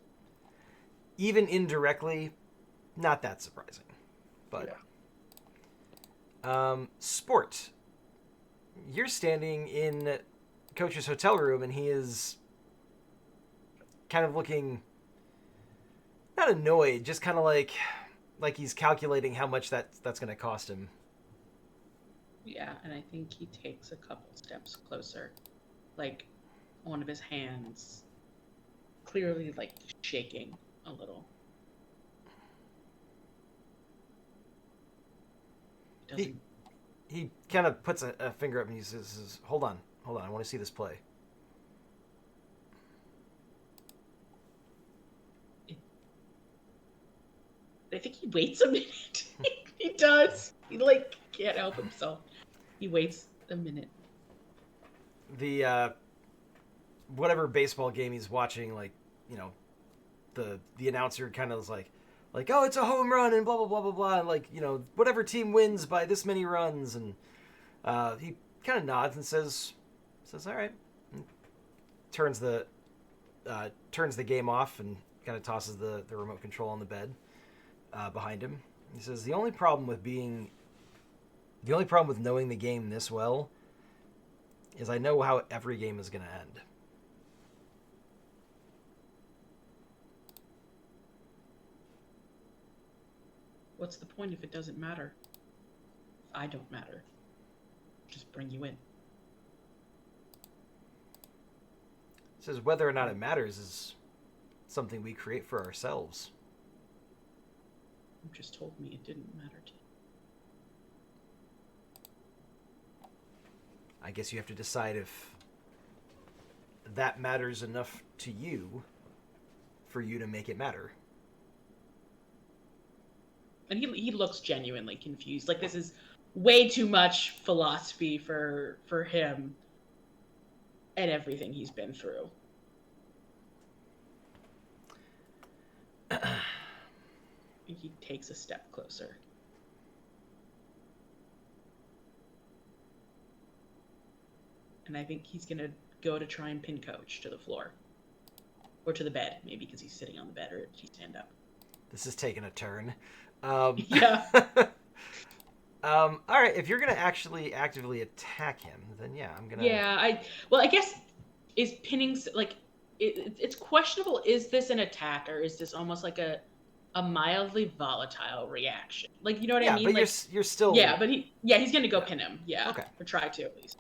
even indirectly, not that surprising. But sport. You're standing in Coach's hotel room, and he is kind of looking not annoyed, just kind of like he's calculating how much that's going to cost him. Yeah, and I think he takes a couple steps closer, like one of his hands clearly like shaking a little. He kind of puts a finger up and he says, hold on, I want to see this play. I think he waits a minute. He does. He like can't help himself. He waits a minute. The whatever baseball game he's watching, the announcer kind of is like, oh, it's a home run and blah blah blah blah blah, and whatever team wins by this many runs, and he kind of nods and says all right, and turns the game off and kind of tosses the remote control on the bed behind him. He says the only problem with knowing the game this well is I know how every game is going to end. What's the point if it doesn't matter? I don't matter. Just bring you in. Says whether or not it matters is something we create for ourselves. You just told me it didn't matter to you. I guess you have to decide if that matters enough to you for you to make it matter. And he looks genuinely confused. Like this is way too much philosophy for him and everything he's been through. He takes a step closer. And I think he's going to go to try and pin Coach to the floor. Or to the bed, maybe because he's sitting on the bed, or did he stand up? This is taking a turn. Yeah. All right, if you're going to actually actively attack him, then yeah, I'm going to... Yeah, I guess, is pinning, like, it's questionable, is this an attack, or is this almost like a mildly volatile reaction? Like, you know what I mean? But like, you're still... Yeah, but he's going to go pin him, yeah. Okay. Or try to, at least.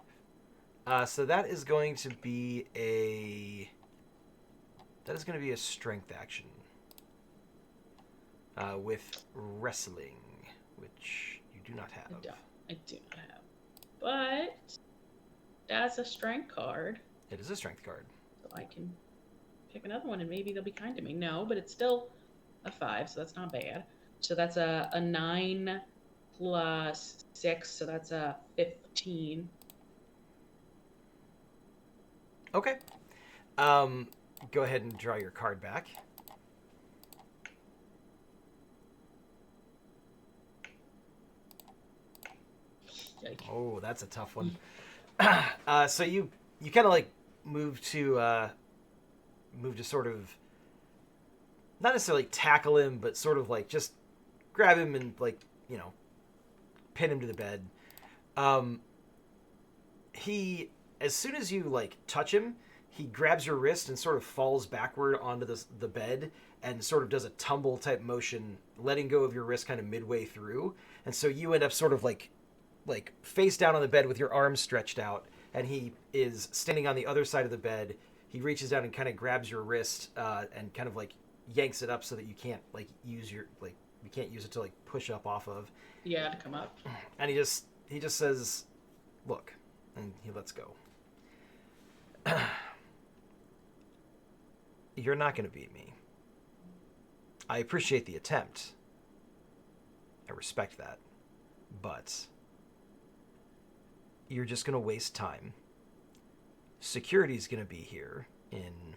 So that is going to be a strength action with wrestling, which you do not have. I do not have. But that's a strength card. It is a strength card. So I can pick another one and maybe they'll be kind to me. No, but it's still a 5, so that's not bad. So that's a 9 plus 6, so that's a 15. Okay. Go ahead and draw your card back. Yikes. Oh, that's a tough one. So you kind of like move to sort of not necessarily tackle him, but sort of like just grab him and pin him to the bed. He, as soon as you like touch him, he grabs your wrist and sort of falls backward onto the bed and sort of does a tumble type motion, letting go of your wrist kind of midway through. And so you end up sort of like face down on the bed with your arms stretched out, and he is standing on the other side of the bed. he reaches down and kind of grabs your wrist and kind of like yanks it up so that you can't like use your like you can't use it to like push up off of. Yeah, to come up. And he just says, "Look," and he lets go. You're not going to beat me. I appreciate the attempt. I respect that. But you're just going to waste time. Security's going to be here in...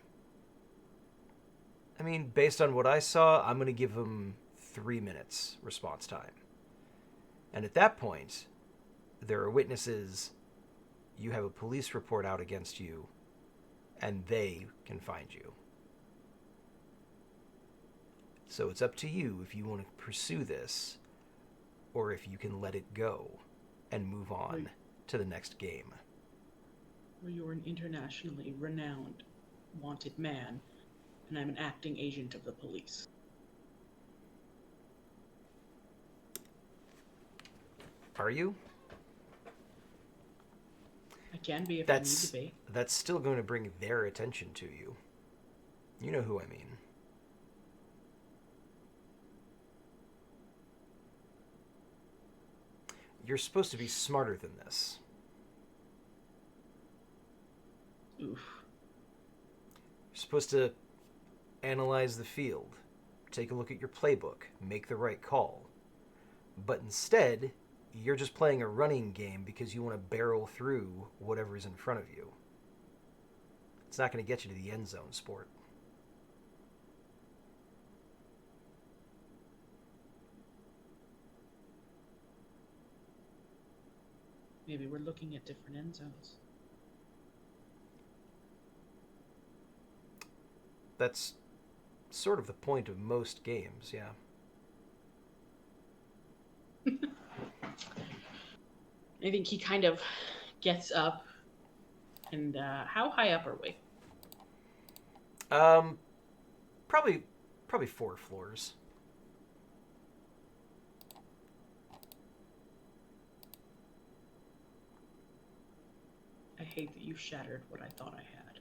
I mean, based on what I saw, I'm going to give them 3 minutes response time. And at that point, there are witnesses. You have a police report out against you, and they can find you. So it's up to you if you want to pursue this, or if you can let it go and move on to the next game. Well, you're an internationally renowned, wanted man, and I'm an acting agent of the police. Are you? I can be if I need to be. That's still going to bring their attention to you. You know who I mean. You're supposed to be smarter than this. Oof. You're supposed to analyze the field, take a look at your playbook, make the right call. But instead, you're just playing a running game because you want to barrel through whatever's in front of you. It's not going to get you to the end zone, sport. Maybe we're looking at different end zones. That's sort of the point of most games, yeah. I think he kind of gets up. And how high up are we? Probably 4 floors. I hate that you shattered what I thought I had.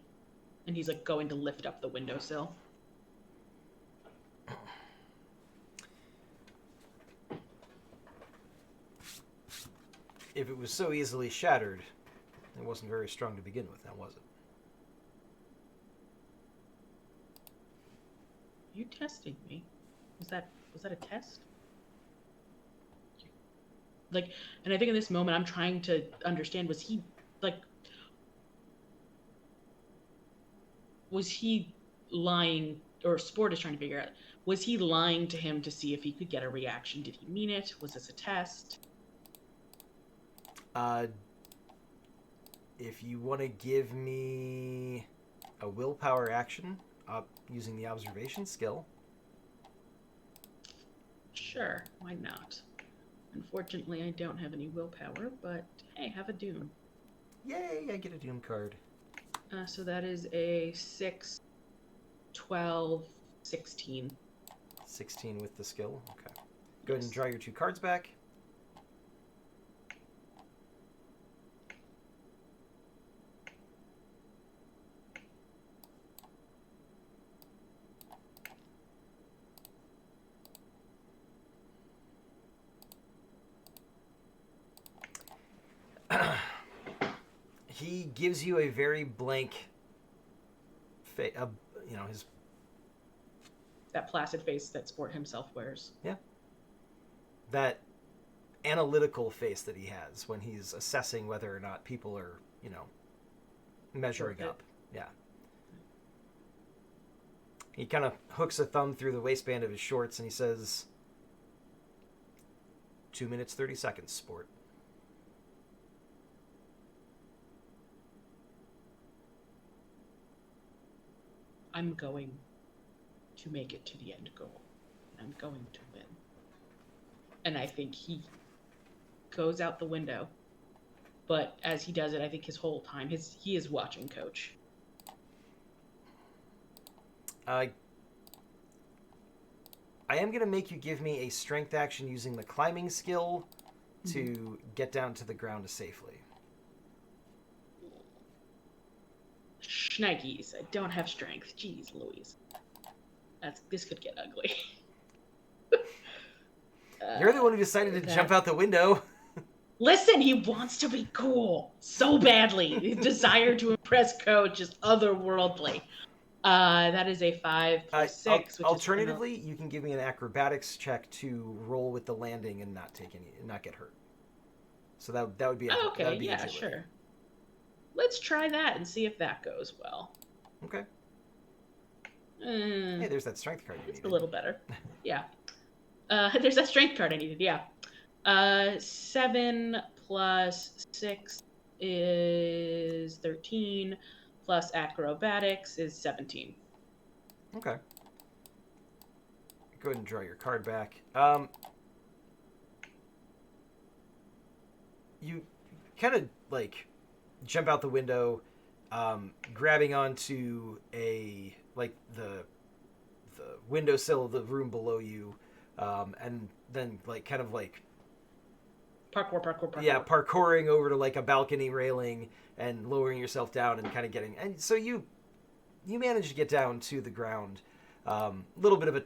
And he's like going to lift up the windowsill. If it was so easily shattered, it wasn't very strong to begin with, now was it? Are you testing me? Was that a test? Like, and I think in this moment I'm trying to understand, was he lying, or Sport is trying to figure out, was he lying to him to see if he could get a reaction? Did he mean it? Was this a test? If you want to give me a willpower action using the observation skill. Sure, why not? Unfortunately, I don't have any willpower, but hey, have a Doom. Yay, I get a Doom card. So that is a 6, 12, 16. 16 with the skill? Okay. Go ahead and draw your 2 cards back. He gives you a very blank face, his... That placid face that Sport himself wears. Yeah. That analytical face that he has when he's assessing whether or not people are, measuring up. Yeah. He kind of hooks a thumb through the waistband of his shorts and he says, 2 minutes, 30 seconds, Sport. I'm going to make it to the end goal. I'm going to win. And I think he goes out the window. But as he does it, I think his whole time, he is watching Coach. I am going to make you give me a strength action using the climbing skill to get down to the ground safely. Schnikes. I don't have strength. Jeez Louise. This could get ugly. You're the one who decided to jump out the window. Listen, he wants to be cool so badly. His desire to impress Coach is otherworldly. That is a 5 plus 6. Which Alternatively, you can give me an acrobatics check to roll with the landing and not get hurt. So that would be okay. that would be Yeah, agility. sure. Let's try that and see if that goes well. Okay. Hey, there's that strength card you It's needed. a little better. Yeah. There's that strength card I needed. Yeah. 7 plus 6 is 13, plus acrobatics is 17. Okay. Go ahead and draw your card back. You kind of like jump out the window, grabbing onto the windowsill of the room below you, and then Parkour. yeah, parkouring over to like a balcony railing and lowering yourself down and kind of and so you manage to get down to the ground. Little bit of a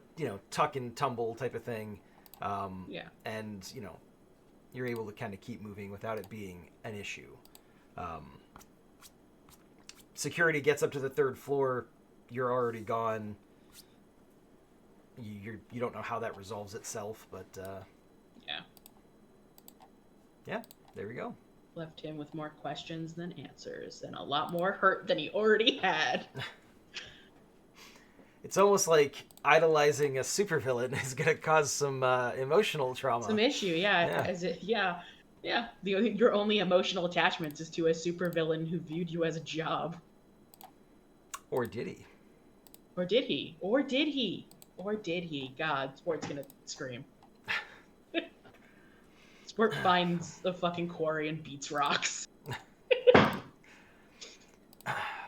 tuck and tumble type of thing. Yeah. And you're able to kind of keep moving without it being an issue. Security gets up to the 3rd floor. You're already gone. You don't know how that resolves itself, but yeah, there we go. Left him with more questions than answers and a lot more hurt than he already had. It's almost like idolizing a supervillain is going to cause some emotional trauma. Some issue, yeah. Yeah. Your only emotional attachments is to a supervillain who viewed you as a job. Or did he? Or did he? Or did he? Or did he? God, Sport's gonna scream. Sport finds a fucking quarry and beats rocks.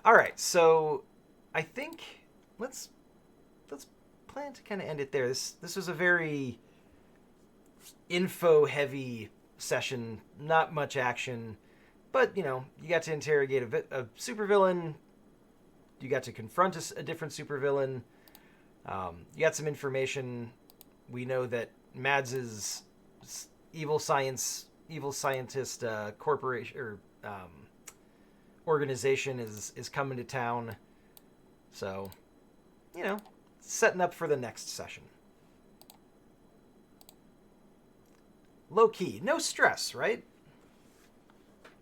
All right, so I think let's plan to kind of end it there. This was a very info-heavy session, not much action, but you got to interrogate a supervillain. You got to confront a different supervillain. You got some information. We know that Mads's evil scientist corporation or organization is coming to town. So, setting up for the next session. Low key, no stress, right?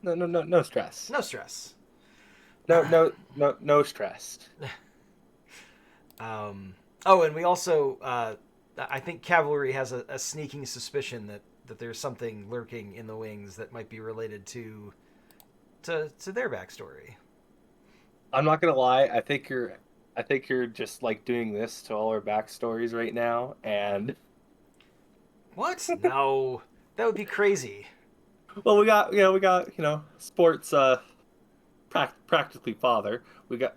No stress. No stress. No stress. And we also, I think Cavalry has a sneaking suspicion that there's something lurking in the wings that might be related to their backstory. I'm not gonna lie. I think you're just like doing this to all our backstories right now, and what? No, that would be crazy. Well, we got Sport's practically father. We got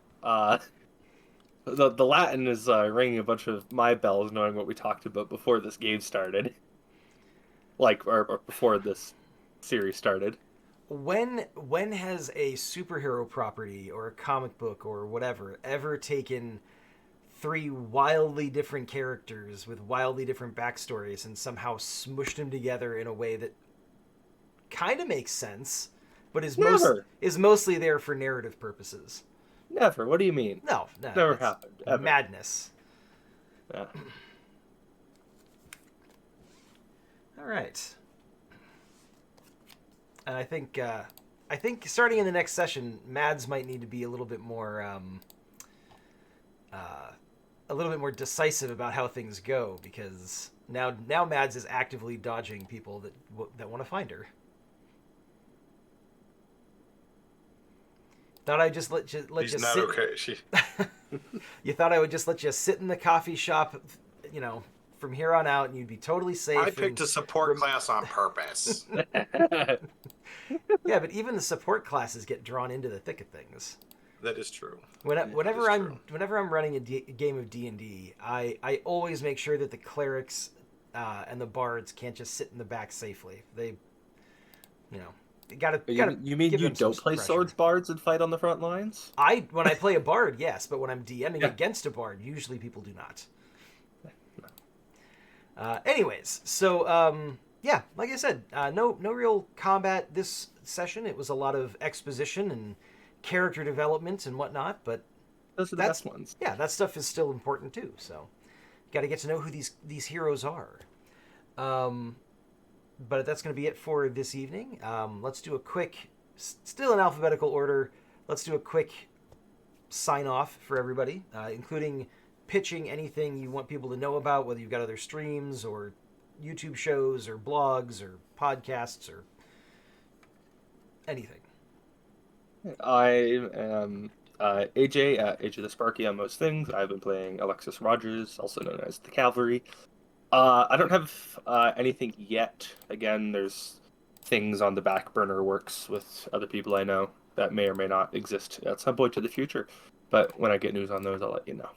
the Latin is ringing a bunch of my bells, knowing what we talked about before this game started, or before this series started. When has a superhero property or a comic book or whatever ever taken 3 wildly different characters with wildly different backstories and somehow smushed them together in a way that kind of makes sense, but is mostly there for narrative purposes? Never. What do you mean? No, never happened. Ever. Madness. Yeah. All right. And I think starting in the next session, Mads might need to be a little bit more decisive about how things go, because now Mads is actively dodging people that want to find her. Thought I'd just let you She's not sit. okay. You thought I would just let you sit in the coffee shop, from here on out, and you'd be totally safe. I picked a support class on purpose. Yeah, but even the support classes get drawn into the thick of things. That is true. Whenever I'm running a game of D&D, I always make sure that the clerics and the bards can't just sit in the back safely. They, You mean give you them some don't play pressure. swords bards and fight on the front lines? When I play a bard, yes, but when I'm DMing Yeah. against a bard, usually people do not. Anyways, so yeah, like I said, no real combat this session. It was a lot of exposition and character development and whatnot, but Those are the best ones. yeah, that stuff is still important too. So, got to get to know who these heroes are. But that's going to be it for this evening. Let's do a quick, still in alphabetical order. Let's do a quick sign off for everybody, including pitching anything you want people to know about, whether you've got other streams or YouTube shows or blogs or podcasts or anything. I am AJ at AJ the Sparky on most things. I've been playing Alexis Rogers, also known as the Cavalry. I don't have anything yet. Again, there's things on the back burner works with other people I know that may or may not exist at some point in the future. But when I get news on those, I'll let you know.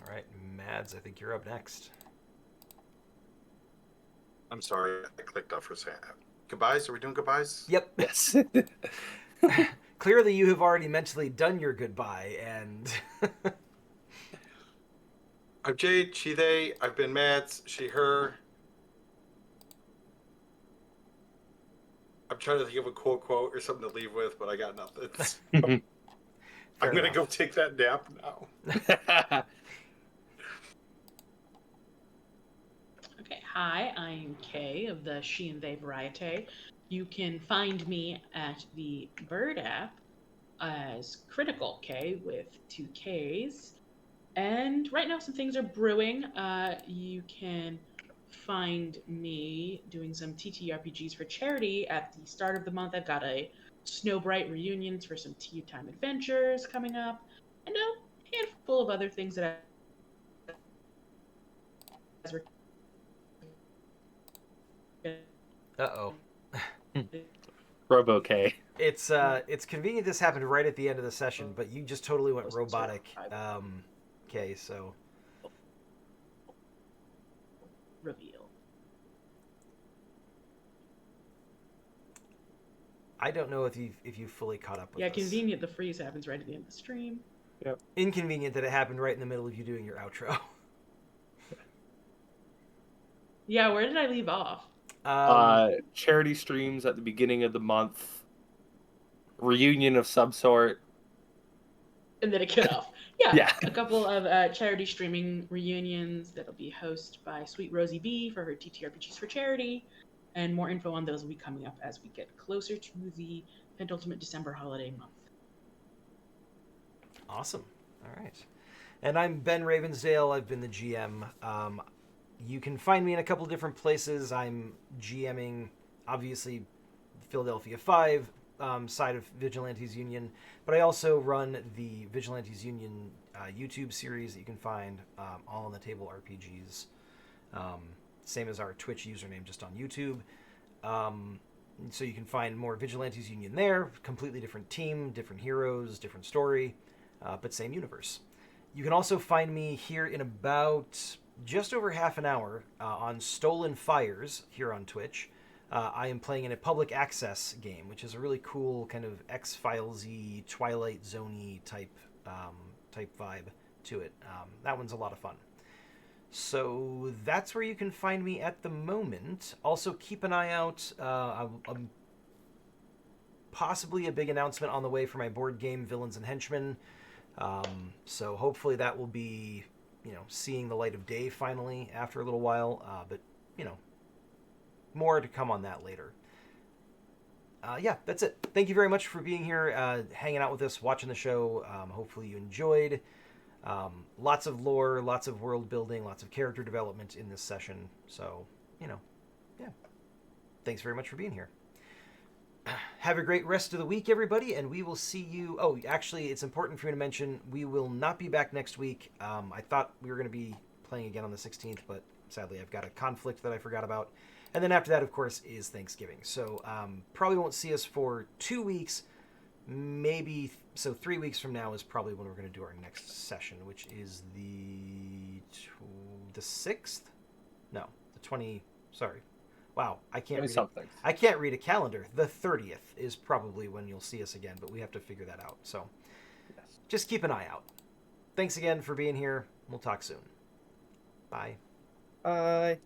All right, Mads, I think you're up next. I'm sorry, I clicked off for a second. Goodbyes? Are we doing goodbyes? Yep. Yes. Clearly, you have already mentally done your goodbye, and I'm Jade, she, they. I've been Mads, she, her. I'm trying to think of a quote or something to leave with, but I got nothing. I'm going to go take that nap now. Okay, hi, I'm Kay of the She and They variety. You can find me at the Bird app as Critical K with 2 Ks. And right now some things are brewing. You can find me doing some TTRPGs for charity at the start of the month. I've got a Snowbright reunions for some tea time adventures coming up, and a handful of other things that uh-oh. Robo K. It's convenient this happened right at the end of the session, but you just totally went robotic. Okay, so reveal. I don't know if you fully caught up with Yeah, us. convenient the freeze happens right at the end of the stream. Yep. Inconvenient that it happened right in the middle of you doing your outro. Yeah, where did I leave off? Charity streams at the beginning of the month. Reunion of some sort. And then it cut off. Yeah, Yeah. a couple of charity streaming reunions that'll be hosted by Sweet Rosie B for her TTRPGs for charity. And more info on those will be coming up as we get closer to the penultimate December holiday month. Awesome. All right. And I'm Ben Ravensdale. I've been the GM. You can find me in a couple different places. I'm GMing, obviously, Philadelphia 5 side of Vigilantes Union, but I also run the Vigilantes Union YouTube series that you can find all on the table RPGs. Same as our Twitch username, just on YouTube. So you can find more Vigilantes Union there. Completely different team, different heroes, different story, but same universe. You can also find me here in about just over half an hour on Stolen Fires here on Twitch. I am playing in a public access game, which is a really cool kind of X-Files-y, Twilight Zone-y type vibe to it. That one's a lot of fun. So that's where you can find me at the moment. Also, keep an eye out. Possibly a big announcement on the way for my board game, Villains and Henchmen. So hopefully that will be, seeing the light of day finally after a little while. But, more to come on that later. Yeah, that's it. Thank you very much for being here, hanging out with us, watching the show. Hopefully you enjoyed. Lots of lore, lots of world building, lots of character development in this session. So, yeah. Thanks very much for being here. Have a great rest of the week, everybody, and we will see you... Oh, actually, it's important for me to mention, we will not be back next week. I thought we were going to be playing again on the 16th, but sadly I've got a conflict that I forgot about. And then after that, of course, is Thanksgiving. So probably won't see us for 2 weeks, maybe... So 3 weeks from now is probably when we're going to do our next session, which is the the 6th? No, the 20. Sorry. Wow, I can't 20 read. something. I can't read a calendar. The 30th is probably when you'll see us again, but we have to figure that out. So Yes. just keep an eye out. Thanks again for being here. We'll talk soon. Bye. Bye.